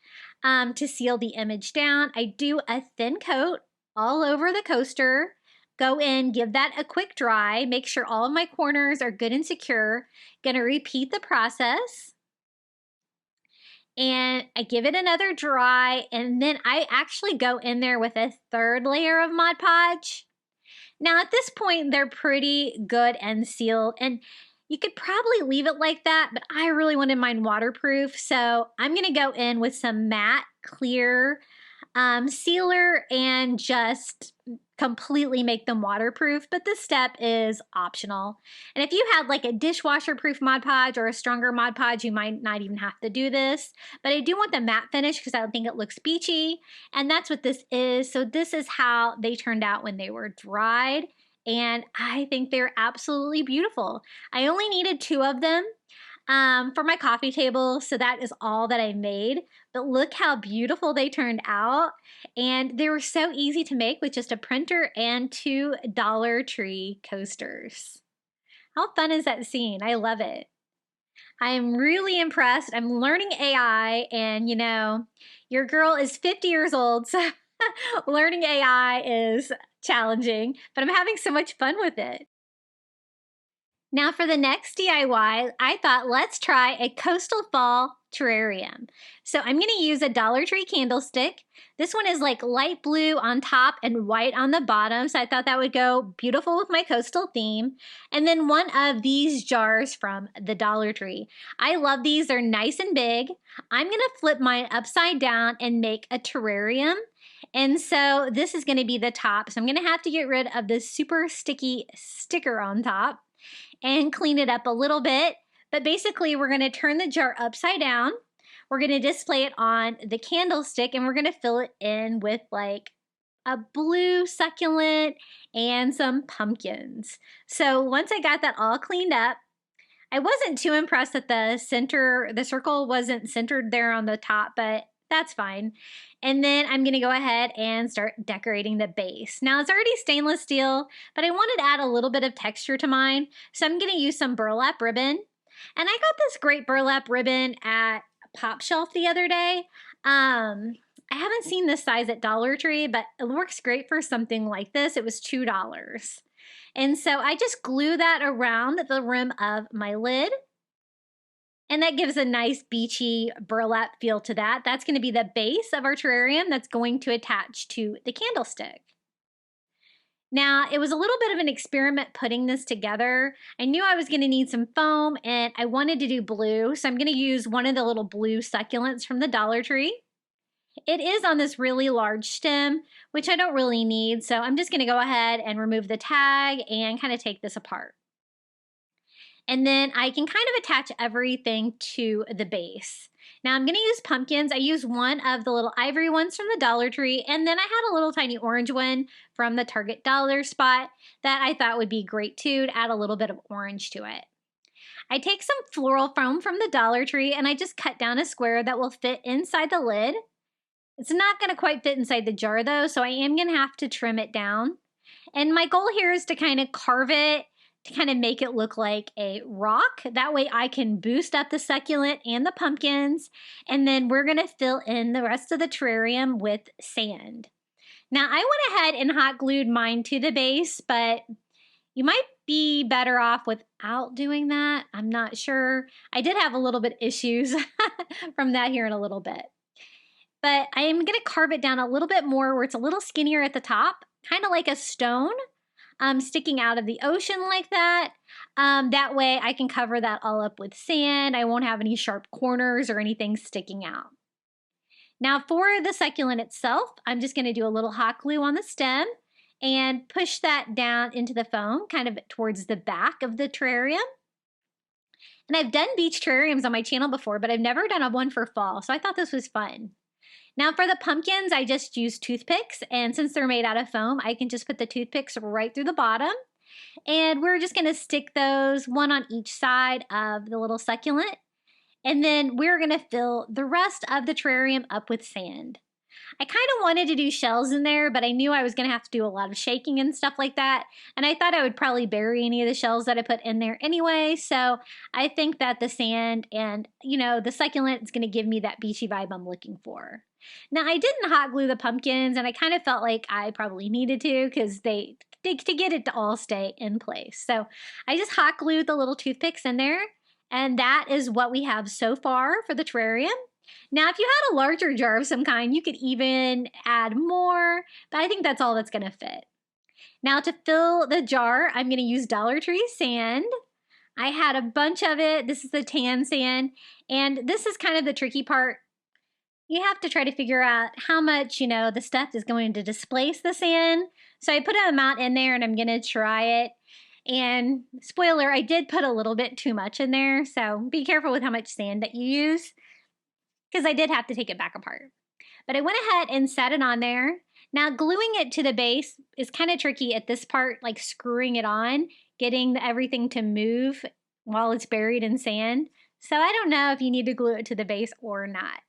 to seal the image down. I do a thin coat all over the coaster. Go in, give that a quick dry, make sure all of my corners are good and secure. Gonna repeat the process. And I give it another dry, and then I actually go in there with a 3rd layer of Mod Podge. Now at this point, they're pretty good and sealed, and you could probably leave it like that, but I really wanted mine waterproof, so I'm gonna go in with some matte clear sealer and just completely make them waterproof, but this step is optional. And if you had like a dishwasher proof Mod Podge or a stronger Mod Podge, you might not even have to do this, but I do want the matte finish because I don't think it looks beachy, and that's what this is. So this is how they turned out when they were dried, and I think they're absolutely beautiful. I only needed 2 of them for my coffee table, so that is all that I made. But look how beautiful they turned out, and they were so easy to make with just a printer and 2 Dollar Tree coasters. How fun is that scene? I love it. I am really impressed. I'm learning AI, and you know, your girl is 50 years old, so learning AI is challenging, but I'm having so much fun with it. Now for the next DIY, I thought let's try a coastal fall terrarium. So I'm going to use a Dollar Tree candlestick. This one is like light blue on top and white on the bottom, so I thought that would go beautiful with my coastal theme. And then one of these jars from the Dollar Tree. I love these, they're nice and big. I'm going to flip mine upside down and make a terrarium. And so this is going to be the top. So I'm going to have to get rid of this super sticky sticker on top and clean it up a little bit. But basically, we're going to turn the jar upside down. We're going to display it on the candlestick, and we're going to fill it in with like a blue succulent and some pumpkins. So once I got that all cleaned up, I wasn't too impressed that the circle wasn't centered there on the top, but that's fine. And then I'm going to go ahead and start decorating the base. Now it's already stainless steel, but I wanted to add a little bit of texture to mine. So I'm going to use some burlap ribbon. And I got this great burlap ribbon at Pop Shelf the other day. I haven't seen this size at Dollar Tree, but it works great for something like this. It was $2. And so I just glue that around the rim of my lid. And that gives a nice beachy burlap feel to that. That's going to be the base of our terrarium that's going to attach to the candlestick. Now, it was a little bit of an experiment putting this together. I knew I was going to need some foam, and I wanted to do blue, so I'm going to use one of the little blue succulents from the Dollar Tree. It is on this really large stem, which I don't really need, so I'm just going to go ahead and remove the tag and kind of take this apart. And then I can kind of attach everything to the base. Now I'm going to use pumpkins. I used one of the little ivory ones from the Dollar Tree, and then I had a little tiny orange one from the Target dollar spot that I thought would be great too, to add a little bit of orange to it. I take some floral foam from the Dollar Tree, and I just cut down a square that will fit inside the lid. It's not going to quite fit inside the jar though, so I am going to have to trim it down. And my goal here is to kind of carve it to kind of make it look like a rock. That way I can boost up the succulent and the pumpkins. And then we're going to fill in the rest of the terrarium with sand. Now I went ahead and hot glued mine to the base, but you might be better off without doing that. I'm not sure. I did have a little bit issues from that here in a little bit. But I am going to carve it down a little bit more where it's a little skinnier at the top, kind of like a stone. Sticking out of the ocean like that. That way I can cover that all up with sand. I won't have any sharp corners or anything sticking out. Now for the succulent itself, I'm just going to do a little hot glue on the stem and push that down into the foam, kind of towards the back of the terrarium. And I've done beach terrariums on my channel before, but I've never done one for fall, so I thought this was fun. Now for the pumpkins, I just used toothpicks, and since they're made out of foam, I can just put the toothpicks right through the bottom. And we're just going to stick those one on each side of the little succulent. And then we're going to fill the rest of the terrarium up with sand. I kind of wanted to do shells in there, but I knew I was going to have to do a lot of shaking and stuff like that. And I thought I would probably bury any of the shells that I put in there anyway. So I think that the sand and, you know, the succulent is going to give me that beachy vibe I'm looking for. Now I didn't hot glue the pumpkins, and I kind of felt like I probably needed to because to get it to all stay in place. So I just hot glued the little toothpicks in there, and that is what we have so far for the terrarium. Now, if you had a larger jar of some kind, you could even add more, but I think that's all that's going to fit. Now, to fill the jar, I'm going to use Dollar Tree sand. I had a bunch of it. This is the tan sand, and this is kind of the tricky part. You have to try to figure out how much, you know, the stuff is going to displace the sand. So I put an amount in there, and I'm going to try it. And spoiler, I did put a little bit too much in there, so be careful with how much sand that you use, because I did have to take it back apart. But I went ahead and set it on there. Now gluing it to the base is kind of tricky at this part, like screwing it on, getting everything to move while it's buried in sand. So I don't know if you need to glue it to the base or not.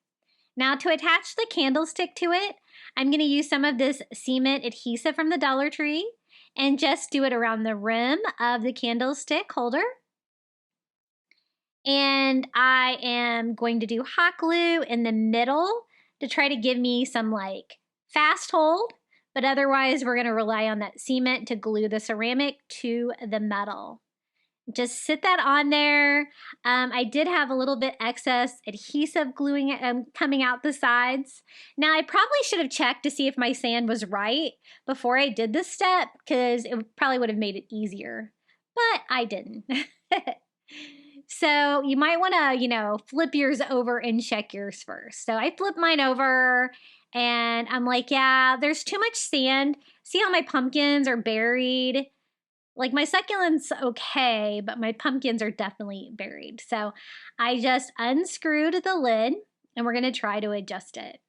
Now to attach the candlestick to it, I'm going to use some of this cement adhesive from the Dollar Tree and just do it around the rim of the candlestick holder. And I am going to do hot glue in the middle to try to give me some like fast hold, but otherwise we're going to rely on that cement to glue the ceramic to the metal. Just sit that on there. I did have a little bit excess adhesive gluing coming out the sides. Now I probably should have checked to see if my sand was right before I did this step, because it probably would have made it easier, but I didn't. So you might want to, flip yours over and check yours first. So I flipped mine over and I'm like, yeah, there's too much sand. See how my pumpkins are buried? Like my succulents okay, but my pumpkins are definitely buried. So I just unscrewed the lid and we're going to try to adjust it.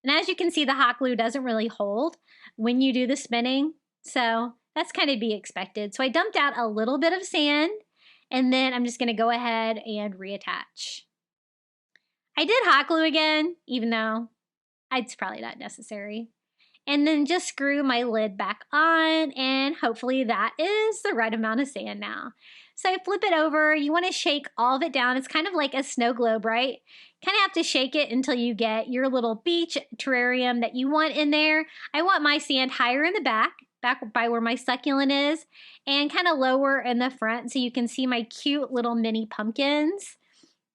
And as you can see, the hot glue doesn't really hold when you do the spinning. So that's kind of to be expected. So I dumped out a little bit of sand and then I'm just going to go ahead and reattach. I did hot glue again, even though it's probably not necessary. And then just screw my lid back on, and hopefully that is the right amount of sand now. So I flip it over. You want to shake all of it down. It's kind of like a snow globe, right? Kind of have to shake it until you get your little beach terrarium that you want in there. I want my sand higher in the back by where my succulent is, and kind of lower in the front so you can see my cute little mini pumpkins.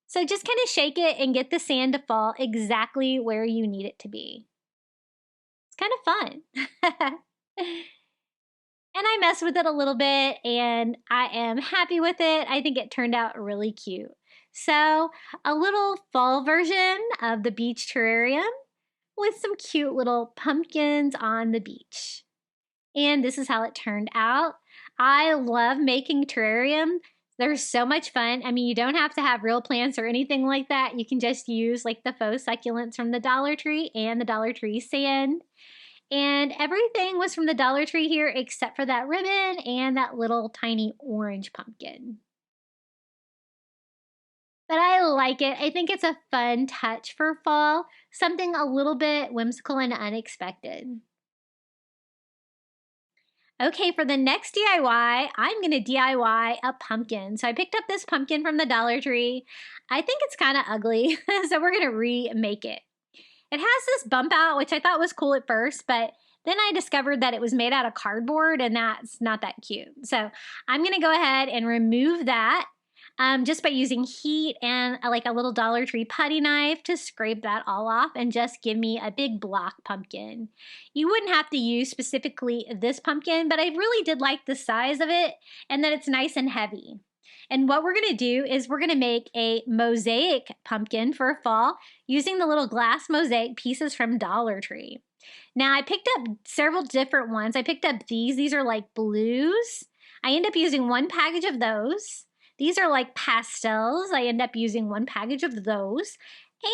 So just kind of shake it and get the sand to fall exactly where you need it to be. Kind of fun. And I messed with it a little bit and I am happy with it. I think it turned out really cute. So a little fall version of the beach terrarium with some cute little pumpkins on the beach. And this is how it turned out. I love making terrarium. They're so much fun. I mean, you don't have to have real plants or anything like that. You can just use like the faux succulents from the Dollar Tree and the Dollar Tree sand. And everything was from the Dollar Tree here except for that ribbon and that little tiny orange pumpkin. But I like it. I think it's a fun touch for fall, something a little bit whimsical and unexpected. Okay, for the next DIY, I'm going to DIY a pumpkin. So I picked up this pumpkin from the Dollar Tree. I think it's kind of ugly, so we're going to remake it. It has this bump out, which I thought was cool at first, but then I discovered that it was made out of cardboard, and that's not that cute. So I'm going to go ahead and remove that just by using heat and like a little Dollar Tree putty knife to scrape that all off and just give me a big block pumpkin. You wouldn't have to use specifically this pumpkin, but I really did like the size of it and that it's nice and heavy. And what we're going to do is we're going to make a mosaic pumpkin for fall using the little glass mosaic pieces from Dollar Tree. Now I picked up several different ones. I picked up these. These are like blues. I end up using one package of those. These are like pastels. I end up using one package of those.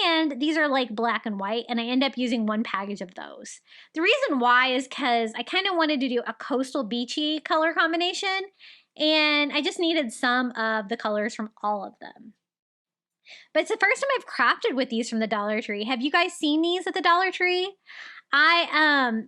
And these are like black and white, and I end up using one package of those. The reason why is because I kind of wanted to do a coastal beachy color combination, and I just needed some of the colors from all of them. But it's the first time I've crafted with these from the Dollar Tree. Have you guys seen these at the Dollar Tree? I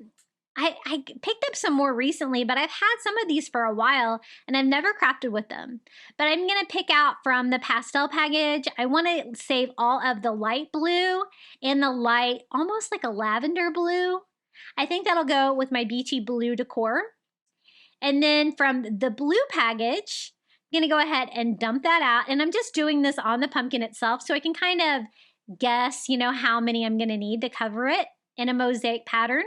picked up some more recently, but I've had some of these for a while and I've never crafted with them. But I'm going to pick out from the pastel package. I want to save all of the light blue and the light, almost like a lavender blue. I think that'll go with my beachy blue decor. And then from the blue package, I'm going to go ahead and dump that out. And I'm just doing this on the pumpkin itself so I can kind of guess, how many I'm going to need to cover it in a mosaic pattern.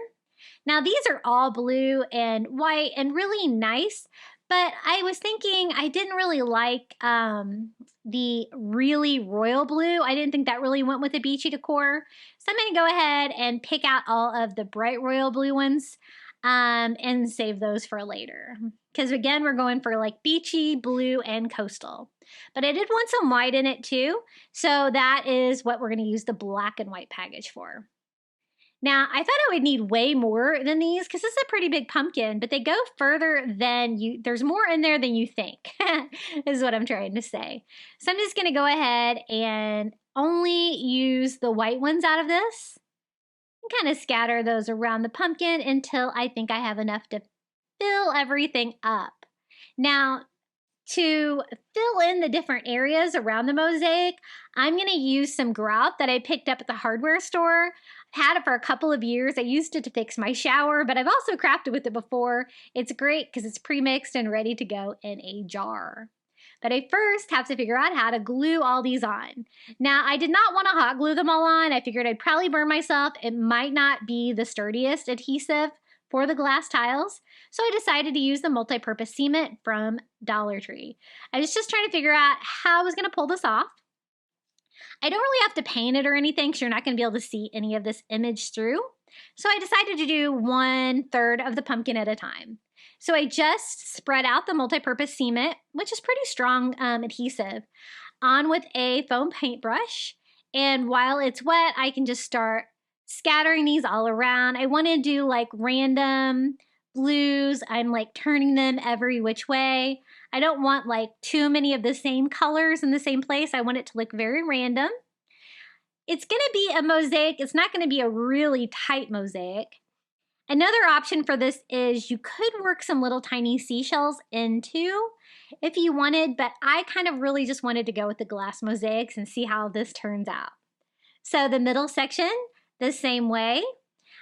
Now these are all blue and white and really nice, but I was thinking I didn't really like the really royal blue. I didn't think that really went with the beachy decor. So I'm going to go ahead and pick out all of the bright royal blue ones and save those for later. Because again, we're going for like beachy, blue, and coastal. But I did want some white in it too. So that is what we're going to use the black and white package for. Now, I thought I would need way more than these because this is a pretty big pumpkin, but they go further than there's more in there than you think, is what I'm trying to say. So I'm just going to go ahead and only use the white ones out of this and kind of scatter those around the pumpkin until I think I have enough to fill everything up. Now, to fill in the different areas around the mosaic, I'm going to use some grout that I picked up at the hardware store. I've had it for a couple of years. I used it to fix my shower, but I've also crafted with it before. It's great because it's pre-mixed and ready to go in a jar. But I first have to figure out how to glue all these on. Now, I did not want to hot glue them all on. I figured I'd probably burn myself. It might not be the sturdiest adhesive for the glass tiles, so I decided to use the multi-purpose cement from Dollar Tree. I was just trying to figure out how I was going to pull this off. I don't really have to paint it or anything because you're not going to be able to see any of this image through. So I decided to do 1/3 of the pumpkin at a time. So I just spread out the multi-purpose cement, which is pretty strong adhesive, on with a foam paintbrush. And while it's wet, I can just start scattering these all around. I want to do like random blues. I'm like turning them every which way. I don't want like too many of the same colors in the same place. I want it to look very random. It's going to be a mosaic. It's not going to be a really tight mosaic. Another option for this is you could work some little tiny seashells into if you wanted, but I kind of really just wanted to go with the glass mosaics and see how this turns out. So the middle section, the same way.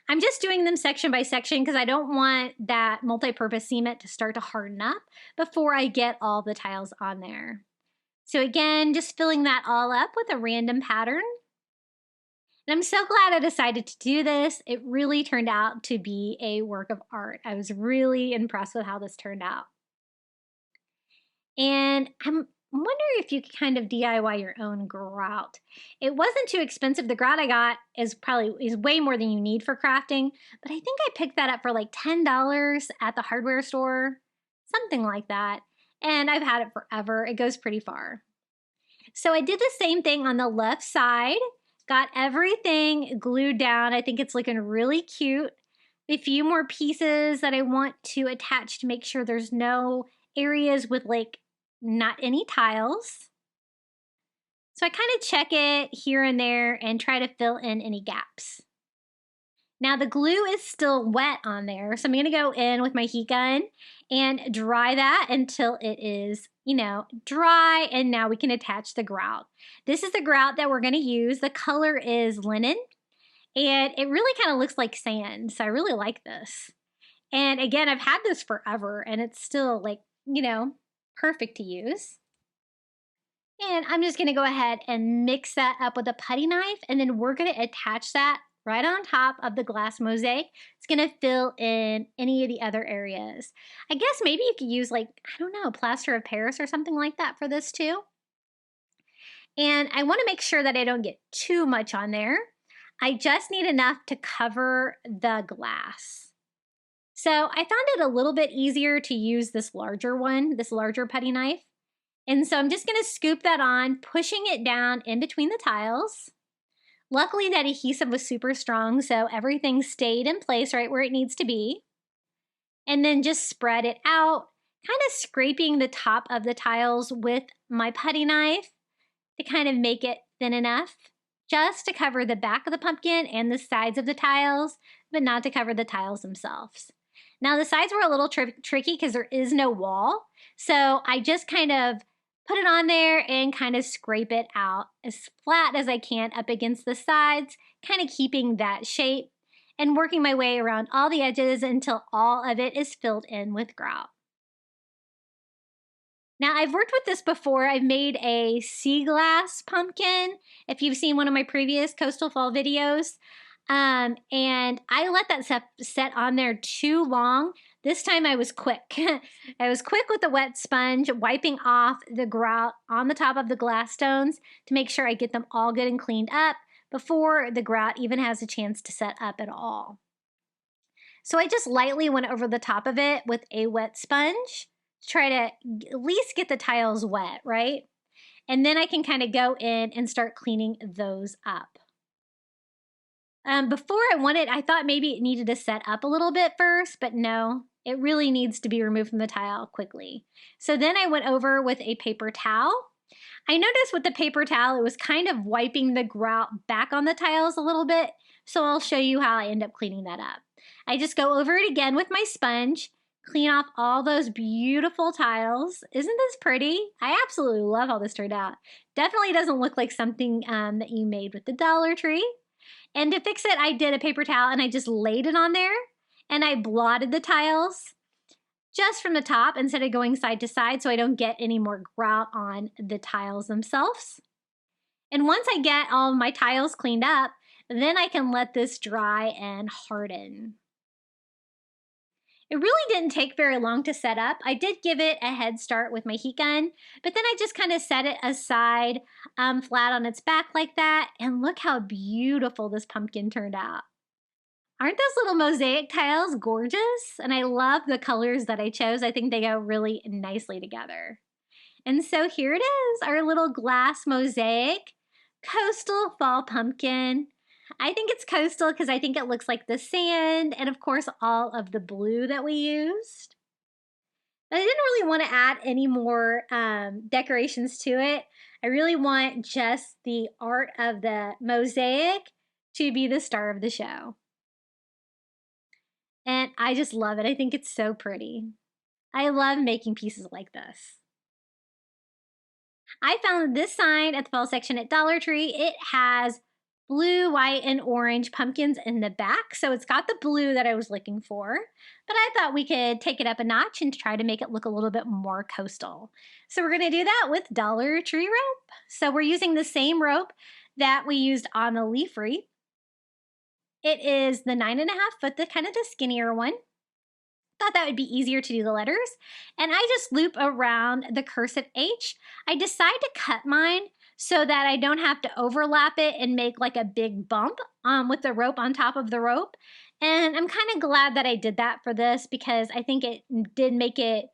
I'm just doing them section by section because I don't want that multi-purpose cement to start to harden up before I get all the tiles on there. So again, just filling that all up with a random pattern. And I'm so glad I decided to do this. It really turned out to be a work of art. I was really impressed with how this turned out. And I'm wondering if you could kind of DIY your own grout. It wasn't too expensive. The grout I got is way more than you need for crafting, but I think I picked that up for like $10 at the hardware store, something like that. And I've had it forever. It goes pretty far. So I did the same thing on the left side, got everything glued down. I think it's looking really cute. A few more pieces that I want to attach to make sure there's no areas with like not any tiles. So I kind of check it here and there and try to fill in any gaps. Now the glue is still wet on there, so I'm going to go in with my heat gun and dry that until it is, dry, and now we can attach the grout. This is the grout that we're going to use. The color is linen, and it really kind of looks like sand, so I really like this. And again, I've had this forever, and it's still like, perfect to use. And I'm just going to go ahead and mix that up with a putty knife, and then we're going to attach that right on top of the glass mosaic. It's going to fill in any of the other areas. I guess maybe you could use like, I don't know, plaster of Paris or something like that for this too. And I want to make sure that I don't get too much on there. I just need enough to cover the glass. So I found it a little bit easier to use this larger one, this larger putty knife. And so I'm just going to scoop that on, pushing it down in between the tiles. Luckily, that adhesive was super strong, so everything stayed in place right where it needs to be. And then just spread it out, kind of scraping the top of the tiles with my putty knife to kind of make it thin enough just to cover the back of the pumpkin and the sides of the tiles, but not to cover the tiles themselves. Now, the sides were a little tricky because there is no wall, so I just kind of put it on there and kind of scrape it out as flat as I can up against the sides, kind of keeping that shape and working my way around all the edges until all of it is filled in with grout. Now, I've worked with this before. I've made a sea glass pumpkin, if you've seen one of my previous Coastal Fall videos. And I let that set on there too long. This time I was quick. I was quick with the wet sponge, wiping off the grout on the top of the glass stones to make sure I get them all good and cleaned up before the grout even has a chance to set up at all. So I just lightly went over the top of it with a wet sponge to try to at least get the tiles wet, right? And then I can kind of go in and start cleaning those up. Before I thought maybe it needed to set up a little bit first, but no, it really needs to be removed from the tile quickly. So then I went over with a paper towel. I noticed with the paper towel, it was kind of wiping the grout back on the tiles a little bit. So I'll show you how I end up cleaning that up. I just go over it again with my sponge, clean off all those beautiful tiles. Isn't this pretty? I absolutely love how this turned out. Definitely doesn't look like something that you made with the Dollar Tree. And to fix it, I did a paper towel and I just laid it on there and I blotted the tiles just from the top instead of going side to side so I don't get any more grout on the tiles themselves. And once I get all of my tiles cleaned up, then I can let this dry and harden. It really didn't take very long to set up. I did give it a head start with my heat gun, but then I just kind of set it aside flat on its back like that. And look how beautiful this pumpkin turned out. Aren't those little mosaic tiles gorgeous? And I love the colors that I chose. I think they go really nicely together. And so here it is, our little glass mosaic coastal fall pumpkin. I think it's coastal because I think it looks like the sand and of course all of the blue that we used. I didn't really want to add any more decorations to it. I really want just the art of the mosaic to be the star of the show. And I just love it. I think it's so pretty. I love making pieces like this. I found this sign at the fall section at Dollar Tree. It has blue, white, and orange pumpkins in the back. So it's got the blue that I was looking for, but I thought we could take it up a notch and try to make it look a little bit more coastal. So we're gonna do that with Dollar Tree rope. So we're using the same rope that we used on the leaf wreath. It is the 9.5 foot, the kind of the skinnier one. Thought that would be easier to do the letters. And I just loop around the cursive H. I decide to cut mine so that I don't have to overlap it and make like a big bump with the rope on top of the rope. And I'm kind of glad that I did that for this because I think it did make it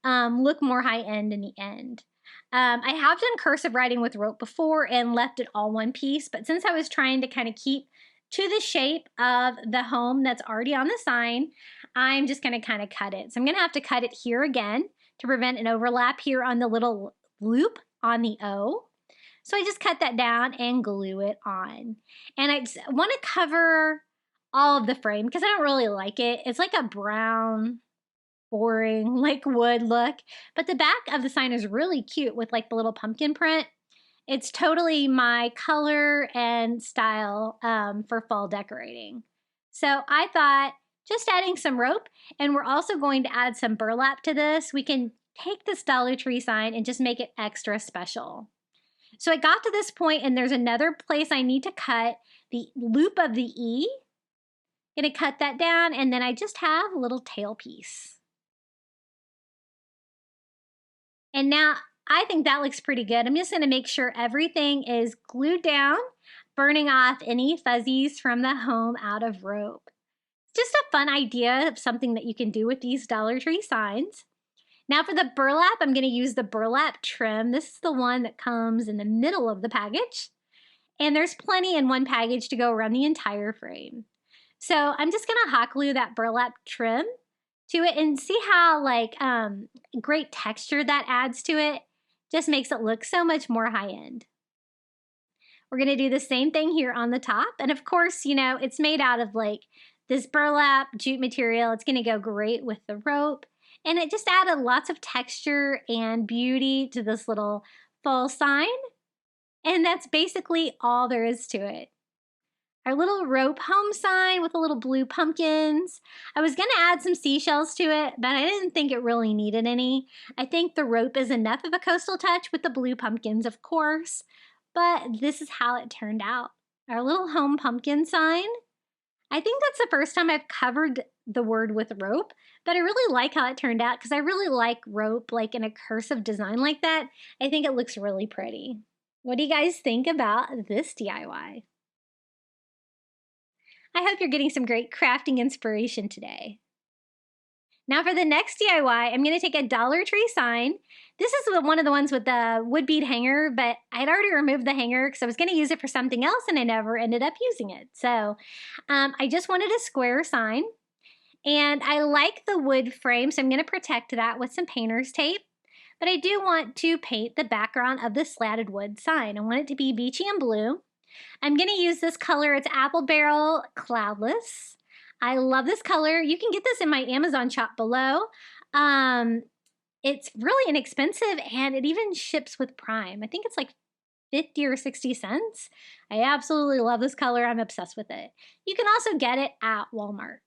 look more high end in the end. I have done cursive writing with rope before and left it all one piece, but since I was trying to kind of keep to the shape of the home that's already on the sign, I'm just going to kind of cut it. So I'm going to have to cut it here again to prevent an overlap here on the little loop on the O. So I just cut that down and glue it on. And I want to cover all of the frame because I don't really like it. It's like a brown, boring, like wood look. But the back of the sign is really cute with like the little pumpkin print. It's totally my color and style for fall decorating. So I thought just adding some rope, and we're also going to add some burlap to this. We can take this Dollar Tree sign and just make it extra special. So I got to this point and there's another place I need to cut the loop of the E. I'm gonna cut that down and then I just have a little tail piece. And now I think that looks pretty good. I'm just gonna make sure everything is glued down, burning off any fuzzies from the home out of rope. It's just a fun idea of something that you can do with these Dollar Tree signs. Now for the burlap, I'm going to use the burlap trim. This is the one that comes in the middle of the package. And there's plenty in one package to go around the entire frame. So I'm just going to hot glue that burlap trim to it and see how like great texture that adds to it. Just makes it look so much more high end. We're going to do the same thing here on the top. And of course, you know, it's made out of like this burlap jute material. It's going to go great with the rope. And it just added lots of texture and beauty to this little fall sign. And that's basically all there is to it. Our little rope home sign with the little blue pumpkins. I was going to add some seashells to it, but I didn't think it really needed any. I think the rope is enough of a coastal touch with the blue pumpkins, of course. But this is how it turned out. Our little home pumpkin sign. I think that's the first time I've covered the word with rope, but I really like how it turned out because I really like rope like in a cursive design like that. I think it looks really pretty. What do you guys think about this DIY? I hope you're getting some great crafting inspiration today. Now for the next DIY, I'm going to take a Dollar Tree sign. This is one of the ones with the wood bead hanger, but I'd already removed the hanger because I was going to use it for something else and I never ended up using it. So I just wanted a square sign, and I like the wood frame, so I'm going to protect that with some painter's tape. But I do want to paint the background of the slatted wood sign. I want it to be beachy and blue. I'm going to use this color. It's Apple Barrel Cloudless. I love this color. You can get this in my Amazon shop below. It's really inexpensive, and it even ships with Prime. I think it's like 50 or 60 cents. I absolutely love this color. I'm obsessed with it. You can also get it at Walmart.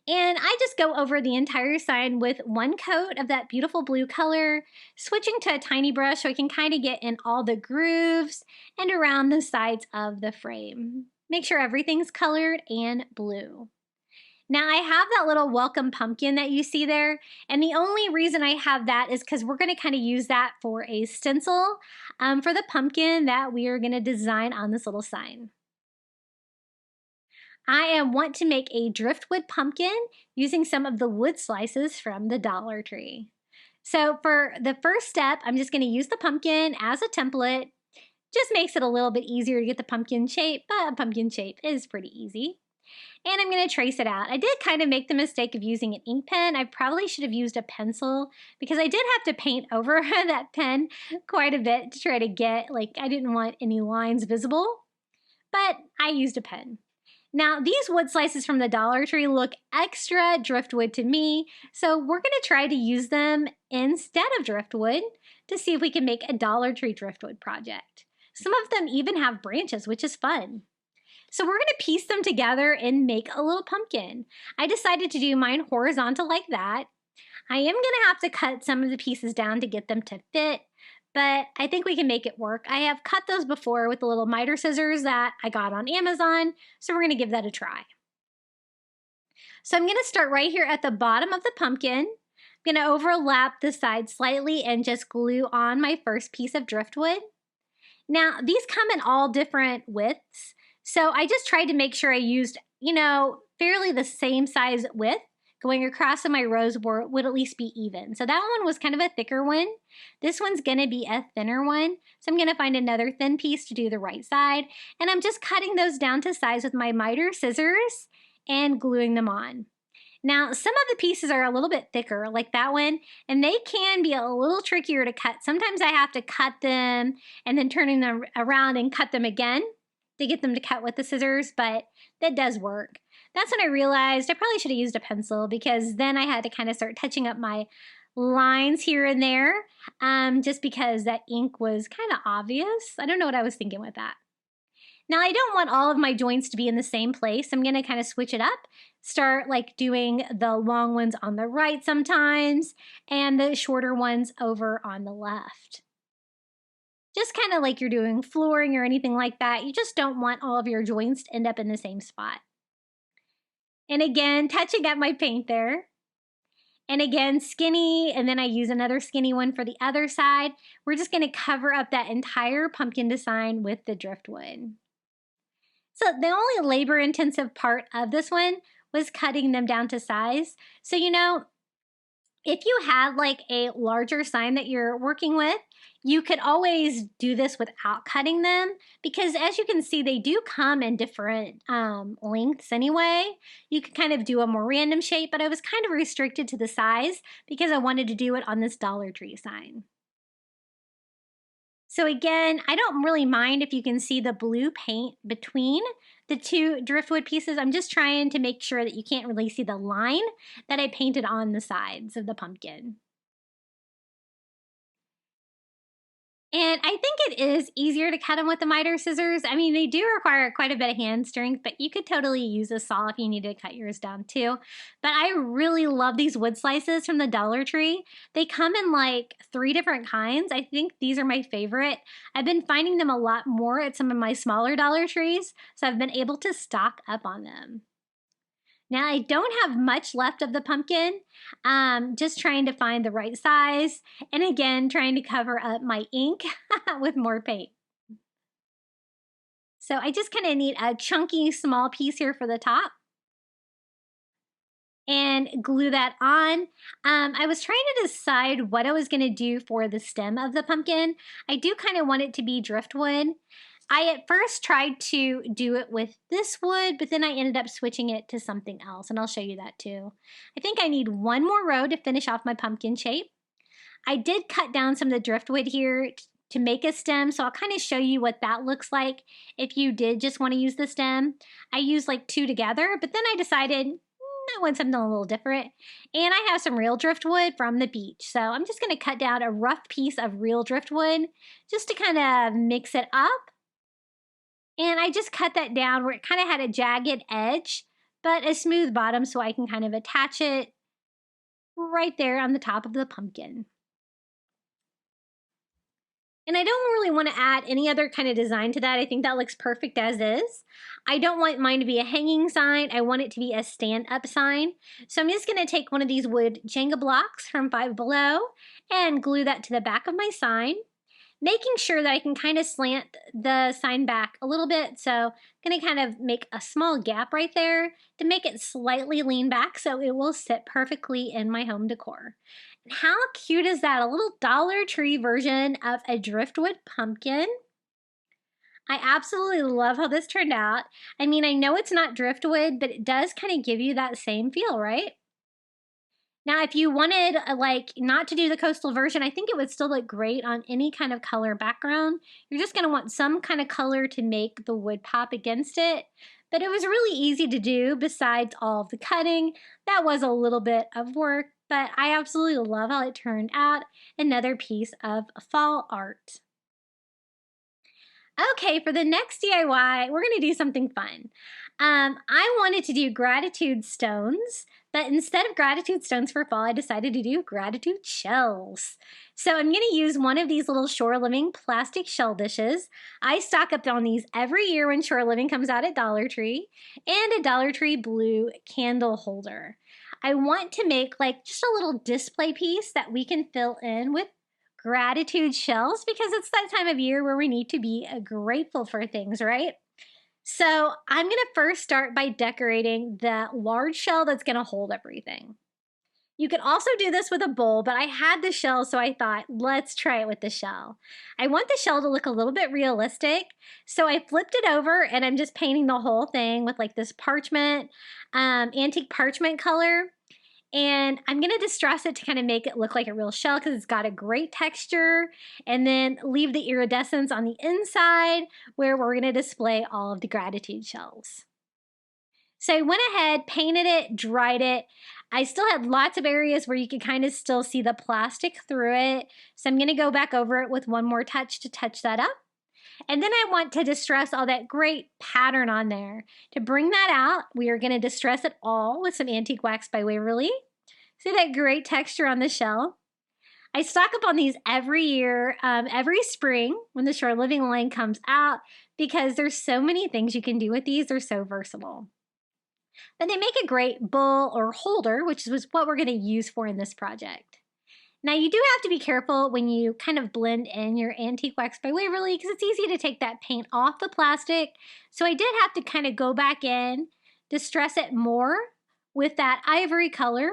And I just go over the entire sign with one coat of that beautiful blue color, switching to a tiny brush so I can kind of get in all the grooves and around the sides of the frame. Make sure everything's colored and blue. Now I have that little welcome pumpkin that you see there, and the only reason I have that is because we're going to kind of use that for a stencil for the pumpkin that we are going to design on this little sign. I want to make a driftwood pumpkin using some of the wood slices from the Dollar Tree. So for the first step, I'm just going to use the pumpkin as a template. Just makes it a little bit easier to get the pumpkin shape, but a pumpkin shape is pretty easy. And I'm going to trace it out. I did kind of make the mistake of using an ink pen. I probably should have used a pencil because I did have to paint over that pen quite a bit to try to get, I didn't want any lines visible, but I used a pen. Now, these wood slices from the Dollar Tree look extra driftwood to me, so we're going to try to use them instead of driftwood to see if we can make a Dollar Tree driftwood project. Some of them even have branches, which is fun. So we're going to piece them together and make a little pumpkin. I decided to do mine horizontal like that. I am going to have to cut some of the pieces down to get them to fit, but I think we can make it work. I have cut those before with the little miter scissors that I got on Amazon, so we're going to give that a try. So I'm going to start right here at the bottom of the pumpkin. I'm going to overlap the side slightly and just glue on my first piece of driftwood. Now, these come in all different widths, so I just tried to make sure I used, fairly the same size width going across, and my rows would at least be even. So that one was kind of a thicker one. This one's gonna be a thinner one. So I'm gonna find another thin piece to do the right side. And I'm just cutting those down to size with my miter scissors and gluing them on. Now, some of the pieces are a little bit thicker, like that one, and they can be a little trickier to cut. Sometimes I have to cut them and then turning them around and cut them again to get them to cut with the scissors, but that does work. That's when I realized I probably should have used a pencil, because then I had to kind of start touching up my lines here and there just because that ink was kind of obvious. I don't know what I was thinking with that. Now, I don't want all of my joints to be in the same place. I'm going to kind of switch it up, start doing the long ones on the right sometimes and the shorter ones over on the left. Just kind of like you're doing flooring or anything like that. You just don't want all of your joints to end up in the same spot. And again, touching up my paint there. And again, skinny, and then I use another skinny one for the other side. We're just going to cover up that entire pumpkin design with the driftwood. So the only labor-intensive part of this one was cutting them down to size. So, if you had a larger sign that you're working with, you could always do this without cutting them, because as you can see, they do come in different lengths anyway. You could kind of do a more random shape, but I was kind of restricted to the size because I wanted to do it on this Dollar Tree sign. So again, I don't really mind if you can see the blue paint between the two driftwood pieces. I'm just trying to make sure that you can't really see the line that I painted on the sides of the pumpkin. And I think it is easier to cut them with the miter scissors. I mean, they do require quite a bit of hand strength, but you could totally use a saw if you need to cut yours down too. But I really love these wood slices from the Dollar Tree. They come in 3 different kinds. I think these are my favorite. I've been finding them a lot more at some of my smaller Dollar Trees, so I've been able to stock up on them. Now, I don't have much left of the pumpkin, just trying to find the right size, and again, trying to cover up my ink with more paint. So I just kind of need a chunky small piece here for the top. And and glue that on. I was trying to decide what I was going to do for the stem of the pumpkin. I do kind of want it to be driftwood. I at first tried to do it with this wood, but then I ended up switching it to something else, and I'll show you that too. I think I need one more row to finish off my pumpkin shape. I did cut down some of the driftwood here to make a stem, so I'll kind of show you what that looks like if you did just want to use the stem. I used like 2 together, but then I decided I want something a little different. And I have some real driftwood from the beach, so I'm just going to cut down a rough piece of real driftwood just to kind of mix it up. And I just cut that down where it kind of had a jagged edge, but a smooth bottom so I can kind of attach it right there on the top of the pumpkin. And I don't really want to add any other kind of design to that. I think that looks perfect as is. I don't want mine to be a hanging sign. I want it to be a stand-up sign. So I'm just going to take one of these wood Jenga blocks from Five Below and glue that to the back of my sign, making sure that I can kind of slant the sign back a little bit. So I'm going to kind of make a small gap right there to make it slightly lean back so it will sit perfectly in my home decor. And how cute is that? A little Dollar Tree version of a driftwood pumpkin. I absolutely love how this turned out. I mean, I know it's not driftwood, but it does kind of give you that same feel, right? Now, if you wanted, like, not to do the coastal version, I think it would still look great on any kind of color background. You're just going to want some kind of color to make the wood pop against it. But it was really easy to do besides all of the cutting. That was a little bit of work, but I absolutely love how it turned out. Another piece of fall art. Okay, for the next DIY, we're going to do something fun. I wanted to do gratitude stones, but instead of gratitude stones for fall, I decided to do gratitude shells. So I'm going to use one of these little Shore Living plastic shell dishes. I stock up on these every year when Shore Living comes out at Dollar Tree, and a Dollar Tree blue candle holder. I want to make like just a little display piece that we can fill in with gratitude shells because it's that time of year where we need to be grateful for things, right? So I'm going to first start by decorating the large shell that's going to hold everything. You can also do this with a bowl, but I had the shell, so I thought, let's try it with the shell. I want the shell to look a little bit realistic, so I flipped it over and I'm just painting the whole thing with like this parchment, antique parchment color. And I'm going to distress it to kind of make it look like a real shell because it's got a great texture, and then leave the iridescence on the inside where we're going to display all of the gratitude shells. So I went ahead, painted it, dried it. I still had lots of areas where you could kind of still see the plastic through it. So I'm going to go back over it with one more touch to touch that up. And then I want to distress all that great pattern on there. To bring that out, we are going to distress it all with some antique wax by Waverly. See that great texture on the shell? I stock up on these every year, every spring when the Shore Living line comes out because there's so many things you can do with these. They're so versatile. But they make a great bowl or holder, which is what we're going to use for in this project. Now, you do have to be careful when you kind of blend in your antique wax by Waverly because it's easy to take that paint off the plastic. So I did have to kind of go back in, distress it more with that ivory color,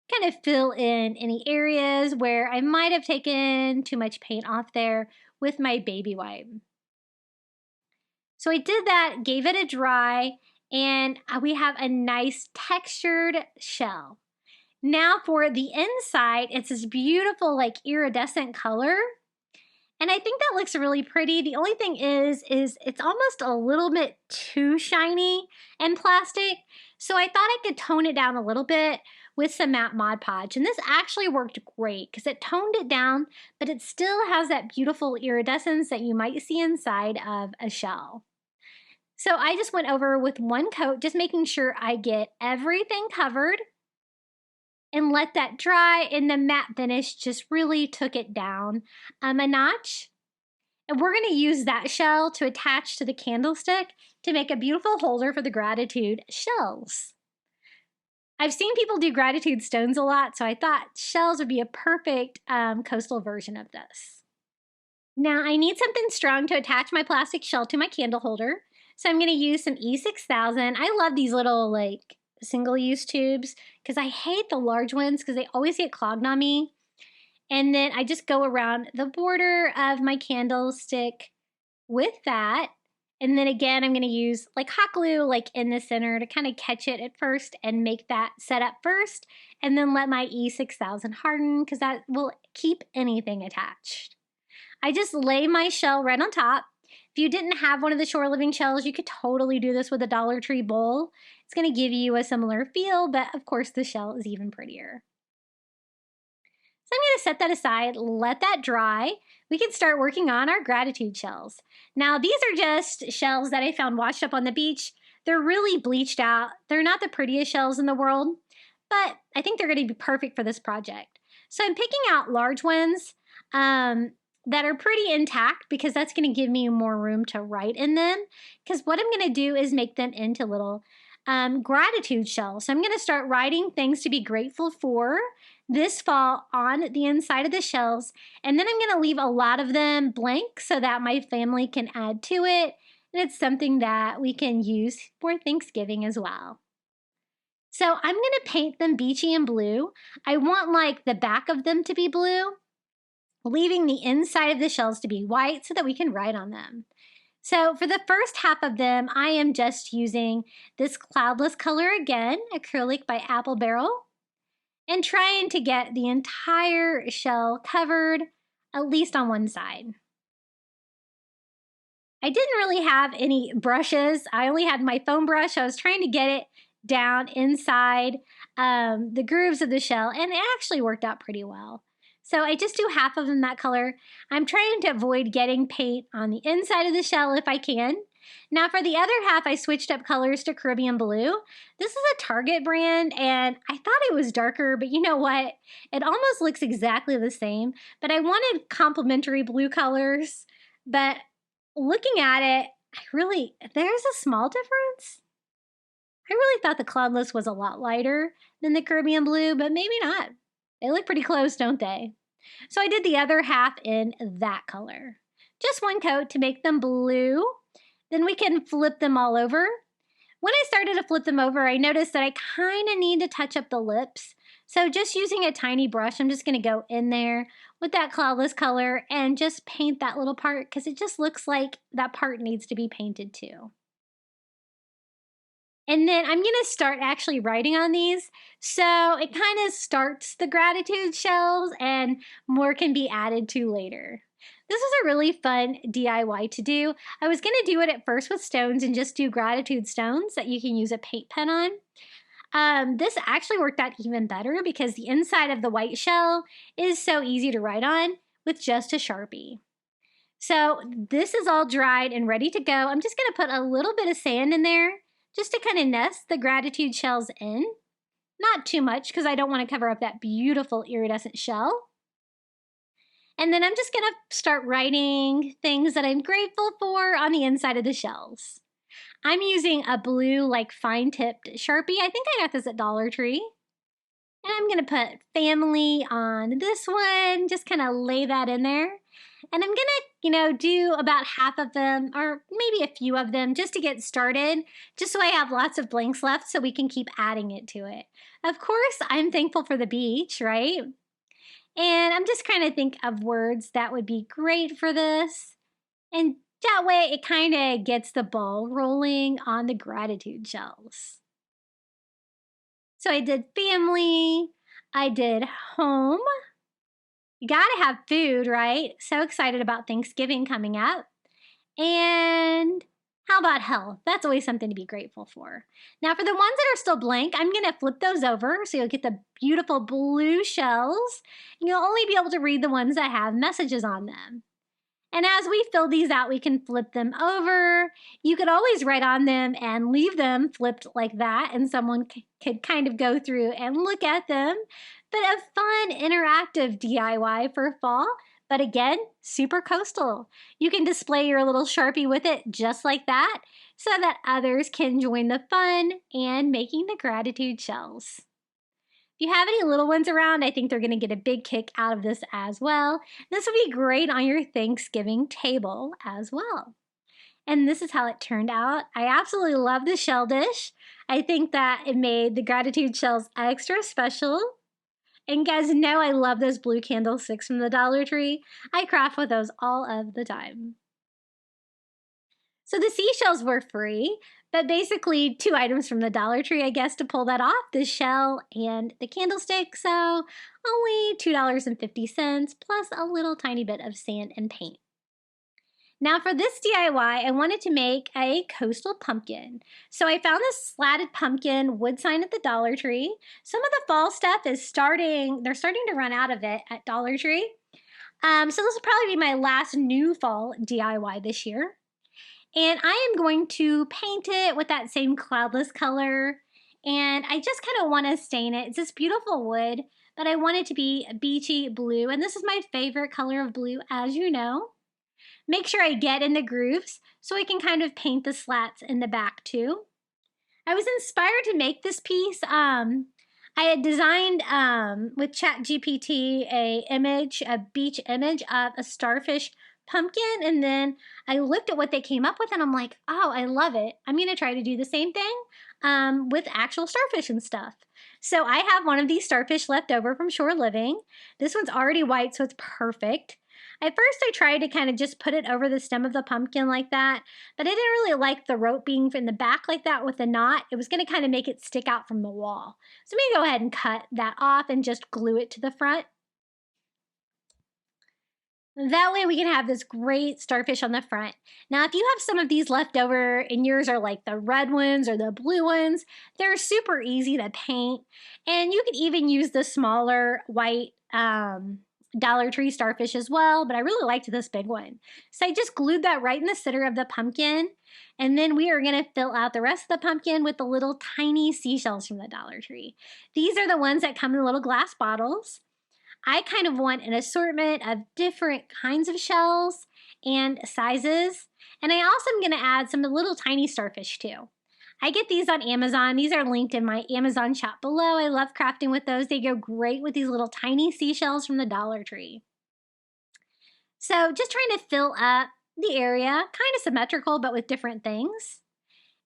kind of fill in any areas where I might have taken too much paint off there with my baby wipe. So I did that, gave it a dry, and we have a nice textured shell. Now for the inside, it's this beautiful like iridescent color. And I think that looks really pretty. The only thing is it's almost a little bit too shiny and plastic. So I thought I could tone it down a little bit with some matte Mod Podge. And this actually worked great because it toned it down, but it still has that beautiful iridescence that you might see inside of a shell. So I just went over with one coat, just making sure I get everything covered and let that dry, and the matte finish just really took it down a notch. And we're going to use that shell to attach to the candlestick to make a beautiful holder for the gratitude shells. I've seen people do gratitude stones a lot, so I thought shells would be a perfect coastal version of this. Now I need something strong to attach my plastic shell to my candle holder, so I'm going to use some E6000. I love these little like single-use tubes because I hate the large ones because they always get clogged on me. And then I just go around the border of my candlestick with that. And then again, I'm going to use like hot glue like in the center to kind of catch it at first and make that set up first. And then let my E6000 harden because that will keep anything attached. I just lay my shell right on top. If you didn't have one of the Shore Living shells, you could totally do this with a Dollar Tree bowl. It's going to give you a similar feel, but of course the shell is even prettier. So I'm going to set that aside, let that dry. We can start working on our gratitude shells. Now these are just shells that I found washed up on the beach. They're really bleached out. They're not the prettiest shells in the world, but I think they're going to be perfect for this project. So I'm picking out large ones that are pretty intact because that's going to give me more room to write in them. Because what I'm going to do is make them into little gratitude shells. So I'm going to start writing things to be grateful for this fall on the inside of the shells. And then I'm going to leave a lot of them blank so that my family can add to it. And it's something that we can use for Thanksgiving as well. So I'm going to paint them beachy and blue. I want like the back of them to be blue, leaving the inside of the shells to be white so that we can write on them. So for the first half of them, I am just using this cloudless color again, acrylic by Apple Barrel, and trying to get the entire shell covered, at least on one side. I didn't really have any brushes. I only had my foam brush. I was trying to get it down inside the grooves of the shell, and it actually worked out pretty well. So I just do half of them that color. I'm trying to avoid getting paint on the inside of the shell if I can. Now for the other half, I switched up colors to Caribbean Blue. This is a Target brand, and I thought it was darker, but you know what? It almost looks exactly the same, but I wanted complementary blue colors. But looking at it, there's a small difference. I really thought the Cloudless was a lot lighter than the Caribbean Blue, but maybe not. They look pretty close, don't they? So I did the other half in that color. Just one coat to make them blue. Then we can flip them all over. When I started to flip them over, I noticed that I kind of need to touch up the lips. So just using a tiny brush, I'm just going to go in there with that cloudless color and just paint that little part because it just looks like that part needs to be painted too. And then I'm going to start actually writing on these. So it kind of starts the gratitude shells and more can be added to later. This is a really fun DIY to do. I was going to do it at first with stones and just do gratitude stones that you can use a paint pen on. This actually worked out even better because the inside of the white shell is so easy to write on with just a Sharpie. So this is all dried and ready to go. I'm just going to put a little bit of sand in there just to kind of nest the gratitude shells in. Not too much because I don't want to cover up that beautiful iridescent shell. And then I'm just going to start writing things that I'm grateful for on the inside of the shells. I'm using a blue, like fine-tipped Sharpie. I think I got this at Dollar Tree. And I'm going to put family on this one, just kind of lay that in there. And I'm going to, do about half of them or maybe a few of them just to get started, just so I have lots of blanks left so we can keep adding it to it. Of course, I'm thankful for the beach, right? And I'm just trying to think of words that would be great for this. And that way it kind of gets the ball rolling on the gratitude shells. So I did family, I did home. You gotta have food, right? So excited about Thanksgiving coming up. And how about health? That's always something to be grateful for. Now for the ones that are still blank, I'm gonna flip those over so you'll get the beautiful blue shells. And you'll only be able to read the ones that have messages on them. And as we fill these out, we can flip them over. You could always write on them and leave them flipped like that, and someone could kind of go through and look at them. But a fun, interactive DIY for fall. But again, super coastal. You can display your little Sharpie with it just like that so that others can join the fun and making the gratitude shells. If you have any little ones around, I think they're going to get a big kick out of this as well. This would be great on your Thanksgiving table as well. And this is how it turned out. I absolutely love the shell dish. I think that it made the gratitude shells extra special. And guys know I love those blue candlesticks from the Dollar Tree. I craft with those all of the time. So the seashells were free, but basically 2 items from the Dollar Tree, I guess, to pull that off, the shell and the candlestick. So only $2.50 plus a little tiny bit of sand and paint. Now for this DIY, I wanted to make a coastal pumpkin. So I found this slatted pumpkin wood sign at the Dollar Tree. Some of the fall stuff is they're starting to run out of it at Dollar Tree. So this will probably be my last new fall DIY this year. And I am going to paint it with that same cloudless color. And I just kind of want to stain it. It's this beautiful wood, but I want it to be a beachy blue. And this is my favorite color of blue, as you know. Make sure I get in the grooves so I can kind of paint the slats in the back too. I was inspired to make this piece. I had designed with ChatGPT a beach image of a starfish pumpkin, and then I looked at what they came up with and I'm like, oh, I love it. I'm going to try to do the same thing with actual starfish and stuff. So I have one of these starfish left over from Shore Living. This one's already white, so it's perfect. At first, I tried to kind of just put it over the stem of the pumpkin like that, but I didn't really like the rope being in the back like that with the knot. It was going to kind of make it stick out from the wall. So I'm going to go ahead and cut that off and just glue it to the front. That way we can have this great starfish on the front. Now, if you have some of these left over and yours are like the red ones or the blue ones, they're super easy to paint. And you could even use the smaller white Dollar Tree starfish as well, but I really liked this big one. So I just glued that right in the center of the pumpkin, and then we are going to fill out the rest of the pumpkin with the little tiny seashells from the Dollar Tree. These are the ones that come in little glass bottles. I kind of want an assortment of different kinds of shells and sizes, and I also am going to add some little tiny starfish too. I get these on Amazon. These are linked in my Amazon shop below. I love crafting with those. They go great with these little tiny seashells from the Dollar Tree. So just trying to fill up the area, kind of symmetrical, but with different things.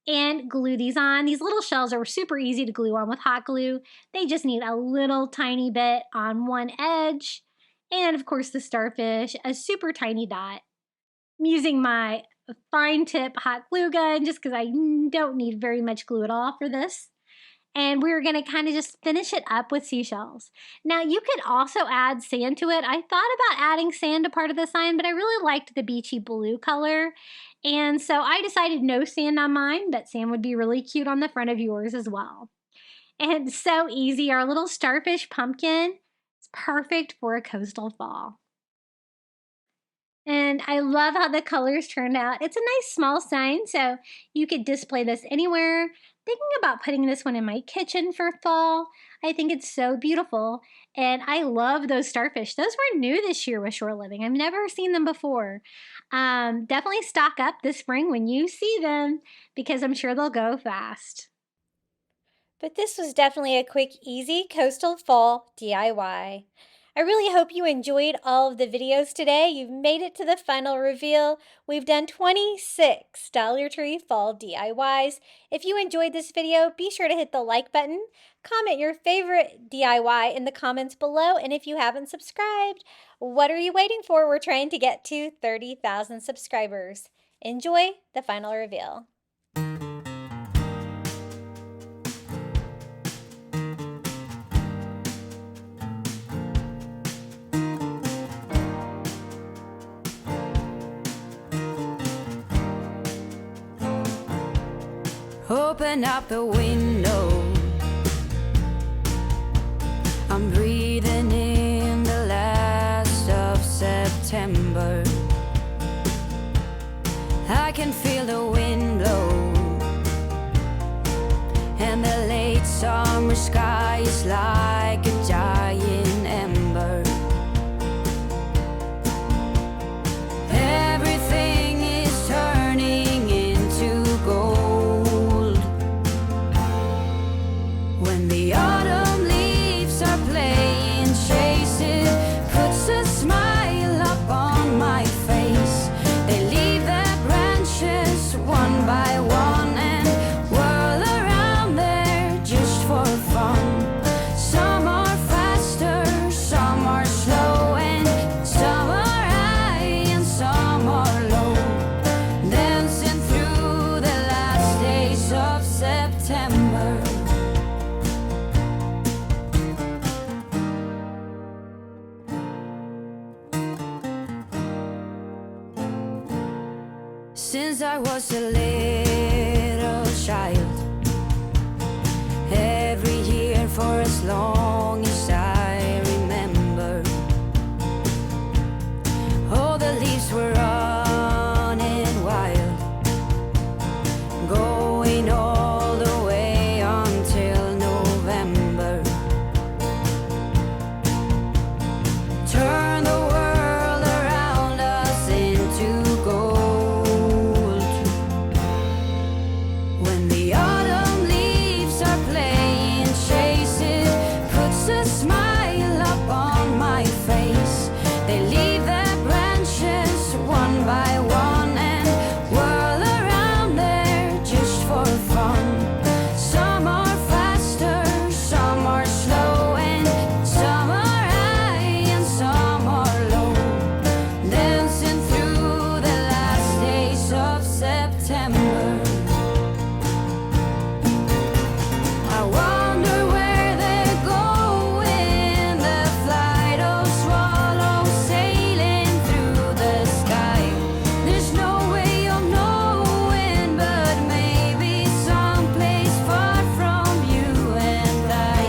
And glue these on. These little shells are super easy to glue on with hot glue. They just need a little tiny bit on one edge. And of course the starfish, a super tiny dot. I'm using my fine tip hot glue gun just because I don't need very much glue at all for this. And we're going to kind of just finish it up with seashells. Now you could also add sand to it. I thought about adding sand to part of the sign, but I really liked the beachy blue color. And so I decided no sand on mine, but sand would be really cute on the front of yours as well. And so easy. Our little starfish pumpkin is perfect for a coastal fall. And I love how the colors turned out. It's a nice small sign, so you could display this anywhere. Thinking about putting this one in my kitchen for fall. I think it's so beautiful. And I love those starfish. Those were new this year with Shore Living. I've never seen them before. Definitely stock up this spring when you see them because I'm sure they'll go fast. But this was definitely a quick, easy coastal fall DIY. I really hope you enjoyed all of the videos today. You've made it to the final reveal. We've done 26 Dollar Tree fall DIYs. If you enjoyed this video, be sure to hit the like button. Comment your favorite DIY in the comments below. And if you haven't subscribed, what are you waiting for? We're trying to get to 30,000 subscribers. Enjoy the final reveal. Open up the window. I'm breathing in the last of September. I can feel the wind blow, and the late summer sky is like a giant ember. Everything is turning into gold. When the autumn leaves are playing chase, it puts a smile up on my face. They leave their branches Since I was a little child, every year for as long as I remember, all the leaves were running wild, going all the way until November. Turn the world around us into gold. When the autumn leaves are playing chase it, puts a smile up on my face. They leave their branches one by one and whirl around there just for fun. Some are faster, some are slow, and some are high and some are low, dancing through the last days of September. I wonder where they're going, the flight of swallows sailing through the sky. There's no way of knowing, but maybe someplace far from you and I.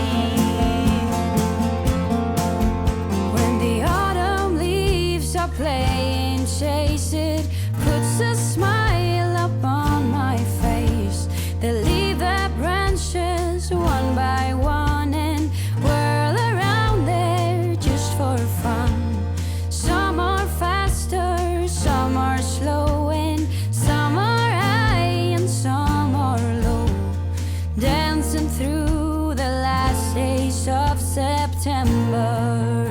When the autumn leaves are playing chase it, puts a smile up on my face. They leave their branches one by one and whirl around there just for fun. Some are faster, some are slow, and some are high and some are low, dancing through the last days of September.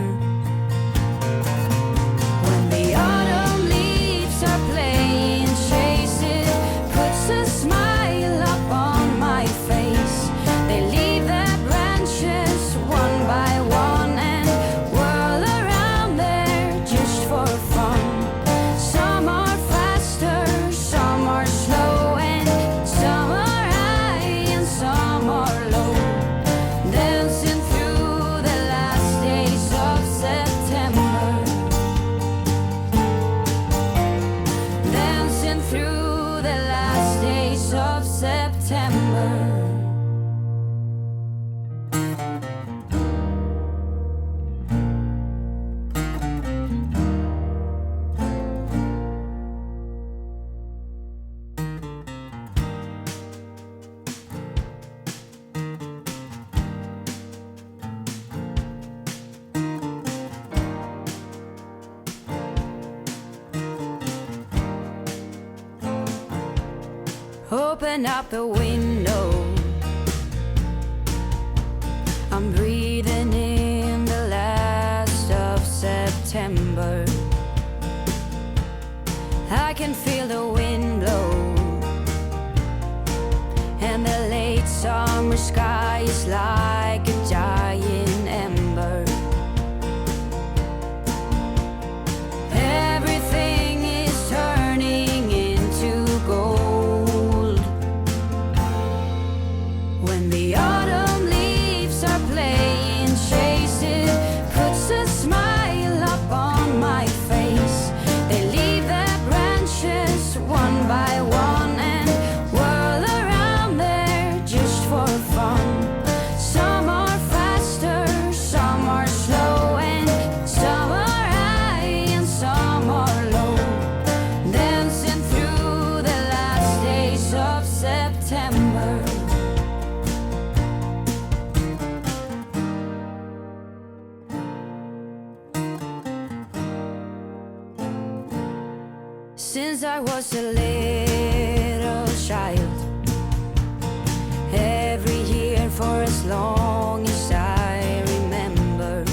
When the autumn leaves are playing chase it, puts a smile up on my face. They leave their branches one by one and whirl around there just for fun. Some are faster, some are slow, and some are high and some are low, dancing through the last days of September. Dancing through the last days of September. Open up the window. I'm breathing in the last of September. I can feel the wind blow, and the late summer sky is like a giant ember. Everything is turning into gold. When the autumn leaves are playing chase it, puts a smile up on my face. They leave their branches one by one and whirl around there just for fun. Some are faster, some are slow, and some are high and some are low, dancing through the last days of September. Since I was a little child, every year for as long as I remember,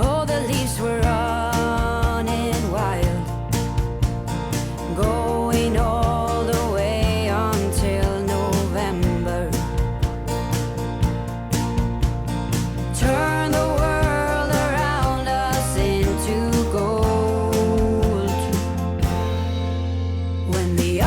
all the leaves were running wild, going all the way until November. Turn the world around us into gold. When the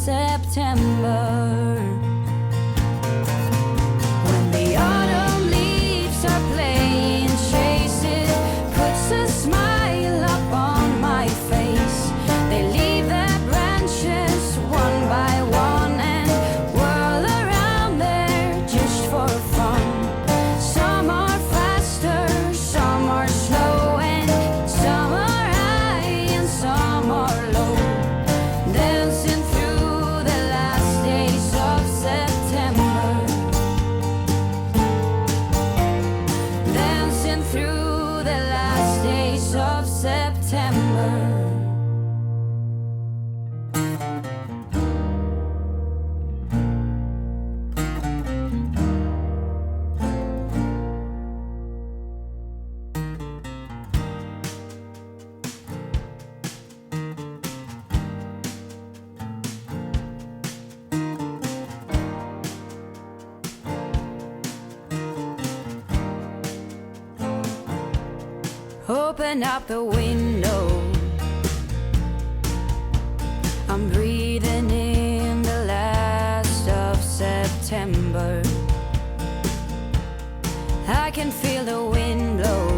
September. When the autumn leaves are playing chase it, puts a smile up on my face. They leave their branches one by one and whirl around there just for fun. Some are faster, some are slow, and some are high and some are low. Dancing through the last days of September. Dancing through the last days of September. Open up the window. I'm breathing in the last of September. I can feel the wind blow,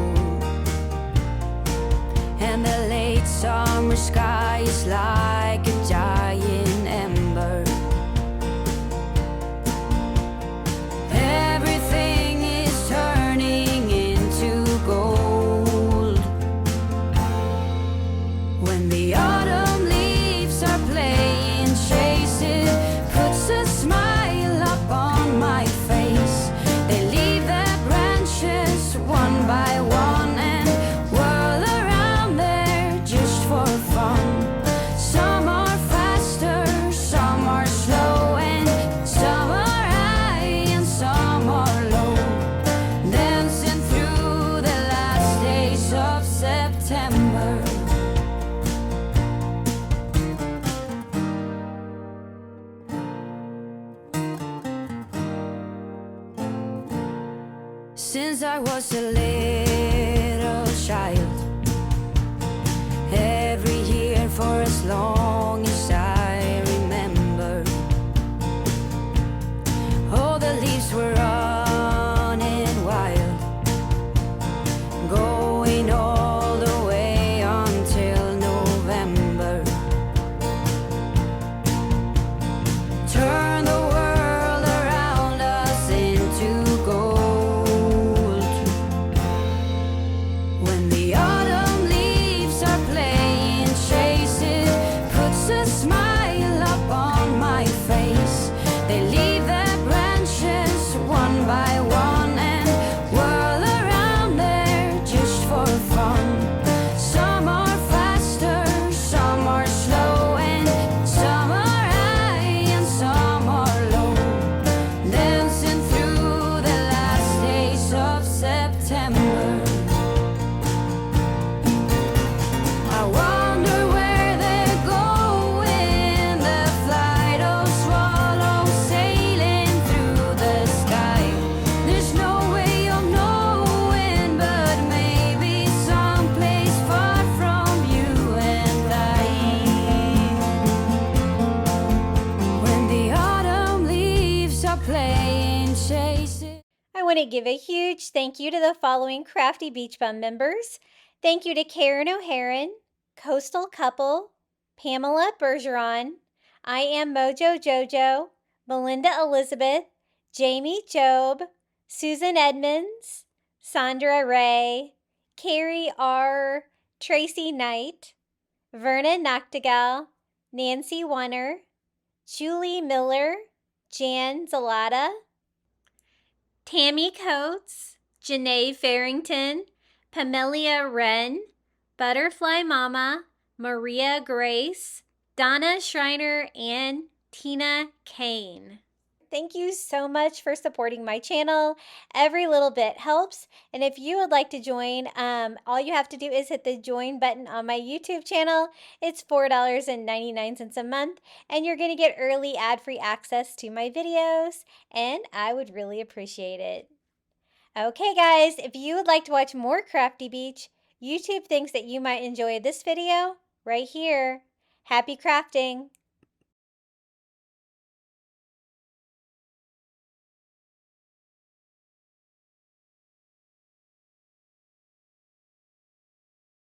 and the late summer sky is like a giant ember. Everything is turning into gold. When the autumn leaves are playing chase it, puts a smile up on my face. They leave their branches one by one and whirl around there just for fun. Some are faster, some are slow, and some are high and some are low. Dancing through the last days of September. Since I was a little child, every year for as long as I remember, all the leaves were running wild, going all the way until November. Turn the world around us into gold. When the autumn leaves are playing chase it, puts a smile up on my face. They leave their branches one by one and whirl around there just for fun. Some are faster, some are slow, and some are high and some are low. Dancing through the last days of September. I wonder where they're going, the flight of swallows sailing through the sky. There's no way of knowing, but maybe someplace far from you and I. When the autumn leaves are playing chase it. I want to give a huge thank you to the following Crafty Beach Bum members. Thank you to Karen O'Haron, Coastal Couple, Pamela Bergeron, I Am Mojo Jojo, Melinda Elizabeth, Jamie Job, Susan Edmonds, Sandra Ray, Carrie R., Tracy Knight, Verna Noctigal, Nancy Warner, Julie Miller, Jan Zalata, Tammy Coates, Janae Farrington, Pamelia Wren, Butterfly Mama, Maria Grace, Donna Schreiner, and Tina Kane. Thank you so much for supporting my channel. Every little bit helps. And if you would like to join, all you have to do is hit the join button on my YouTube channel. It's $4.99 a month, and you're going to get early ad-free access to my videos, and I would really appreciate it. Okay guys, if you would like to watch more Crafty Beach, YouTube thinks that you might enjoy this video right here. Happy crafting!